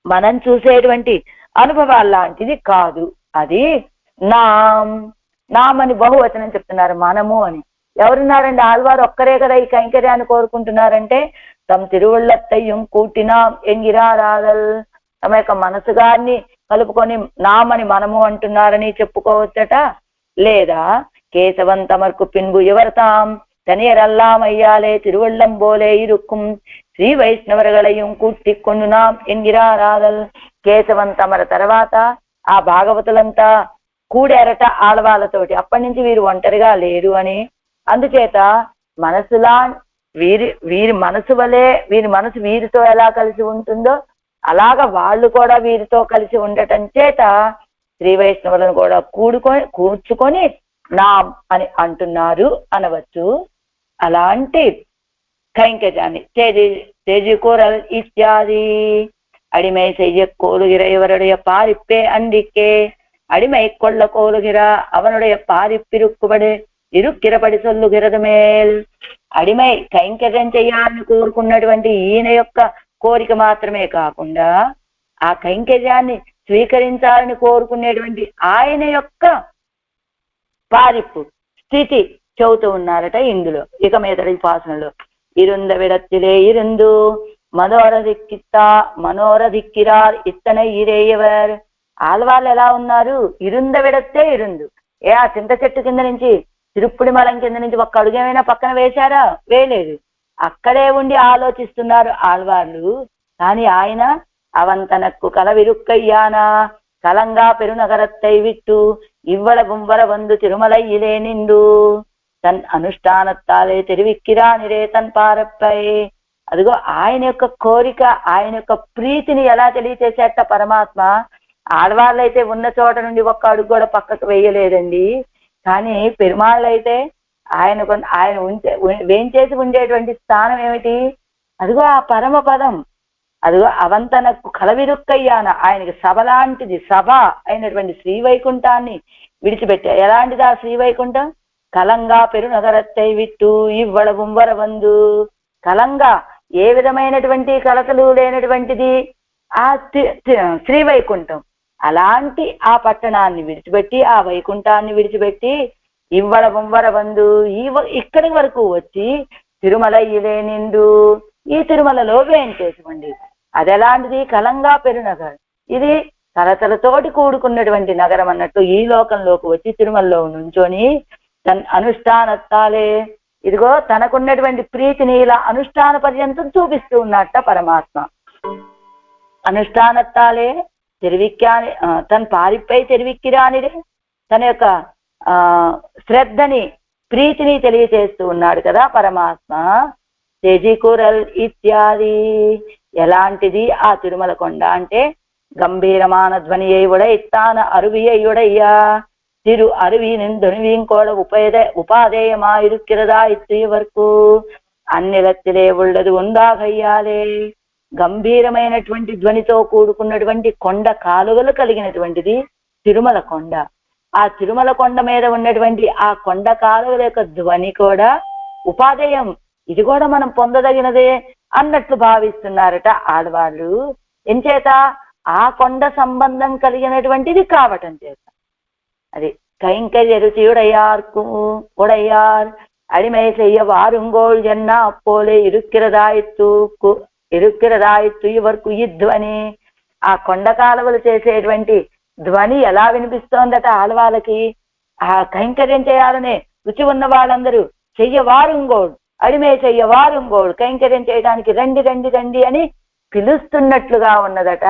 మనం చూసేటువంటి అనుభవాల్లాంటిది కాదు. అది నామని బహువచనం చెప్తున్నారు, మనము అని. ఎవరున్నారండి? ఆళ్వారు ఒక్కరే కదా ఈ కైంకర్యాన్ని కోరుకుంటున్నారంటే తమ తిరువళ్ళత్తయ్యం కూటినాం ఎంగిరారాదల్. తమ యొక్క మనసు గారిని కలుపుకొని నామని మనము అంటున్నారని చెప్పుకోవచ్చట. లేదా కేశవం తమర్కు పిన్బు ఎవరతాం தனியரல்லாமையாலே திருவள்ளம்போலே இருக்கும் శ్రీ వైష్ణవరగలయం కూర్తి కొన్నునాం ఎంగిరారాదల్. కేశవం తమర తర్వాత ఆ భాగవతులంతా కూడారట ఆడవాళ్ళతోటి. అప్పటి నుంచి వీరు ఒంటరిగా లేరు అని. అందుచేత మనసులా వీరి మనసు వలె వీరి మనసు వీరితో ఎలా కలిసి ఉంటుందో అలాగా వాళ్ళు కూడా వీరితో కలిసి ఉండటం చేత శ్రీ వైష్ణవులను కూడా కూర్చుకొని నా అని అంటున్నారు అనవచ్చు. అలాంటి కైంకర్యాన్ని తేజీకూరల్ ఇత్యాది అడిమై செய்ய கோலுகிற இவருடைய பாரிப்பே அண்டிக்கே அடிமை கொள்ள கோலுகிற அவனுடைய பாரிப்பிருக்குபடி ఇరుక్కిరపడి సొల్లుగిరదు మేల్. అడిమై కైంకర్యం చేయాలని కోరుకున్నటువంటి ఈయన యొక్క కోరిక మాత్రమే కాకుండా ఆ కైంకర్యాన్ని స్వీకరించాలని కోరుకునేటువంటి ఆయన యొక్క పారిప్పు స్థితి చెబుతూ ఉన్నారట ఇందులో. ఇక మీదటి పాసనలో ఇరుంద విడత్తిలే ఇరుందు మనోరధిక్కిరార్ ఇత్తனை ఇరేయవర్. ఆళ్వాళ్ళు ఎలా ఉన్నారు? ఇరుంద విడత్తే ఇరుందు. ఆ చింత చెట్టు కింద నుంచి తిరుప్పుడి మలం కింద నుంచి ఒక్క అడుగేమైనా పక్కన వేశారా? వేయలేదు. అక్కడే ఉండి ఆలోచిస్తున్నారు ఆళ్వార్లు. కానీ ఆయన అవంతనక్కు కలవిరుక్కయ్యానా కలంగా పెరునగరత్తై విట్టు ఇవ్వడ గుంవర వందు తిరుమలయ్యిలే నిండు తన్ అనుష్ఠానత్తాలే తెరివిక్కిరానిరే తన్ పారప్పై. అదిగో ఆయన యొక్క కోరిక, ఆయన యొక్క ప్రీతిని ఎలా తెలియచేసేట పరమాత్మ. ఆడవాళ్ళైతే ఉన్న చోట నుండి ఒక్క అడుగు కూడా పక్కకు వేయలేదండి. కానీ పెరుమాళ్ళైతే ఆయన వేంచేసి ఉండేటువంటి స్థానం ఏమిటి? అదిగో ఆ పరమ పదం. అదిగో అవంతనకు కలవిరుక్కయ్యాన ఆయనకి సభ లాంటిది, సభ అయినటువంటి శ్రీవైకుంఠాన్ని విడిచిపెట్టారు. ఎలాంటిది ఆ శ్రీవైకుంఠం? కలంగా పెరునగరత్తై విట్టు ఇవ్వడ గుంవర వందు. కలంగా ఏ విధమైనటువంటి కలతలు లేనటువంటిది ఆ శ్రీవైకుంఠం. అలాంటి ఆ పట్టణాన్ని విడిచిపెట్టి, ఆ వైకుంఠాన్ని విడిచిపెట్టి ఇవ్వడ గుంవర వందు ఇక్కడి వరకు వచ్చి తిరుమల ఇదే నిండు ఈ తిరుమలలో వేంచేసుకోండి. అది ఎలాంటిది? కలంగా పెరునగర్. ఇది కలతలతోటి కూడుకున్నటువంటి నగరం అన్నట్టు. ఈ లోకంలోకి వచ్చి తిరుమలలో నుంచొని తన అనుష్ఠానత్తాలే ఇదిగో తనకున్నటువంటి ప్రీతిని ఇలా అనుష్ఠాన పర్యంతం చూపిస్తూ ఉన్నట్ట పరమాత్మ. అనుష్ఠానత్తాలే తెరివిక్కాని తన పారిపై తెరివిక్కిరానిదే తన యొక్క శ్రద్ధని ప్రీతిని తెలియచేస్తూ ఉన్నాడు కదా పరమాత్మ. తెజికురల్ ఇత్యాది. ఎలాంటిది ఆ తిరుమల కొండ అంటే గంభీరమాన ధ్వని అయ్యుడ ఇత్తాన అరువి అయ్యుడయ్యా తిరు అరువి ధ్వనివీంకోడ ఉపాధేయమా ఇరుక్కిరదా ఇత్తి వరకు అన్నిలత్తిలే ఉళ్ళదు ఉందాగయ్యాలే. గంభీరమైనటువంటి ధ్వనితో కూడుకున్నటువంటి కొండ కాలువలు కలిగినటువంటిది తిరుమల కొండ. ఆ తిరుమల కొండ మీద ఉన్నటువంటి ఆ కొండ కాలువల యొక్క ధ్వని కూడా ఉపాధేయం, ఇది కూడా మనం పొందదగినదే అన్నట్లు భావిస్తున్నారట ఆడవాళ్ళు. ఎంచేత? ఆ కొండ సంబంధం కలిగినటువంటిది కావటం చేత. అది కైంకర్య రుచియుడయ్యార్కు ఉడయ్యార్ అడిమై చెయ్య వారుంగోళ్ జన్న అప్పోలే ఇరుక్కిరదాయిత్తు వరకు ఈ ధ్వని. ఆ కొండ కాలువలు చేసేటువంటి ధ్వని ఎలా వినిపిస్తోందట ఆడవాళ్ళకి. ఆ కైంకర్యం చేయాలనే రుచి ఉన్న వాళ్ళందరూ చెయ్యవారుంగోళ్ అడిమే చెయ్యవారుంగోళ్ కైంకర్యం చేయడానికి రండి రండి రండి అని పిలుస్తున్నట్లుగా ఉన్నదట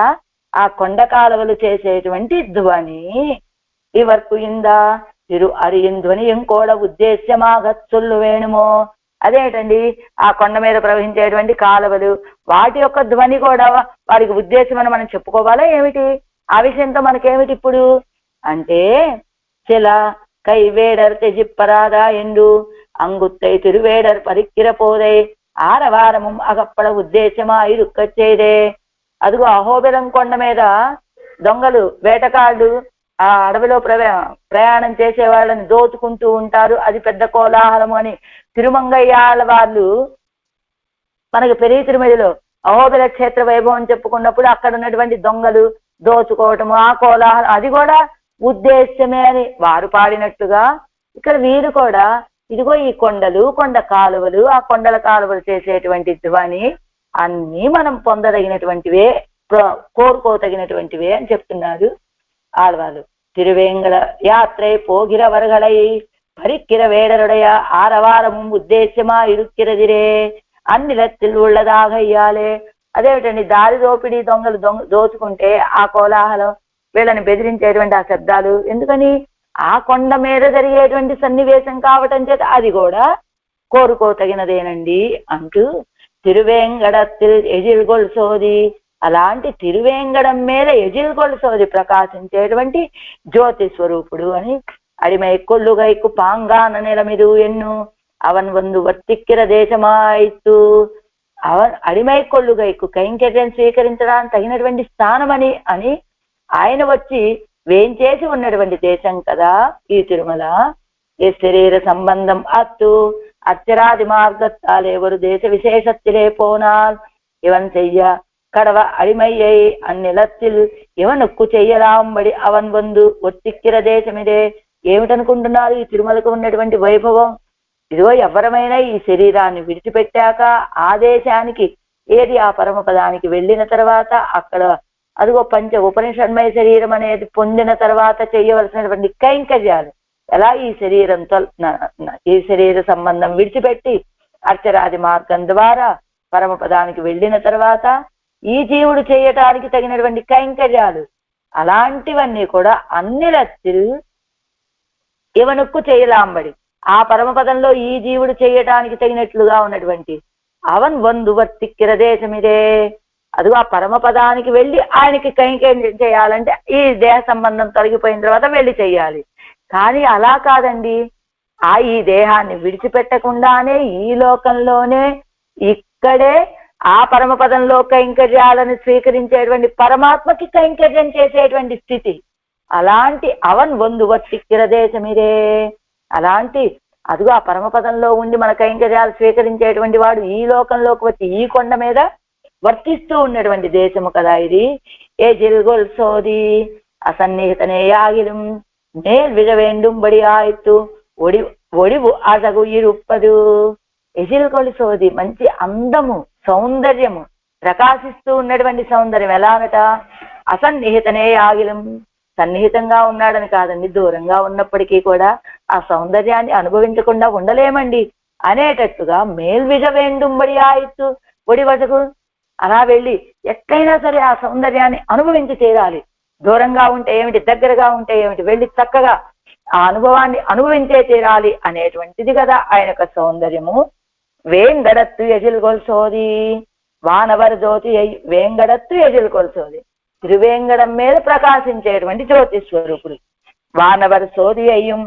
ఆ కొండ కాలువలు చేసేటువంటి ధ్వని. ఈ వర్కు ఇందా తిరు అరియిన్ ధ్వని ఇంకోడ ఉద్దేశ్యమాగత్సుల్లు వేణుమో. అదేమిటండి? ఆ కొండ మీద ప్రవహించేటువంటి కాలువలు వాటి యొక్క ధ్వని కూడా వారికి ఉద్దేశం అని మనం చెప్పుకోవాలా ఏమిటి? ఆ విషయంతో మనకేమిటి ఇప్పుడు అంటే చిల కైవేడర్ తెజిప్పరాదా ఎండు అంగుత్తై తిరువేడర్ పరిక్కిర పోదై ఆరవారము అగప్పడ ఉద్దేశమా ఇరుక్కచ్చేదే. అదిగో అహోబిలం కొండ మీద దొంగలు వేటగాళ్ళు ఆ అడవిలో ప్రయాణం చేసే వాళ్ళని దోచుకుంటూ ఉంటారు. అది పెద్ద కోలాహలము అని తిరుమంగయ్యాళ్ళ వాళ్ళు మనకి పెరిగి తిరుమలలో అహోబిల క్షేత్ర వైభవం చెప్పుకున్నప్పుడు అక్కడ ఉన్నటువంటి దొంగలు దోచుకోవటము, ఆ కోలాహలం, అది కూడా ఉద్దేశ్యమే అని వారు పాడినట్టుగా ఇక్కడ వీరు కూడా ఇదిగో ఈ కొండలు, కొండ కాలువలు, ఆ కొండల కాలువలు చేసేటువంటి ధ్వని అన్నీ మనం పొందదగినటువంటివే, కోరుకోదగినటువంటివే అని చెప్తున్నారు ఆళ్వారు. తిరువేంగళ యాత్రై పోగిర వరగళై పరిక్కిర వేడరుడయ ఆరవారము ఉద్దేశ్యమా ఇరుక్కిరదిరే అన్నిలత్తిల్ ఉళ్ళదాగయ్యాలే. అదేమిటండి? దారి దోపిడీ దొంగలు దోచుకుంటే ఆ కోలాహలం, వీళ్ళని బెదిరించేటువంటి ఆ శబ్దాలు ఎందుకని? ఆ కొండ మీద జరిగేటువంటి సన్నివేశం కావటం చేత అది కూడా కోరుకోతగినదేనండి అంటూ తిరువేంగడత్తిల్ ఎజిల్గొల్ సోది. అలాంటి తిరువేంగడం మీద ఎజిల్గొల్ సోది ప్రకాశించేటువంటి జ్యోతి స్వరూపుడు అని అడిమై కొల్లుగైకు పాంగాన నిలమిదు ఎన్ను అవన్ వందు వర్తిక్కిర దేశమాయిత్తు. అడిమై కొల్లుగైకు కైంకర్యం స్వీకరించడానికి తగినటువంటి స్థానమని అని ఆయన వచ్చి వేంచేసి ఉన్నటువంటి దేశం కదా ఈ తిరుమల. ఏ శరీర సంబంధం అత్తు అచ్చరాది మార్గత్తాలేవరు దేశ విశేషత్తిలే పోనాల్ ఇవన్ చెయ్య కడవ అడిమయ్యై అన్నిలత్తిల్ ఇవనొక్కు చెయ్యరాంబడి అవన్ వందు ఒత్తిక్కిర దేశమిదే. ఏమిటనుకుంటున్నారు ఈ తిరుమలకు ఉన్నటువంటి వైభవం? ఇదిగో ఎవరమైనా ఈ శరీరాన్ని విడిచిపెట్టాక ఆ దేశానికి, ఏది ఆ పరమపదానికి వెళ్ళిన తర్వాత అక్కడ అదిగో పంచ ఉపనిషన్మయ శరీరం అనేది పొందిన తర్వాత చేయవలసినటువంటి కైంకర్యాలు ఎలా ఈ శరీరంతో ఈ శరీర సంబంధం విడిచిపెట్టి అర్చరాది మార్గం ద్వారా పరమపదానికి వెళ్ళిన తర్వాత ఈ జీవుడు చేయటానికి తగినటువంటి కైంకర్యాలు అలాంటివన్నీ కూడా అన్నిలத்தில் ఇవనుక్కు చేయలాంబడి ఆ పరమపదంలో ఈ జీవుడు చేయటానికి తగినట్లుగా ఉన్నటువంటి అవన్ వందు వర్తిక్కిర దేశమిదే. అదిగో ఆ పరమపదానికి వెళ్ళి ఆయనకి కైంకర్యం చేయాలంటే ఈ దేహ సంబంధం తొలగిపోయిన తర్వాత వెళ్ళి చెయ్యాలి. కానీ అలా కాదండి, ఈ దేహాన్ని విడిచిపెట్టకుండానే ఈ లోకంలోనే ఇక్కడే ఆ పరమపదంలో కైంకర్యాలను స్వీకరించేటువంటి పరమాత్మకి కైంకర్యం చేసేటువంటి స్థితి. అలాంటి అవన్ వందు వర్తిక్కిర దేశమిదే. అలాంటి అదిగో ఆ పరమపదంలో ఉండి మన కైంకర్యాలు స్వీకరించేటువంటి వాడు ఈ లోకంలోకి వచ్చి ఈ కొండ మీద వర్తిస్తూ ఉన్నటువంటి దేశము కదా ఇది. ఏ జిల్గొల్ సోది అసన్నిహితనే యాగిలం మేల్ విజ వేండుంబడి ఆయిత్తు ఒడివు అసగు ఇరుప్పదు. ఎజిల్గొల్ సోది మంచి అందము, సౌందర్యము, ప్రకాశిస్తూ ఉన్నటువంటి సౌందర్యం. ఎలాగట? అసన్నిహితనే యాగిలం, సన్నిహితంగా ఉన్నాడని కాదండి, దూరంగా ఉన్నప్పటికీ కూడా ఆ సౌందర్యాన్ని అనుభవించకుండా ఉండలేమండి అనేటట్టుగా మేల్విజ వేండుంబడి ఆయిత్తు ఒడివసగు, అలా వెళ్ళి ఎక్కడైనా సరే ఆ సౌందర్యాన్ని అనుభవించి తీరాలి. దూరంగా ఉంటే ఏమిటి, దగ్గరగా ఉంటే ఏమిటి, వెళ్ళి చక్కగా ఆ అనుభవాన్ని అనుభవించే తీరాలి అనేటువంటిది కదా ఆయన యొక్క సౌందర్యము. వేంగడత్తు ఎజిల్గొల్సోది వానవర జ్యోతి వేంగడత్తు ఎజిల్గొల్సోది, తిరువేంగడం మీద ప్రకాశించేటువంటి జ్యోతి స్వరూపుడు. వానవర సోది అయ్యం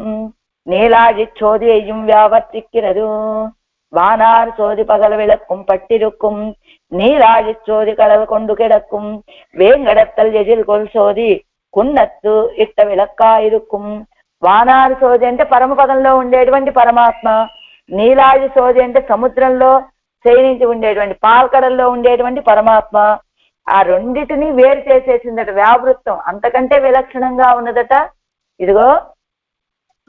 నీలాజి చోది అయ్యం వ్యావర్తిక్కిరదు. வானார் சோதி பகல் விளக்கும் பட்டிருக்கும் நீராழி சோதி கடல் கொண்டு கிடக்கும் வேங்கடத்தல் எதில் கொள் సోది కున్నత్తు ఇట్ట విలక్కా ఇరుక్కుం. వానారు సోది అంటే పరమపదంలో ఉండేటువంటి పరమాత్మ, నీలాజి సోది అంటే సముద్రంలో శయనించి ఉండేటువంటి పాల్కడల్లో ఉండేటువంటి పరమాత్మ. ఆ రెండిటిని వేరు చేసేసిందట వ్యావృత్తం, అంతకంటే విలక్షణంగా ఉన్నదట. ఇదిగో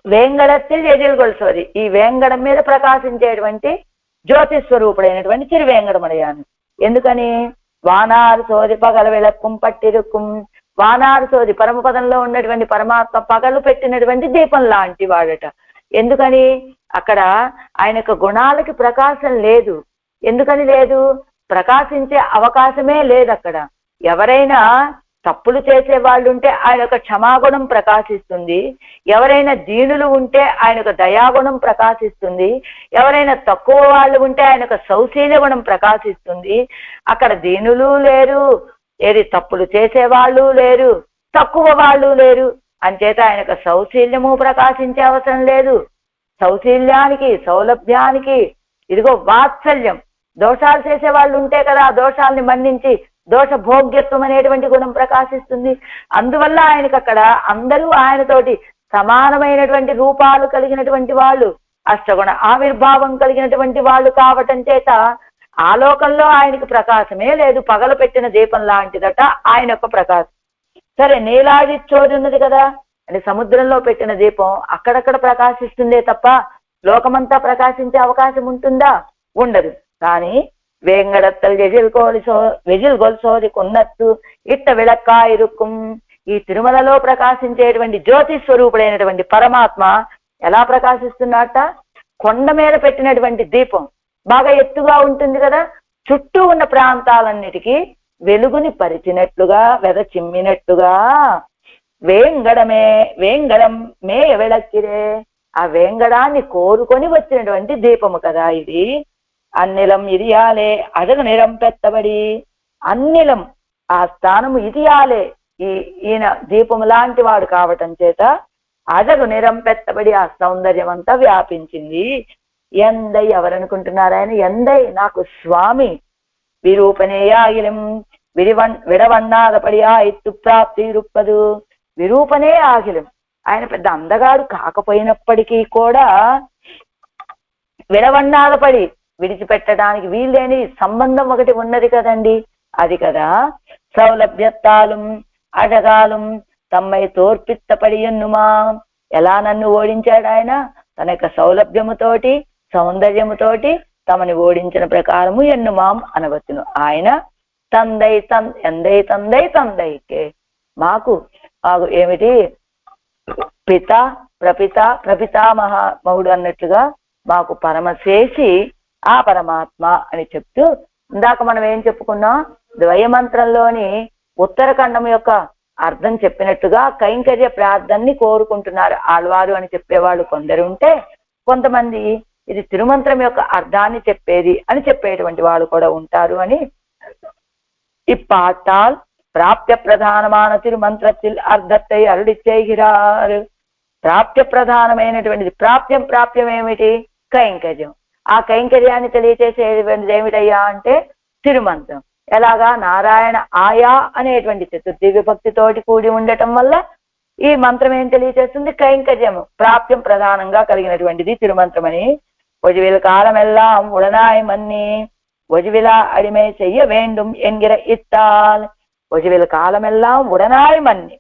వేంగడత్తి ఎజిల్గొల్సోది, ఈ వేంగడం మీద ప్రకాశించేటువంటి జ్యోతిస్వరూపుడైనటువంటి తిరువేంగడమడయాను. ఎందుకని? వానారు సోది పగల విళక్కుం పట్టిరుక్కుం. వానారు సోది పరమపదంలో ఉన్నటువంటి పరమాత్మ పగలు పెట్టినటువంటి దీపం లాంటి వాడట. ఎందుకని? అక్కడ ఆయన యొక్క గుణాలకి ప్రకాశం లేదు. ఎందుకని లేదు? ప్రకాశించే అవకాశమే లేదు అక్కడ. ఎవరైనా తప్పులు చేసే వాళ్ళు ఉంటే ఆయన యొక్క క్షమాగుణం ప్రకాశిస్తుంది, ఎవరైనా దీనులు ఉంటే ఆయన యొక్క దయాగుణం ప్రకాశిస్తుంది, ఎవరైనా తక్కువ వాళ్ళు ఉంటే ఆయన యొక్క సౌశీల్య గుణం ప్రకాశిస్తుంది. అక్కడ దీనులు లేరు, ఏది తప్పులు చేసేవాళ్ళు లేరు, తక్కువ వాళ్ళు లేరు. అంచేత ఆయన యొక్క సౌశీల్యము ప్రకాశించే అవసరం లేదు. సౌశీల్యానికి, సౌలభ్యానికి ఇదిగో వాత్సల్యం, దోషాలు చేసే వాళ్ళు ఉంటే కదా ఆ దోషాలని మన్నించి దోష భోగ్యత్వం అనేటువంటి గుణం ప్రకాశిస్తుంది. అందువల్ల ఆయనకు అక్కడ అందరూ ఆయనతోటి సమానమైనటువంటి రూపాలు కలిగినటువంటి వాళ్ళు, అష్టగుణ ఆవిర్భావం కలిగినటువంటి వాళ్ళు కావటం చేత ఆ లోకంలో ఆయనకి ప్రకాశమే లేదు. పగలు పెట్టిన దీపం లాంటిదట ఆయన యొక్క ప్రకాశం. సరే, నీలాది చోది ఉన్నది కదా, అంటే సముద్రంలో పెట్టిన దీపం అక్కడక్కడ ప్రకాశిస్తుందే తప్ప లోకమంతా ప్రకాశించే అవకాశం ఉంటుందా? ఉండదు. కానీ వేంగడత్తల్ వెజిల్గొల్సోది కున్నత్తు ఇట్ట విళక్కా ఇరుక్కుం. ఈ తిరుమలలో ప్రకాశించేటువంటి జ్యోతి స్వరూపుడైనటువంటి పరమాత్మ ఎలా ప్రకాశిస్తున్నట్ట? కొండ మీద పెట్టినటువంటి దీపం బాగా ఎత్తుగా ఉంటుంది కదా, చుట్టూ ఉన్న ప్రాంతాలన్నిటికీ వెలుగుని పరిచినట్లుగా, వెద చిమ్మినట్టుగా వేంగడం మే విళక్కిరే, ఆ వేంగడాన్ని కోరుకొని వచ్చినటువంటి దీపము కదా ఇది. అన్నిలం ఇదియాలే అడగ నిరం పెత్తబడి, అన్నిలం ఆ స్థానము ఇదియాలే, ఈయన దీపము లాంటి వాడు కావటం చేత అడగు నిరం పెత్తబడి ఆ సౌందర్యం అంతా వ్యాపించింది. ఎందై, ఎవరనుకుంటున్నారు ఆయన? ఎందై నాకు స్వామి విరూపనేయాగిలం విడవన్నాదపడి ఆ ఎత్తు ప్రాప్తి రూపదు. విరూపనే ఆగిలం, ఆయన పెద్ద అందగాడు కాకపోయినప్పటికీ కూడా విడవన్నాదపడి విడిచిపెట్టడానికి వీల్లేని సంబంధం ఒకటి ఉన్నది కదండి, అది కదా. సౌలభ్యత్తాలు అడగాలం తమ్మై తోర్పిత్తపడి ఎన్నుమా, ఎలా నన్ను ఓడించాడు ఆయన? తన యొక్క సౌలభ్యముతోటి, సౌందర్యముతోటి తమని ఓడించిన ప్రకారము ఎన్నుమాం అనవచ్చును. ఆయన తందైకే మాకు ఏమిటి పిత ప్రపితామహుడు అన్నట్లుగా మాకు పరమశేషి ఆ పరమాత్మ అని చెప్తూ, ఇందాక మనం ఏం చెప్పుకున్నాం, ద్వయమంత్రంలోని ఉత్తరఖండం యొక్క అర్థం చెప్పినట్టుగా కైంకర్య ప్రార్థనని కోరుకుంటున్నారు ఆళ్వారు అని చెప్పేవాళ్ళు కొందరు ఉంటే, కొంతమంది ఇది తిరుమంత్రం యొక్క అర్థాన్ని చెప్పేది అని చెప్పేటువంటి వాళ్ళు కూడా ఉంటారు అని, இப்பாட்டால் பிராப்திய பிரதானமான తిరుమంత్రத்தில் అర్థத்தை అరుడి చేయగిరారు. ప్రాప్త్య ప్రధానమైనటువంటిది, ప్రాప్యం ఏమిటి? కైంకర్యం. ఆ కైంకర్యాన్ని తెలియచేసేటువంటిది ఏమిటయ్యా అంటే తిరుమంత్రం. ఎలాగా? నారాయణ ఆయా అనేటువంటి చతుర్థి విభక్తితోటి కూడి ఉండటం వల్ల ఈ మంత్రం ఏం తెలియచేస్తుంది? కైంకర్యము, ప్రాప్యం ప్రధానంగా కలిగినటువంటిది తిరుమంత్రం అని. ఒజివిల్ కాలమెల్లాం ఉడనాయ్ మన్ని ఒజివిలా అడిమే చెయ్య వేండుం ఎన్గిర ఇత్తాల్. ఒజివిల్ కాలమెల్లాం ఉడనాయ్ మన్ని,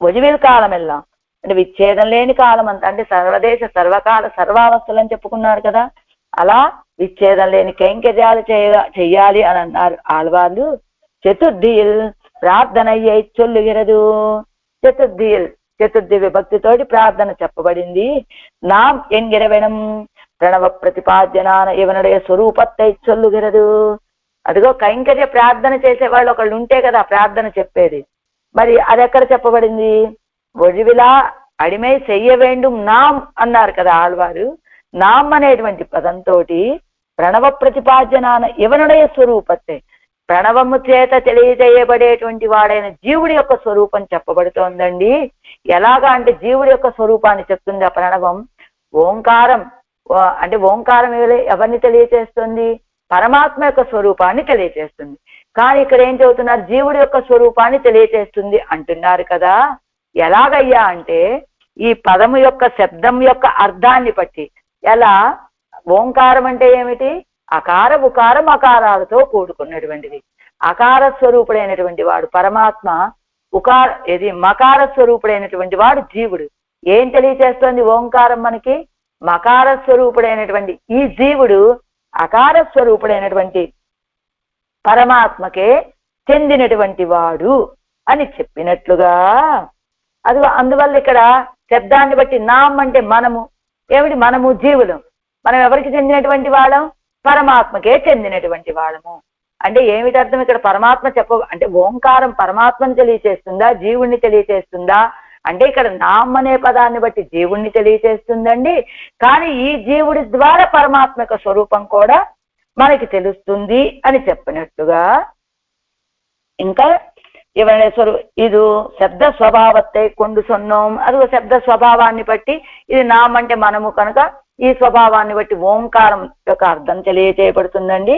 ఒజివిల్ కాలమెల్లాం అంటే విచ్ఛేదం లేని కాలం అంతా, అంటే సర్వదేశ సర్వకాల సర్వావస్థలు అని చెప్పుకున్నారు కదా, అలా విచ్ఛేదం లేని కైంకర్యాలు చెయ్యాలి అని అన్నారు ఆళ్వార్లు. చతుర్థిల్ ప్రార్థన అయ్యే చొల్లుగిరదు. చతుర్థి విభక్తితోటి ప్రార్థన చెప్పబడింది. నాం ఎంగిరవెనం ప్రణవ ప్రతిపాద్యనాన ఇవనుடைய స్వరూపత్తై చొల్లుగిరదు. అదిగో కైంకర్య ప్రార్థన చేసేవాళ్ళు ఒకళ్ళు ఉంటే కదా ప్రార్థన చెప్పేది, మరి అది ఎక్కడ చెప్పబడింది? ఒజివిలా అడిమై చెయ్య వేండుం నాం అన్నారు కదా ఆళ్వారు. నాం అనేటువంటి పదంతో ప్రణవ ప్రతిపాద్యనాన ఇవనుடைய స్వరూపత్తే, ప్రణవము చేత తెలియజేయబడేటువంటి వాడైన జీవుడి యొక్క స్వరూపం చెప్పబడుతోందండి. ఎలాగా అంటే జీవుడి యొక్క స్వరూపాన్ని చెప్తుంది ఆ ప్రణవం. ఓంకారం అంటే ఓంకారం ఎవరిని తెలియచేస్తుంది? పరమాత్మ యొక్క స్వరూపాన్ని తెలియచేస్తుంది. కానీ ఇక్కడ ఏం చెబుతున్నారు? జీవుడి యొక్క స్వరూపాన్ని తెలియచేస్తుంది అంటున్నారు కదా. ఎలాగయ్యా అంటే ఈ పదము యొక్క శబ్దం యొక్క అర్థాన్ని బట్టి. ఎలా? ఓంకారం అంటే ఏమిటి? అకార ఉకార మకారాలతో కూడుకున్నటువంటిది. అకార స్వరూపుడైనటువంటి వాడు పరమాత్మ, మకార స్వరూపుడైనటువంటి వాడు జీవుడు. ఏం తెలియచేస్తుంది ఓంకారం మనకి? మకార స్వరూపుడైనటువంటి ఈ జీవుడు అకార స్వరూపుడైనటువంటి పరమాత్మకే చెందినటువంటి వాడు అని చెప్పినట్లుగా. అందువల్ల ఇక్కడ శబ్దాన్ని బట్టి నాం అంటే మనము ఏమిటి? మనము జీవులు. మనం ఎవరికి చెందినటువంటి వాళ్ళం? పరమాత్మకే చెందినటువంటి వాళ్ళము. అంటే ఏమిటి అర్థం ఇక్కడ? పరమాత్మ అంటే ఓంకారం పరమాత్మను తెలియచేస్తుందా, జీవుణ్ణి తెలియచేస్తుందా అంటే ఇక్కడ నామ్ అనే పదాన్ని బట్టి జీవుణ్ణి తెలియచేస్తుందండి. కానీ ఈ జీవుడి ద్వారా పరమాత్మ యొక్క స్వరూపం కూడా మనకి తెలుస్తుంది అని చెప్పినట్టుగా. ఇంకా ఇవన్నీ ఇది శబ్ద స్వభావத்தை కొండు సొన్నోం. అది శబ్ద స్వభావాన్ని బట్టి ఇది నామ్ అంటే మనము కనుక ఈ స్వభావాన్ని బట్టి ఓంకారం యొక్క అర్థం తెలియచేయబడుతుందండి.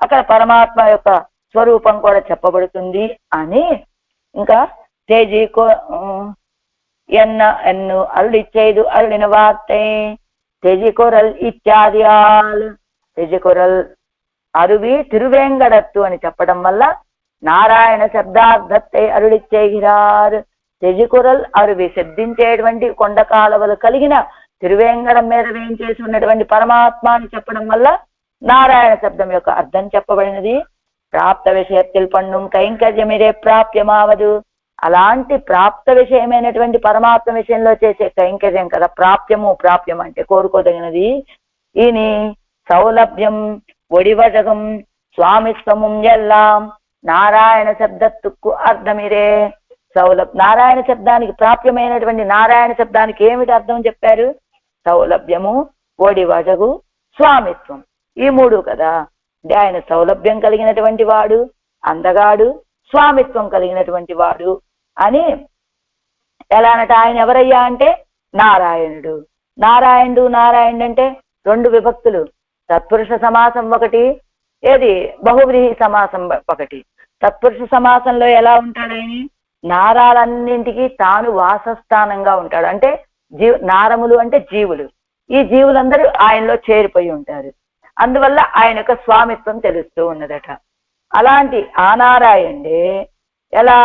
అక్కడ పరమాత్మ యొక్క స్వరూపం కూడా చెప్పబడుతుంది అని. ఇంకా తేజీకో ఎన్ను అరుడిచ్చేదు అరుడిన వార్తై తెజికొరల్ ఇత్యాది తెజికొరల్ అరువి తిరువేంగడత్తు అని చెప్పడం వల్ల నారాయణ శబ్దార్థத்தை అరుడిచ్చేగిరారు. తెజికొరల్ అరువి శబ్దించేటువంటి కొండ కాలువలు కలిగిన తిరువేంగడం మీద వేయించేసి ఉన్నటువంటి పరమాత్మ అని చెప్పడం వల్ల నారాయణ శబ్దం యొక్క అర్థం చెప్పబడినది. ప్రాప్త విషయத்தில் పన్నుం కైంకర్యమిరే ప్రాప్యమావదు. అలాంటి ప్రాప్త విషయమైనటువంటి పరమాత్మ విషయంలో చేసే కైంకర్యం కదా ప్రాప్యం అంటే కోరుకోదగినది. ఈని సౌలభ్యం ఒడివజగం స్వామిత్వముం ఎల్లాం నారాయణ శబ్దత్తుకు అర్థమిరే. నారాయణ శబ్దానికి ప్రాప్యమైనటువంటి నారాయణ శబ్దానికి ఏమిటి అర్థం చెప్పారు? సౌలభ్యము, ఒడివజగు, స్వామిత్వం, ఈ మూడు కదా. అంటే ఆయన సౌలభ్యం కలిగినటువంటి వాడు, అందగాడు, స్వామిత్వం కలిగినటువంటి వాడు అని. ఎలానట? ఆయన ఎవరయ్యా అంటే నారాయణుడు. నారాయణుడు అంటే రెండు విభక్తులు, తత్పురుష సమాసం ఒకటి, ఏది బహువ్రీహి సమాసం ఒకటి. తత్పురుష సమాసంలో ఎలా ఉంటాడు ఆయన? నారాలన్నింటికి తాను వాసస్థానంగా ఉంటాడు. అంటే నారములు అంటే జీవులు, ఈ జీవులందరూ ఆయనలో చేరిపోయి ఉంటారు. అందువల్ల ఆయన యొక్క స్వామిత్వం తెలుస్తూ ఉన్నదట. అలాంటి ఆ నారాయణుడే ఎలా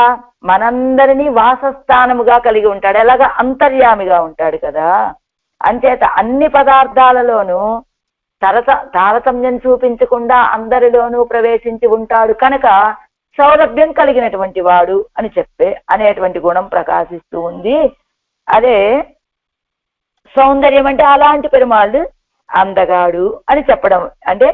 మనందరినీ వాసస్థానముగా కలిగి ఉంటాడు. ఎలాగా? అంతర్యామిగా ఉంటాడు కదా. అంచేత అన్ని పదార్థాలలోనూ తారతమ్యం చూపించకుండా అందరిలోనూ ప్రవేశించి ఉంటాడు కనుక సౌలభ్యం కలిగినటువంటి వాడు అని అనేటువంటి గుణం ప్రకాశిస్తూ ఉంది. అదే సౌందర్యం అంటే అలాంటి పెరుమాళ్ళు అందగాడు అని చెప్పడం. అంటే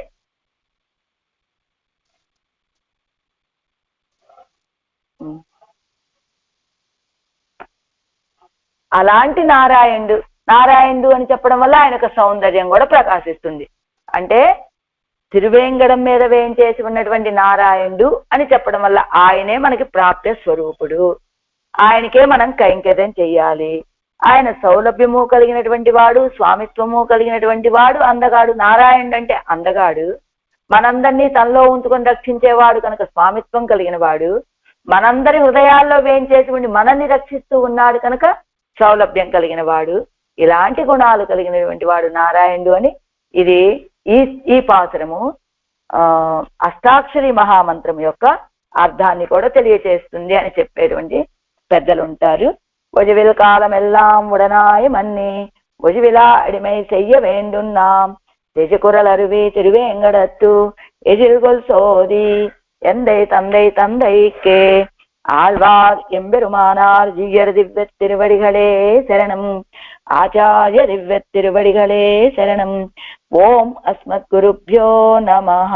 అలాంటి నారాయణుడు నారాయణుడు అని చెప్పడం వల్ల ఆయనకు సౌందర్యం కూడా ప్రకాశిస్తుంది. అంటే తిరువేంగడం మీద వేయించేసి ఉన్నటువంటి నారాయణుడు అని చెప్పడం వల్ల ఆయనే మనకి ప్రాప్య స్వరూపుడు, ఆయనకే మనం కైంకర్యం చెయ్యాలి. ఆయన సౌలభ్యము కలిగినటువంటి వాడు, స్వామిత్వము కలిగినటువంటి వాడు, అందగాడు. నారాయణుడు అంటే అందగాడు, మనందరినీ తనలో ఉంచుకొని రక్షించేవాడు కనుక స్వామిత్వం కలిగిన వాడు, మనందరి హృదయాల్లో వేయించేసి ఉండి మనల్ని రక్షిస్తూ ఉన్నాడు కనుక సౌలభ్యం కలిగిన వాడు. ఇలాంటి గుణాలు కలిగినటువంటి వాడు నారాయణుడు అని ఇది ఈ ఈ పాసురము అష్టాక్షరి మహామంత్రం యొక్క అర్థాన్ని కూడా తెలియచేస్తుంది అని చెప్పేటువంటి పెద్దలు ఉంటారు. ఒజివిల్ కాలమెల్లాం ఉడనాయి మన్ని ఒజివిలా అడిమై చెయ్య వేండున్నాం తెజకురలరువి తిరువేంగడత్తు ఎజిల్గొల్ సోది ఎందై తందై తందైకే ஆழ்வார் எம்பெருமானார் ஜீயர் திவ்யத் திருவடிகளே சரணம். ஆச்சாரிய திவ்யத் திருவடிகளே சரணம். ஓம் அஸ்மத் குருப்யோ நமஹ.